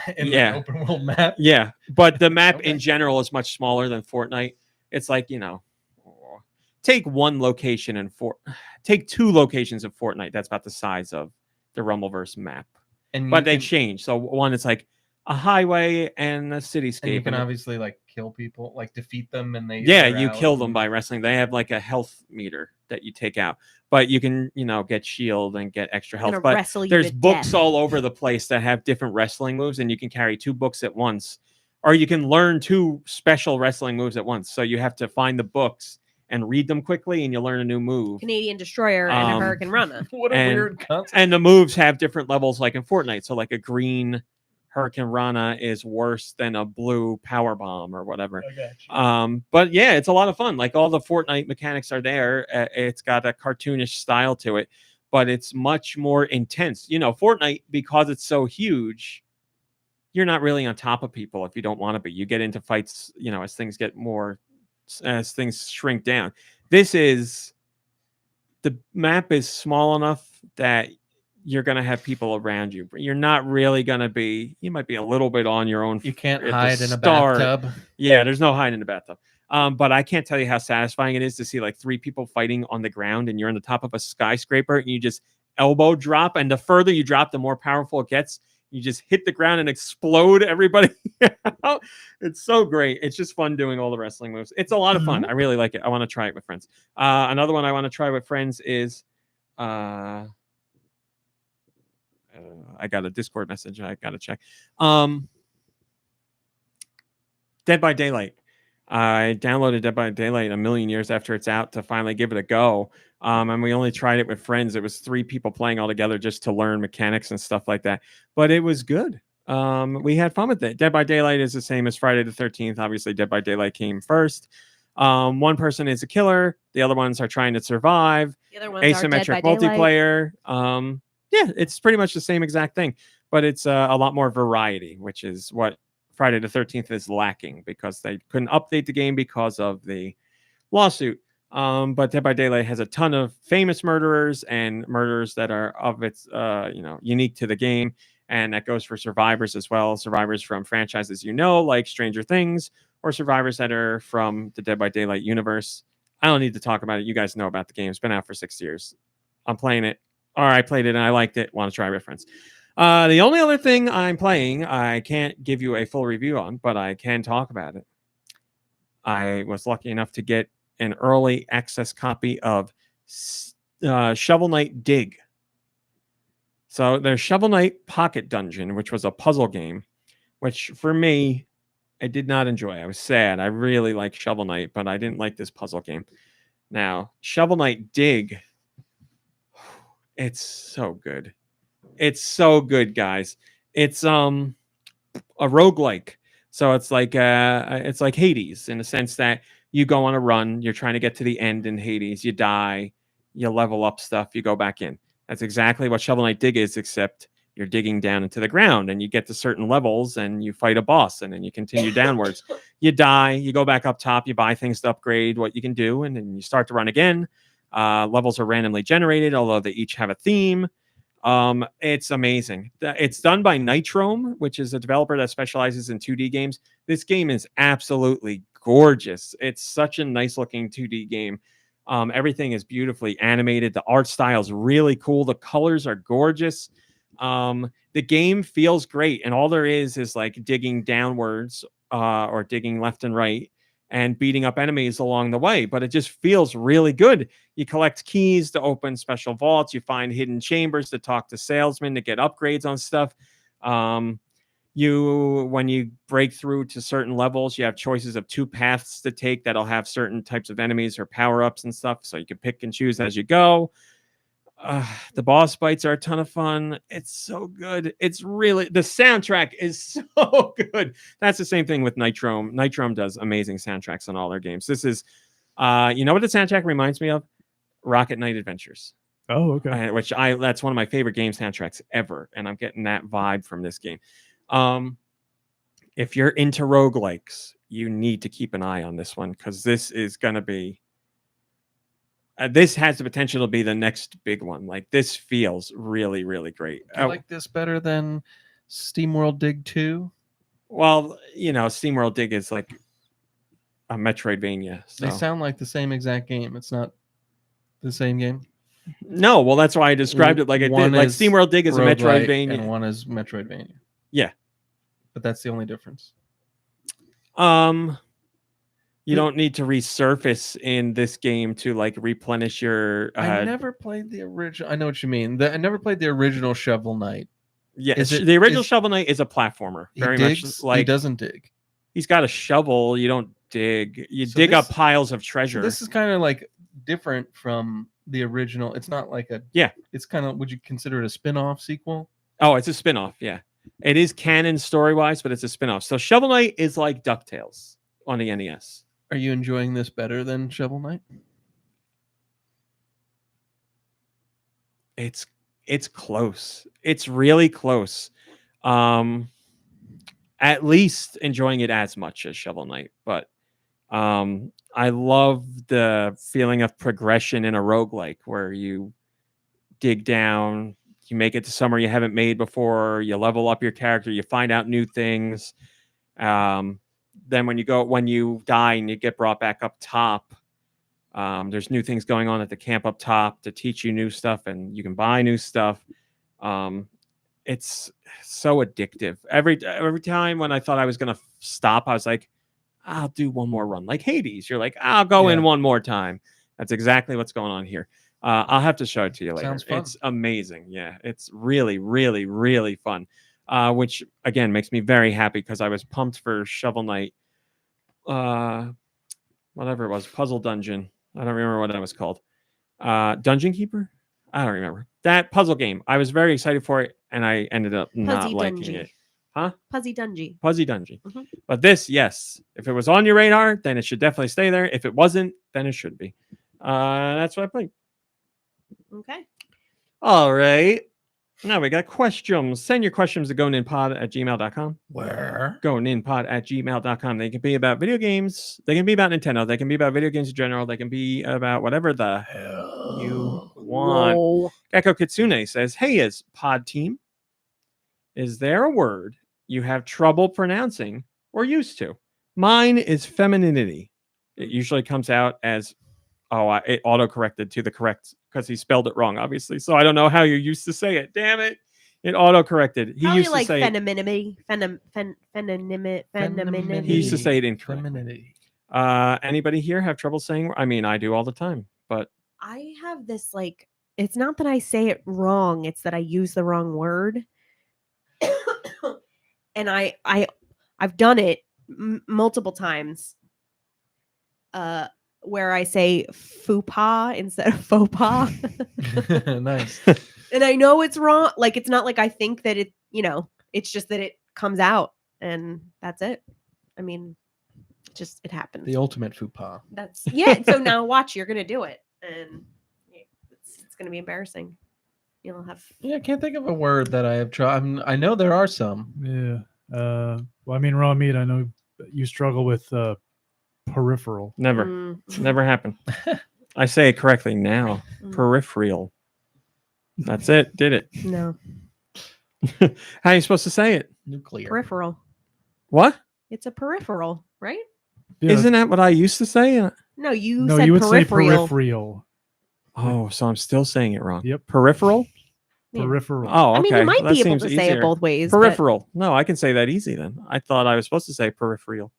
open world map. Yeah. But the map in general is much smaller than Fortnite. It's like, take one location and take 2 locations of Fortnite. That's about the size of the Rumbleverse map, but they change. So one is like a highway and a cityscape. And you can obviously like kill people, like defeat them, and you kill them by wrestling. They have like a health meter that you take out, but you can get shield and get extra health. But there's books all over the place that have different wrestling moves, and you can carry 2 books at once, or you can learn 2 special wrestling moves at once. So you have to find the books and read them quickly, and you'll learn a new move. Canadian Destroyer and a Hurricane Rana. What a weird concept. And the moves have different levels, like in Fortnite. So like a green Hurricane Rana is worse than a blue Power Bomb or whatever. But yeah, it's a lot of fun. Like all the Fortnite mechanics are there. It's got a cartoonish style to it, but it's much more intense. Fortnite, because it's so huge, you're not really on top of people if you don't want to be. You get into fights, as things shrink down. The map is small enough that you're going to have people around you. You're not really going to be, you might be a little bit on your own. You can't hide in a bathtub. Yeah, there's no hiding in the bathtub. But I can't tell you how satisfying it is to see like 3 people fighting on the ground and you're on the top of a skyscraper and you just elbow drop. And the further you drop, the more powerful it gets. You just hit the ground and explode everybody. It's so great. It's just fun doing all the wrestling moves. It's a lot of fun. I really like it. I want to try it with friends. Another one I want to try with friends is I got a Discord message. I got to check. Dead by Daylight. I downloaded Dead by Daylight a million years after it's out to finally give it a go. And we only tried it with friends. It was 3 people playing all together just to learn mechanics and stuff like that. But it was good. We had fun with it. Dead by Daylight is the same as Friday the 13th. Obviously, Dead by Daylight came first. One person is a killer. The other ones are trying to survive. The other ones Asymmetric are Dead by Daylight. multiplayer. Yeah, it's pretty much the same exact thing, but it's a lot more variety, which is what Friday the 13th is lacking because they couldn't update the game because of the lawsuit. But Dead by Daylight has a ton of famous murderers and murderers that are of its, unique to the game. And that goes for survivors as well. Survivors from franchises, like Stranger Things, or survivors that are from the Dead by Daylight universe. I don't need to talk about it. You guys know about the game. It's been out for 6 years. I'm playing it. Or I played it and I liked it. Want to try reference. The only other thing I'm playing, I can't give you a full review on, but I can talk about it. I was lucky enough to get an early access copy of Shovel Knight Dig. So there's Shovel Knight Pocket Dungeon, which was a puzzle game, which for me, I did not enjoy. I was sad. I really like Shovel Knight, but I didn't like this puzzle game. Now, Shovel Knight Dig, it's so good. It's so good, guys. It's a roguelike. So it's like Hades in the sense that you go on a run, you're trying to get to the end in Hades, you die, you level up stuff, you go back in. That's exactly what Shovel Knight Dig is, except you're digging down into the ground and you get to certain levels and you fight a boss and then you continue downwards. You die, you go back up top, you buy things to upgrade what you can do, and then you start to run again. Levels are randomly generated, although they each have a theme. It's amazing. It's done by Nitrome, which is a developer that specializes in 2D games. This game is absolutely gorgeous. It's such a nice looking 2D game. Everything is beautifully animated. The art style is really cool. The colors are gorgeous. The game feels great. And all there is like digging downwards, or digging left and right and beating up enemies along the way, but it just feels really good. You collect keys to open special vaults. You find hidden chambers to talk to salesmen to get upgrades on stuff. When you break through to certain levels, you have choices of 2 paths to take that'll have certain types of enemies or power-ups and stuff. So you can pick and choose as you go. The boss fights are a ton of fun. It's so good. It's really, the soundtrack is so good. That's the same thing with Nitrome. Nitrome does amazing soundtracks on all their games. This is, you know what the soundtrack reminds me of? Rocket Knight Adventures. Oh, okay. That's one of my favorite game soundtracks ever. And I'm getting that vibe from this game. If you're into roguelikes, you need to keep an eye on this one because this is going to be, this has the potential to be the next big one. Like, this feels really, really great. I like this better than SteamWorld Dig 2. Well, SteamWorld Dig is like a Metroidvania. So. They sound like the same exact game. It's not the same game. No, well, that's why I described it like it did. Like SteamWorld Dig is a Metroidvania, and one is Metroidvania. Yeah, but that's the only difference. You don't need to resurface in this game to like replenish your. I never played the original. I know what you mean. I never played the original Shovel Knight. Yeah, the original Shovel Knight is a platformer. Very much like he doesn't dig. He's got a shovel. You don't dig. You dig up piles of treasure. So this is kind of like different from the original. It's not like a. Yeah. It's kind of. Would you consider it a spin-off sequel? Oh, it's a spin-off. Yeah, it is canon story-wise, but it's a spin-off. So Shovel Knight is like DuckTales on the NES. Are you enjoying this better than Shovel Knight? It's close. It's really close. At least enjoying it as much as Shovel Knight, but I love the feeling of progression in a roguelike where you dig down, you make it to somewhere you haven't made before, you level up your character, you find out new things. Then when you die and you get brought back up top, there's new things going on at the camp up top to teach you new stuff, and you can buy new stuff. It's so addictive. Every time when I thought I was gonna stop, I was like, I'll do one more run. Like Hades, you're like, I'll go in one more time. That's exactly what's going on here. I'll have to show it to you later. Sounds fun. It's amazing. Yeah, it's really, really, really fun. Which again makes me very happy because I was pumped for Shovel Knight whatever it was, Puzzle Dungeon. I don't remember what that was called. Dungeon Keeper? I don't remember. That puzzle game. I was very excited for it, and I ended up not Puzzy liking Dungy. it. Huh? Puzzy Dungy. Puzzy Dungy. Mhm. But this, yes. If it was on your radar, then it should definitely stay there. If it wasn't, then it should be. That's what I played. Okay. All right. Now we got questions. Send your questions to goninpod@gmail.com. Where? Goninpod@gmail.com. They can be about video games. They can be about Nintendo. They can be about video games in general. They can be about whatever the hell you want. Whoa. Gecko Kitsune says, hey, is pod team, is there a word you have trouble pronouncing or used to? Mine is femininity. It usually comes out as, it auto-corrected to the correct, because he spelled it wrong, obviously. So I don't know how you used to say it. Damn it. It auto-corrected. He Probably used like to say femininity. He used to say it incorrect. Femininity. Anybody here have trouble saying? I mean, I do all the time, but I have this like, it's not that I say it wrong, it's that I use the wrong word. And I've done it multiple times. Where I say faux pas instead of faux pas. Nice. And I know it's wrong. Like, it's not like I think that it, it's just that it comes out and that's it. I mean, it happens. The ultimate faux pas. That's, yeah. So now watch, you're going to do it. And it's going to be embarrassing. You'll have. Yeah, I can't think of a word that I have tried. I know there are some. Yeah. Well, I mean, raw meat, I know you struggle with peripheral. Never. Never happened. I say it correctly now. Peripheral. That's it. Did it. No. How are you supposed to say it? Nuclear. Peripheral. What? It's a peripheral, right? Yeah. Isn't that what I used to say? No, you No, said you would peripheral. say peripheral. Oh, so I'm still saying it wrong. Yep. Peripheral? Yeah. Peripheral. Oh, okay. I mean, you might Well, that be able seems to say easier. it both ways. but- Peripheral. No, I can say that easy then. I thought I was supposed to say peripheral.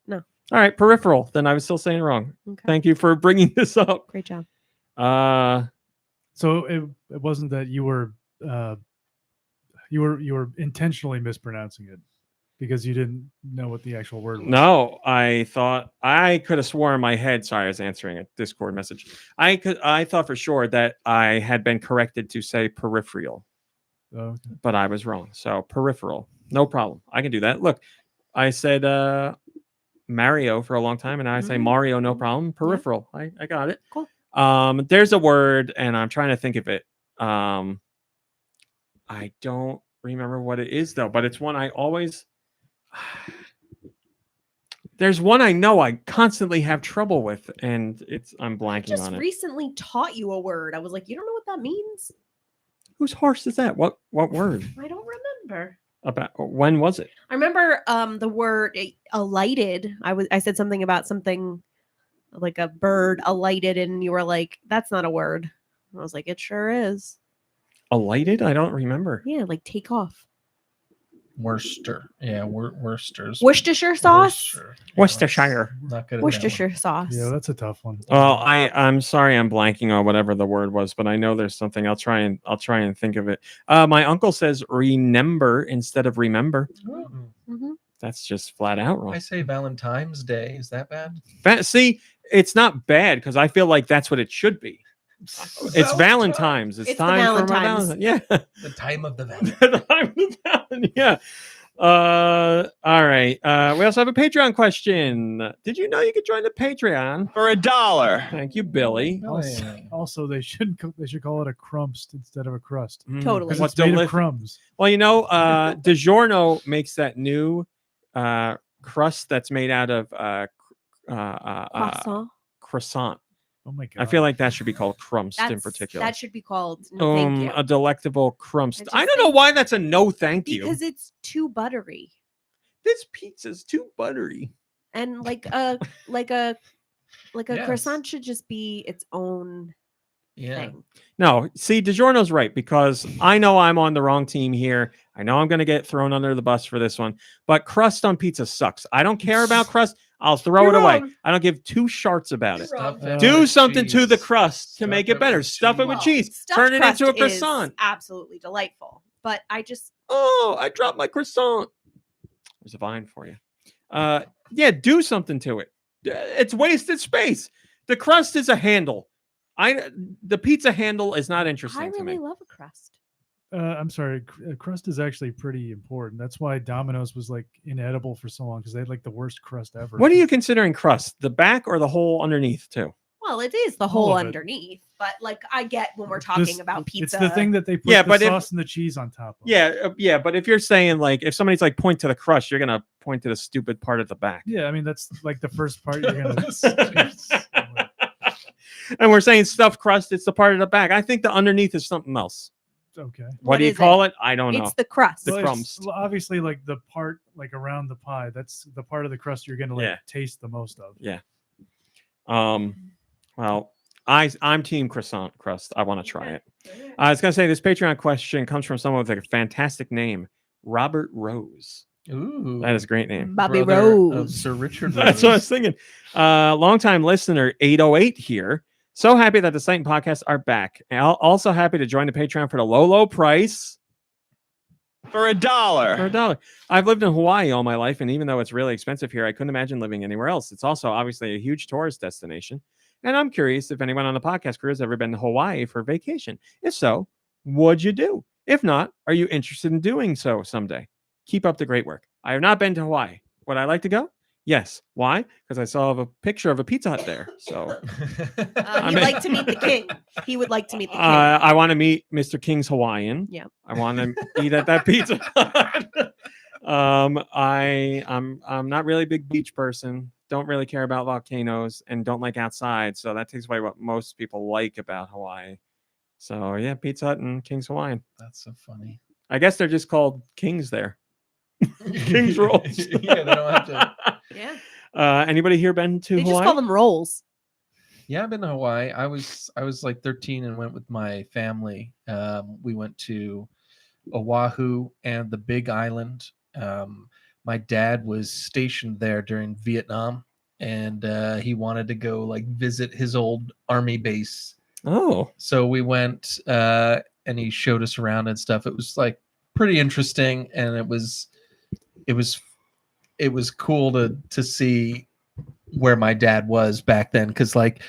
No. All right, peripheral. Then I was still saying it wrong. Okay. Thank you for bringing this up. Great job. So it wasn't that you were intentionally mispronouncing it because you didn't know what the actual word was. No, I thought I could have sworn in my head. Sorry, I was answering a Discord message. I thought for sure that I had been corrected to say peripheral, Okay. but I was wrong. So peripheral, no problem. I can do that. Look, I said Mario for a long time, and now I say Mario, no problem. Peripheral, I got it. Cool. There's a word, and I'm trying to think of it. I don't remember what it is though, but it's one I always. There's one I know I constantly have trouble with, and I'm blanking Just on it. recently taught you a word. I was like, you don't know what that means? Whose horse is that? What word? I don't remember. About when was it? I remember the word alighted. I said something about something like a bird alighted, and you were like, that's not a word. And I was like, it sure is. Alighted? I don't remember. Yeah, like take off. Worcester. Yeah, Worcester's. Worcestershire sauce? Worcestershire. Not good at that Worcestershire sauce. Yeah, that's a tough one. Well, I'm sorry, I'm blanking on whatever the word was, but I know there's something. I'll try and think of it. My uncle says remember instead of remember. one. Mm-hmm. That's just flat out wrong. I say Valentine's Day. Is that bad? See, it's not bad because I feel like that's what it should be. It's Valentine's. It's It's the time for my Valentines. Valentine. Yeah. The time of the Valentine. The time of the Valentine. Yeah. All right. We also have a Patreon question. Did you know you could join the Patreon For $1. Thank you, Billy. Also, they should call it a crumst instead of a crust. Totally. Because What's it's made of delicious? crumbs. Well, DiGiorno makes that new crust that's made out of croissant. Oh my god! I feel like that should be called crumst in particular. That should be called no, thank you. A delectable crumst. I just I don't know think- why that's a no thank you. Because it's too buttery. This pizza's too buttery. And like a Yes. croissant should just be its own Yeah. thing. No, see, DiGiorno's right because I know I'm on the wrong team here. I know I'm going to get thrown under the bus for this one, but crust on pizza sucks. I don't care about crust. I'll throw You're it away. wrong. I don't give two sharts about it. Stuff it Do with something to the cheese. crust to Stuff make it it better. with Stuff it with cheese. Stuffed Turn it crust into a is croissant. absolutely delightful. But I just Oh, I dropped my croissant. There's a vine for you. Yeah, do something to it. It's wasted space. The crust is a handle. The pizza handle is not interesting I to really me. love a crust. I'm sorry. Crust is actually pretty important. That's why Domino's was like inedible for so long because they had like the worst crust ever. What are you considering crust? The back or the hole underneath too? Well, it is the All hole of it. underneath, but like I get when we're talking about pizza. It's the thing that they put the sauce and the cheese on top of. Yeah. But if you're saying like if somebody's like point to the crust, you're gonna point to the stupid part at the back. Yeah, I mean that's like the first part you're gonna. And we're saying stuffed crust, it's the part of the back. I think the underneath is something else. Okay. What do you call it? I don't know. It's the crust. The Well, crumbs. it's obviously, like the part like around the pie. That's the part of the crust you're gonna like taste the most of. Yeah. Well, I'm team croissant crust. I want to try it. I was gonna say this Patreon question comes from someone with a fantastic name, Robert Rose. Ooh, that is a great name. Bobby Brother Rose. of Sir Richard Rose. That's what I was thinking. Longtime listener 808 here. So happy that the site and podcast are back. And also happy to join the Patreon for the low price. For $1. For $1. I've lived in Hawaii all my life, and even though it's really expensive here, I couldn't imagine living anywhere else. It's also obviously a huge tourist destination. And I'm curious if anyone on the podcast crew has ever been to Hawaii for vacation. If so, what'd you do? If not, are you interested in doing so someday? Keep up the great work. I have not been to Hawaii. Would I like to go? Yes. Why? Because I saw a picture of a Pizza Hut there. So He'd like to meet the king. He would like to meet the king. I want to meet Mr. King's Hawaiian. Yeah. I want to eat at that Pizza Hut. I'm not really a big beach person. Don't really care about volcanoes and don't like outside. So that takes away what most people like about Hawaii. So yeah, Pizza Hut and King's Hawaiian. That's so funny. I guess they're just called Kings there. King's rolls. Yeah, they don't have to. Yeah. Anybody here been to They Hawaii? just call them rolls. Yeah, I've been to Hawaii. I was like 13 and went with my family. We went to Oahu and the Big Island. My dad was stationed there during Vietnam, and he wanted to go like visit his old army base. Oh, so we went and he showed us around and stuff. It was like pretty interesting, and it was cool to see where my dad was back then, because like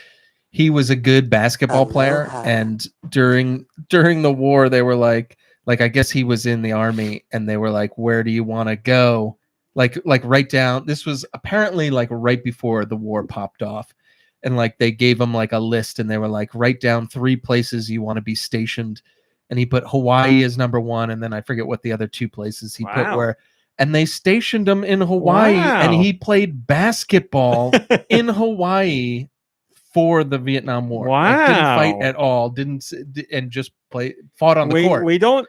he was a good basketball player, and during the war they were like I guess he was in the army, and they were like, where do you want to go? Like write down. This was apparently like right before the war popped off, and like they gave him like a list, and they were like, write down 3 places you want to be stationed, and he put Hawaii as number 1, and then I forget what the other 2 places he put were. And they stationed him in Hawaii, and he played basketball in Hawaii for the Vietnam War. Like, didn't fight at all. And just fought on the court. We don't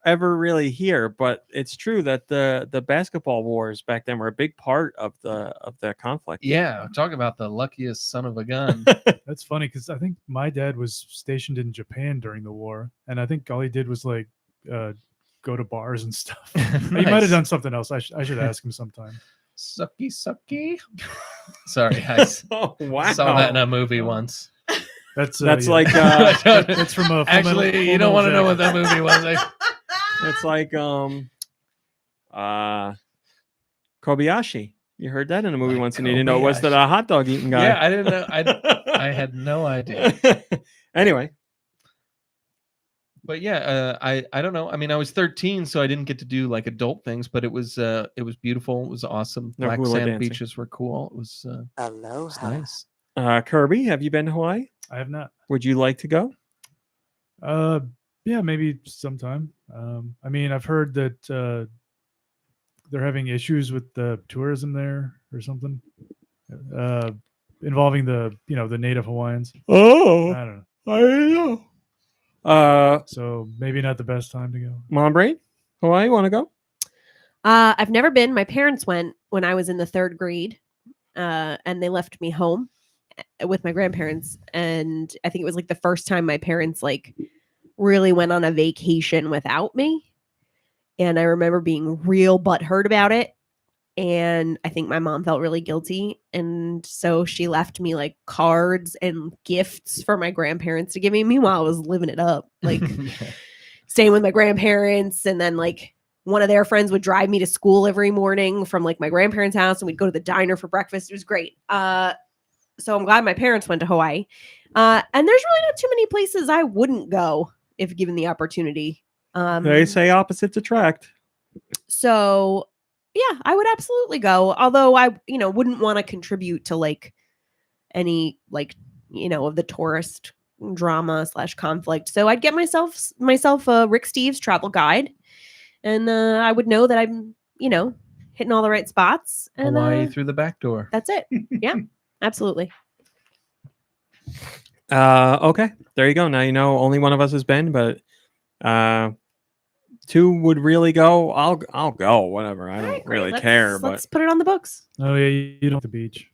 ever really hear, but it's true that the basketball wars back then were a big part of the conflict. Yeah, talk about the luckiest son of a gun. That's funny because I think my dad was stationed in Japan during the war, and I think all he did was like go to bars and stuff. He might have done something else. I should ask him sometime. Sucky. Sorry, I saw that in a movie once. That's like that's from a actually. You don't want to know what that movie was. It's like Kobayashi. You heard that in a movie once, and you didn't know it was that a hot dog eating guy. Yeah, I didn't know. I had no idea. Anyway. But yeah, I don't know. I mean, I was 13, so I didn't get to do like adult things, but it was beautiful. It was awesome. No Black hula sand dancing. beaches were cool. It was nice. Kirby, have you been to Hawaii? I have not. Would you like to go? Yeah, maybe sometime. I mean, I've heard that they're having issues with the tourism there or something, involving the native Hawaiians. Oh, I don't know. I don't know. So maybe not the best time to go. Mombrain, Hawaii, want to go? I've never been. My parents went when I was in the 3rd grade, and they left me home with my grandparents. And I think it was like the first time my parents like really went on a vacation without me. And I remember being real butthurt about it. And I think my mom felt really guilty. And so she left me like cards and gifts for my grandparents to give me. Meanwhile, I was living it up, like staying with my grandparents. And then like one of their friends would drive me to school every morning from like my grandparents' house, and we'd go to the diner for breakfast. It was great. So I'm glad my parents went to Hawaii. And there's really not too many places I wouldn't go if given the opportunity. They say opposites attract. So yeah, I would absolutely go. Although I, wouldn't want to contribute to like any like, of the tourist drama / conflict. So I'd get myself a Rick Steves travel guide, and I would know that I'm, hitting all the right spots. And, Hawaii through the back door. That's it. Yeah, absolutely. Okay, there you go. Now you know only one of us has been, but 2 would really go. I'll go. Whatever. I don't really care. Let's put it on the books. Oh yeah, you don't like the beach.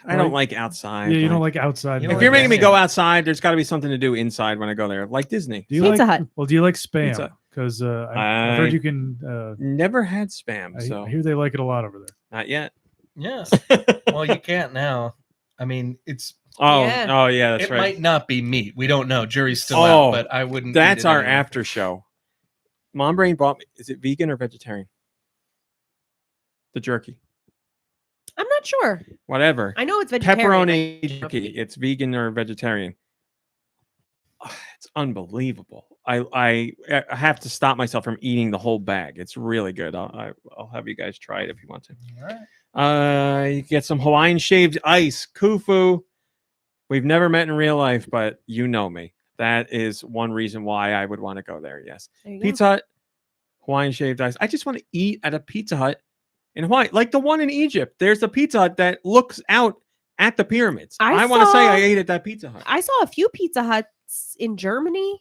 I don't like outside. Yeah, you don't like outside. If you're making me go outside, there's got to be something to do inside when I go there, like Disney. Do you Pizza like, Hut. Well, do you like Spam? Pizza. Because I've heard you can. Never had Spam, so I hear they like it a lot over there. not yet. Yes. Well, you can't now. I mean, it's. Oh yeah, that's it right. might not be meat. We don't know. Jury's still Oh, out, but I wouldn't. That's eat it our anyway. after show. Mombrain bought me. Is it vegan or vegetarian? The jerky. I'm not sure. Whatever. I know it's vegetarian. Pepperoni jerky. It's vegan or vegetarian. It's unbelievable. I have to stop myself from eating the whole bag. It's really good. I'll have you guys try it if you want to. All right. You get some Hawaiian shaved ice, Kufu. We've never met in real life, but you know me. That is one reason why I would want to go there. Yes. There you Pizza Hut, Hawaiian shaved ice. I just want to eat at a Pizza Hut in Hawaii, like the one in Egypt. There's a Pizza Hut that looks out at the pyramids. I want to say I ate at that Pizza Hut. I saw a few Pizza Huts in Germany.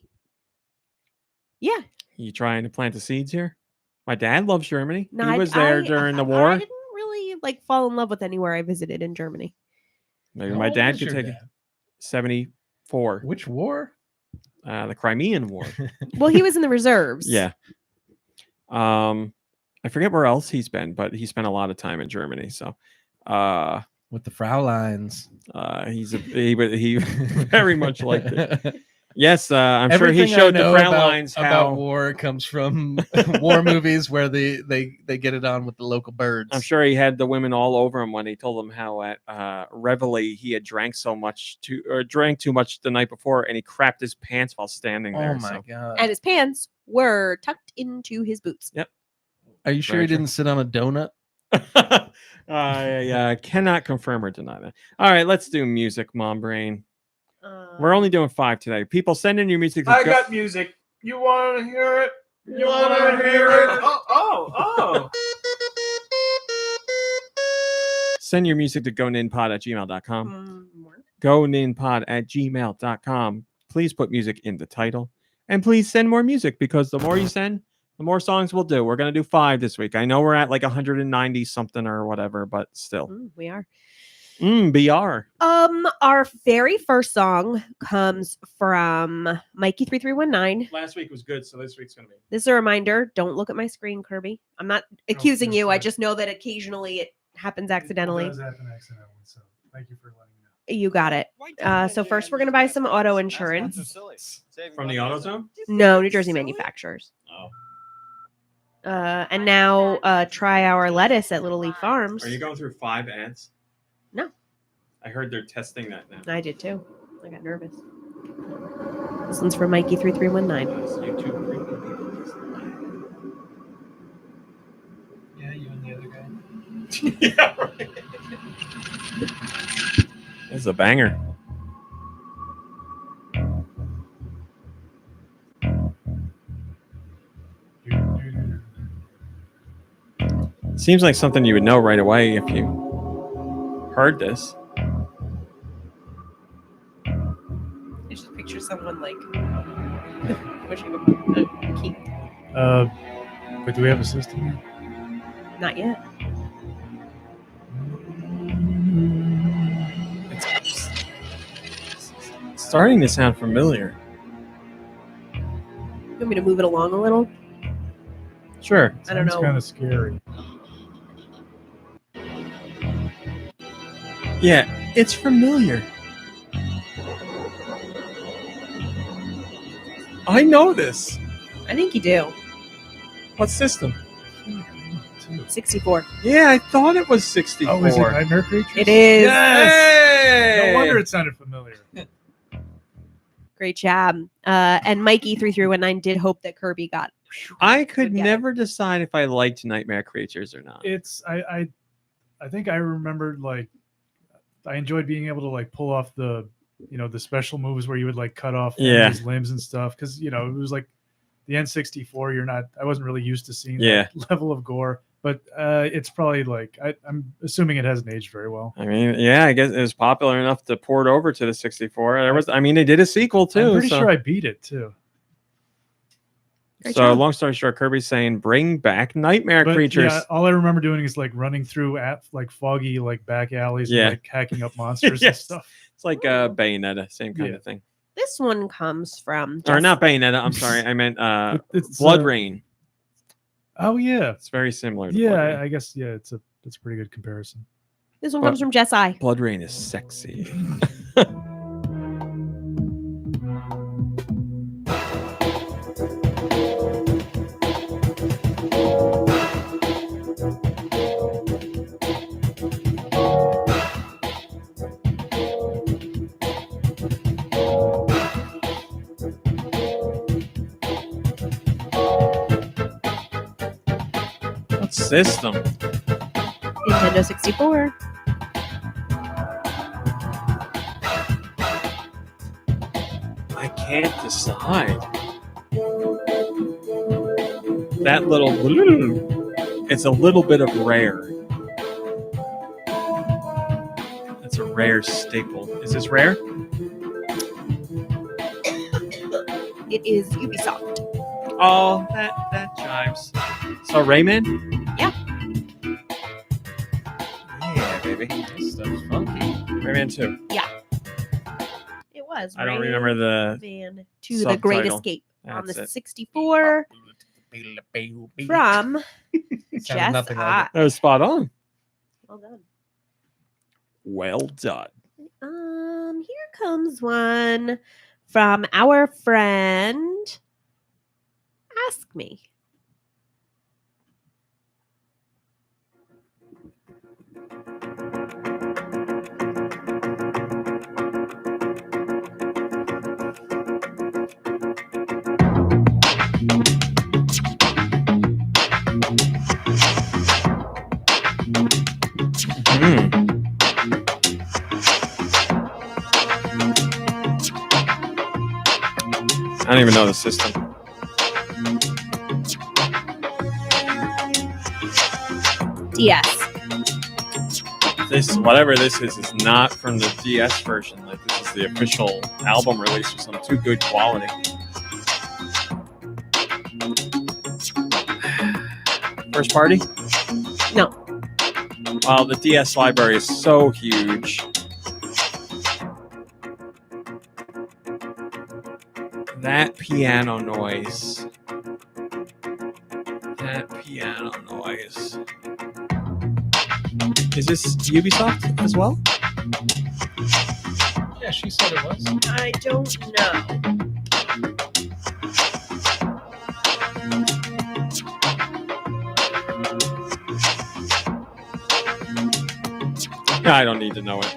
Yeah. You trying to plant the seeds here? My dad loves Germany. No, He was there during the war. I didn't really fall in love with anywhere I visited in Germany. Maybe How my old dad was could your take it. dad? 74. Which war? The Crimean War. Well, he was in the reserves. Yeah. I forget where else he's been, but he spent a lot of time in Germany. So, With the Fraulines. he very much liked it. Yes, I'm Everything sure he showed I know the Fraulines how about war comes from war movies where they get it on with the local birds. I'm sure he had the women all over him when he told them how at Reveille he had drank too much the night before, and he crapped his pants while standing there. Oh my god! And his pants were tucked into his boots. Yep. Are you sure he didn't sit on a donut? I cannot confirm or deny that. All right, let's do music, Mombrain. We're only doing 5 today. People, send in your music. I got music. You want to hear it? You want to hear it? Oh. Send your music to goninpod@gmail.com. Goninpod@gmail.com. Please put music in the title. And please send more music, because the more you send, the more songs we'll do. We're going to do 5 this week. I know we're at like 190 something or whatever, but still. We are. BR. Our very first song comes from Mikey3319. Last week was good, so this week's going to be. This is a reminder. Don't look at my screen, Kirby. I'm not accusing you. I just know that occasionally it happens accidentally. It does happen accidentally, so thank you for letting me know. You got it. So first we're going to buy some auto insurance. From the AutoZone? No, New Jersey manufacturers. Oh. And now try our lettuce at Little Leaf Farms. Are you going through 5 ads? No. I heard they're testing that now. I did too. I got nervous. This one's for Mikey3319. YouTube premium people. Yeah, you and the other guy. Yeah, right. This is a banger. Seems like something you would know right away if you heard this. I just picture someone like pushing a key. But do we have a system here? Not yet. It's starting to sound familiar. You want me to move it along a little? Sure. I don't know. It's kind of scary. Yeah, it's familiar. I know this. I think you do. What system? 64. Yeah, I thought it was 64. Oh, is it Nightmare Creatures? It is. Hey! No wonder it sounded familiar. Great job. And Mikey33119 did hope that Kirby got. I could get it. never decide if I liked Nightmare Creatures or not. It's I think I remembered like I enjoyed being able to like pull off the the special moves where you would like cut off enemies' limbs and stuff because it was like the N64. I wasn't really used to seeing that level of gore, but it's probably like I'm assuming it hasn't aged very well. I mean, yeah, I guess it was popular enough to port over to the 64. They did a sequel too. I'm pretty sure I beat it too. So long story short, Kirby's saying bring back Nightmare Creatures. Yeah, all I remember doing is like running through like foggy like back alleys and like hacking up monsters and stuff. It's like Bayonetta, same kind of thing. This one comes from. Or not Bayonetta. I'm sorry, I meant Blood Rain. Oh yeah, it's very similar. To yeah, I guess it's a pretty good comparison. This one comes from Jess I. Blood Rain is sexy. System. Nintendo 64. I can't decide. That little, it's a little bit of rare. That's a rare staple. Is this rare? It is Ubisoft. Oh, that jives. So Rayman? Yeah. Yeah, baby. This stuff's funky. Rayman 2. Yeah. It was. I don't remember the Rayman 2, The Great Escape on the 64 from Jess I. That was spot on. Well done. Well done. Here comes one from our friend Ask Me. I don't even know the system. DS. This, whatever this is not from the DS version. Like this is the official album release or some too good quality. First party? No. Well, the DS library is so huge. That piano noise. That piano noise. Is this Ubisoft as well? Yeah, she said it was. I don't know. I don't need to know it.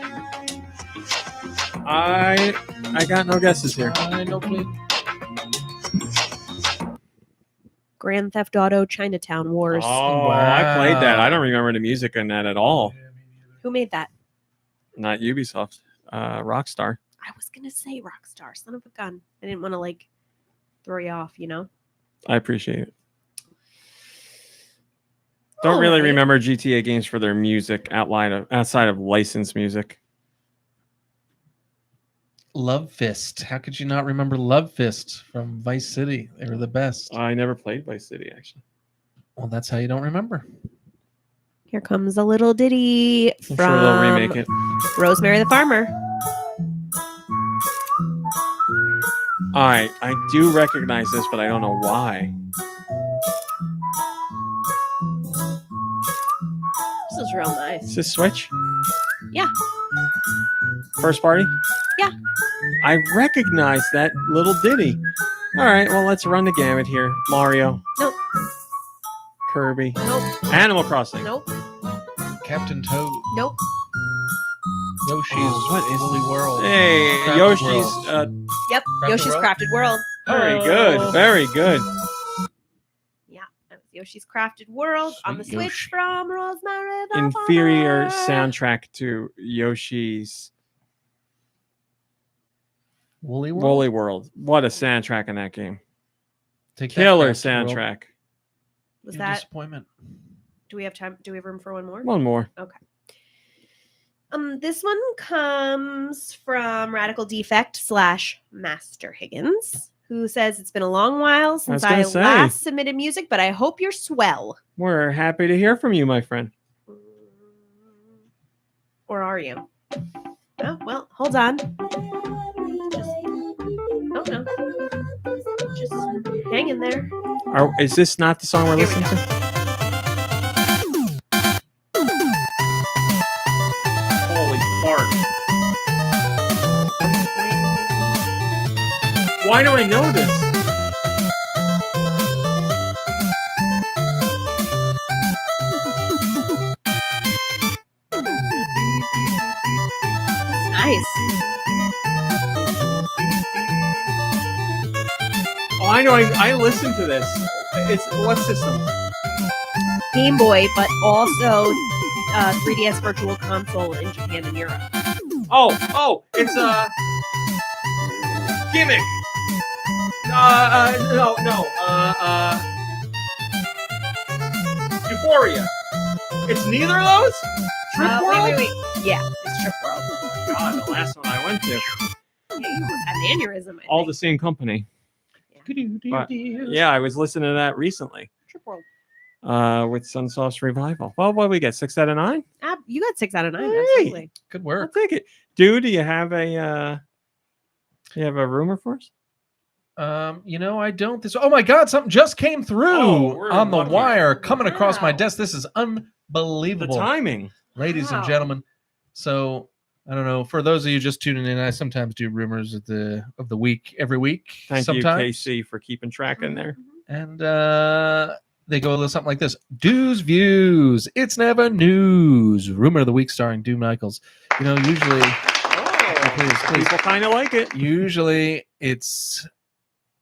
I got no guesses here. No clue. Grand Theft Auto Chinatown Wars. Oh, I played that. I don't remember the music in that at all. Who made that? Not Ubisoft. Rockstar. I was going to say Rockstar. Son of a gun. I didn't want to throw you off, I appreciate it. Don't really remember GTA games for their music outside of licensed music. Love Fist. How could you not remember Love Fist from Vice City? They were the best. I never played Vice City, actually. Well, that's how you don't remember. Here comes a little ditty I'm from sure they'll remake it. Rosemary the Farmer. All right, I do recognize this, but I don't know why. This is real nice. Is this Switch? Yeah. First party? Yeah. I recognize that little ditty. All right, well, let's run the gamut here. Mario. Nope. Kirby. Nope. Animal Crossing. Nope. Captain Toad. Nope. Yoshi's Woolly World. Hey, Crafted Yoshi's. World. Yep. Crafted Yoshi's World? Crafted World. Very good. Very good. Yeah, that was Yoshi's Crafted World on the Sweet Switch Yoshi. from Rosemary. Inferior Valverde. soundtrack to Yoshi's Woolly World. Woolly World. What a soundtrack in that game. Take that, Killer Crafted World. soundtrack. Was Your that? disappointment? Do we have time? Do we have room for one more? One more. Okay. This one comes from Radical Defect / Master Higgins, who says it's been a long while since I gonna say. last submitted music, but I hope you're swell. We're happy to hear from you, my friend. Or are you? Oh, well, hold on. Oh, no. Just hang in there. Is this not the song we're Here we listening go. to? Holy fart. Why do I know this? Nice. Oh, I know. I listened to this. It's what system? Game Boy, but also 3DS Virtual Console in Japan and Europe. Oh, it's a gimmick. No. Euphoria. It's neither of those. Trip World. Wait. Yeah, it's Trip World. God, the last one I went to. Yeah, you almost had an aneurysm. All the same company. But, yeah, I was listening to that recently. Trip World. With Sunsoft's Revival. Well, what do we get? 6 out of 9? You got 6 out of 9. Hey. Absolutely. Good I'll work. take it. Dude, do you have a rumor for us? I don't. Oh my God, something just came through we're on the lucky. wire coming across my Wow. desk. This is The unbelievable, timing. ladies and Wow. gentlemen. So I don't know. For those of you just tuning in, I sometimes do rumors of the week every week. Thank sometimes. you, KC, for keeping track in there. And they go a little something like this: Deux views. It's never news. Rumor of the week starring Dew Michaels. Usually, please. People kind of like it. Usually it's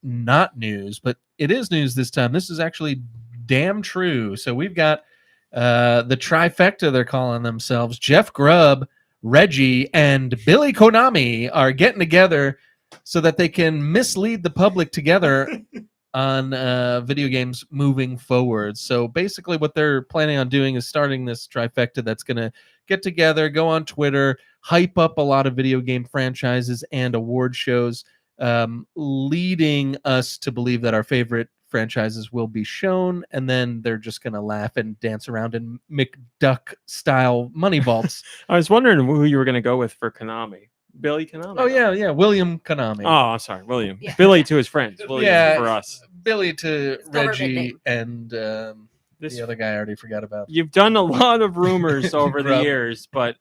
not news, but it is news this time. This is actually damn true. So we've got the trifecta, they're calling themselves. Jeff Grubb, Reggie, and Billy Konami are getting together so that they can mislead the public together on video games moving forward. So basically what they're planning on doing is starting this trifecta that's going to get together, go on Twitter, hype up a lot of video game franchises and award shows, leading us to believe that our favorite franchises will be shown, and then they're just going to laugh and dance around in McDuck-style money vaults. I was wondering who you were going to go with for Konami. Billy Konami. Oh, yeah, William Konami. Oh, I'm sorry, William. Yeah. Billy to his friends. William for us. Billy to government Reggie name. and This- the other guy I already forgot about. You've done a lot of rumors over the Grubb. years, but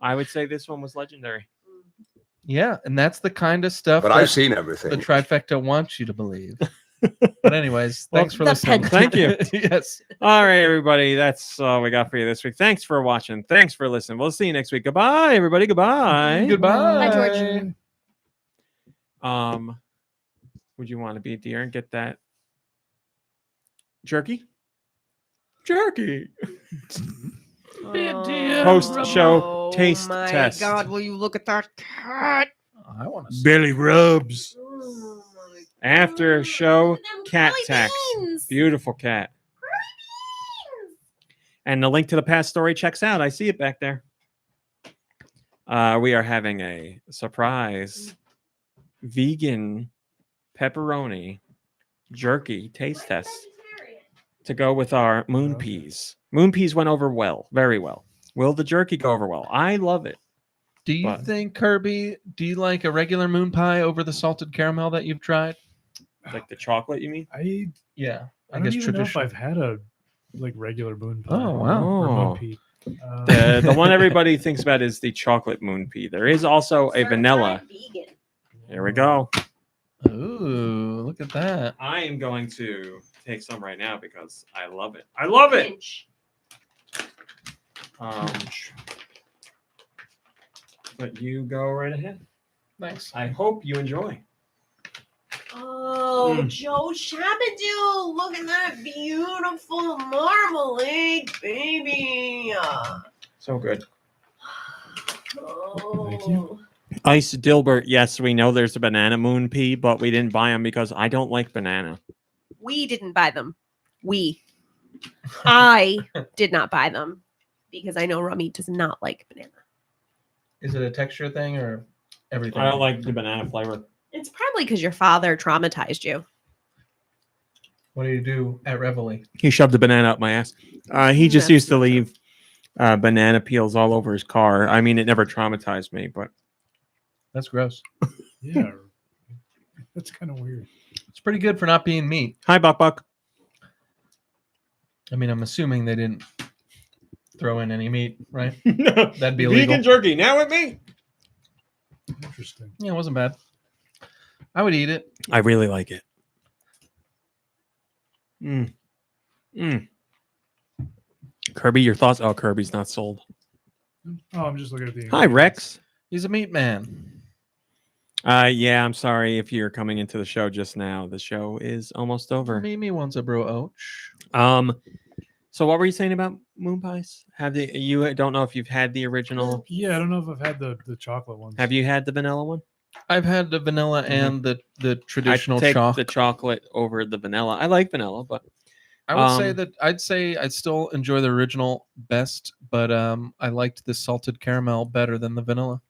I would say this one was legendary. Yeah, and that's the kind of stuff But that I've seen the everything. trifecta wants you to believe. But anyways, Well, thanks for the listening. Thank you. Yes. All right, everybody. That's all we got for you this week. Thanks for watching. Thanks for listening. We'll see you next week. Goodbye, everybody. Goodbye. Goodbye. Bye, George. Would you want to be a deer and get that jerky? Jerky. Post-show taste my test. God, will you look at that cat? I want to. Billy rubs. Oh my After show Them cat jelly tax. beans. Beautiful cat. And the link to the past story checks out. I see it back there. We are having a surprise vegan pepperoni jerky taste test to go with our moon peas. Moon peas went over well, very well. Will the jerky go over well? I love it. Do you think, Kirby, do you like a regular moon pie over the salted caramel that you've tried? Like the chocolate, you mean? I I don't guess even know if traditional. I've had a regular moon pie. Oh, wow. or Oh. moon pea. The one everybody thinks about is the chocolate moon pea. There is also a vanilla. Vegan. Here we go. Ooh, look at that. I am going to take some right now because I love it. I love it. But you go right ahead. Nice. I hope you enjoy. Oh, Joe Shabadoo, look at that beautiful marmalade, baby. So good. Oh. Thank you. Ice Dilbert. Yes, we know there's a banana moon pea, but we didn't buy them because I don't like banana. We didn't buy them. I did not buy them because I know Rummy does not like banana. Is it a texture thing or everything? I don't like the banana flavor. It's probably because your father traumatized you. What do you do at Reveille? He shoved a banana up my ass. He just used to leave banana peels all over his car. I mean, it never traumatized me, but That's gross. Yeah, that's kind of weird. It's pretty good for not being meat. Hi, Buck. I mean, I'm assuming they didn't throw in any meat, right? No. That'd be illegal. Vegan jerky, now with me. Interesting. Yeah, it wasn't bad. I would eat it. I really like it. Kirby, your thoughts? Oh, Kirby's not sold. Oh, I'm just looking at the. Hi, Rex. He's a meat man. Yeah, I'm sorry if you're coming into the show just now. The show is almost over. Mimi wants a bro ouch. So what were you saying about moon pies? You don't know if you've had the original? Yeah, I don't know if I've had the chocolate ones. Have you had the vanilla one? I've had the vanilla and the traditional I take chalk. the chocolate over the vanilla. I like vanilla, but I would say that I'd still enjoy the original best, but I liked the salted caramel better than the vanilla.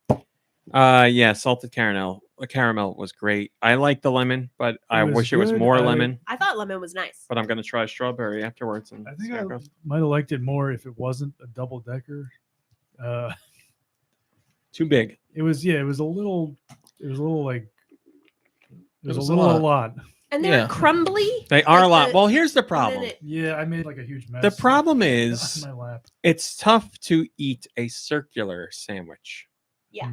Yeah, salted caramel. Caramel was great. I like the lemon, but I wish it was more lemon. I thought lemon was nice. But I'm gonna try strawberry afterwards. And I think I might have liked it more if it wasn't a double decker. Too big. It was a little like it was a lot. And they're crumbly. They are a lot. Well, here's the problem. Yeah, I made like a huge mess. The problem is on my lap. it's tough to eat a circular sandwich. Yeah.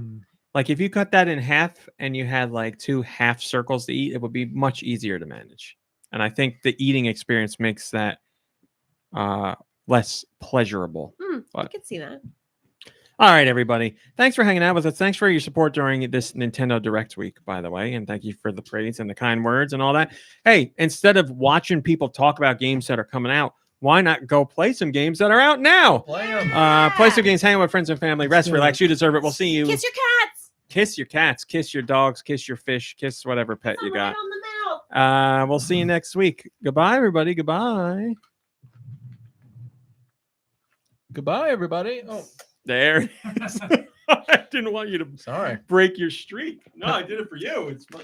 Like if you cut that in half and you had like 2 half circles to eat, it would be much easier to manage. And I think the eating experience makes that less pleasurable. I can see that. All right, everybody. Thanks for hanging out with us. Thanks for your support during this Nintendo Direct week, by the way. And thank you for the praise and the kind words and all that. Hey, instead of watching people talk about games that are coming out, why not go play some games that are out now? Play some games, hang out with friends and family, rest, relax. You deserve it. We'll see you. Kiss your cats. Kiss your cats, kiss your dogs, kiss your fish, kiss whatever pet you got. On the mouth. We'll see you next week. Goodbye, everybody. Goodbye. Goodbye, everybody. Oh, there it is. I didn't want you to break your streak. No, I did it for you. It's fun.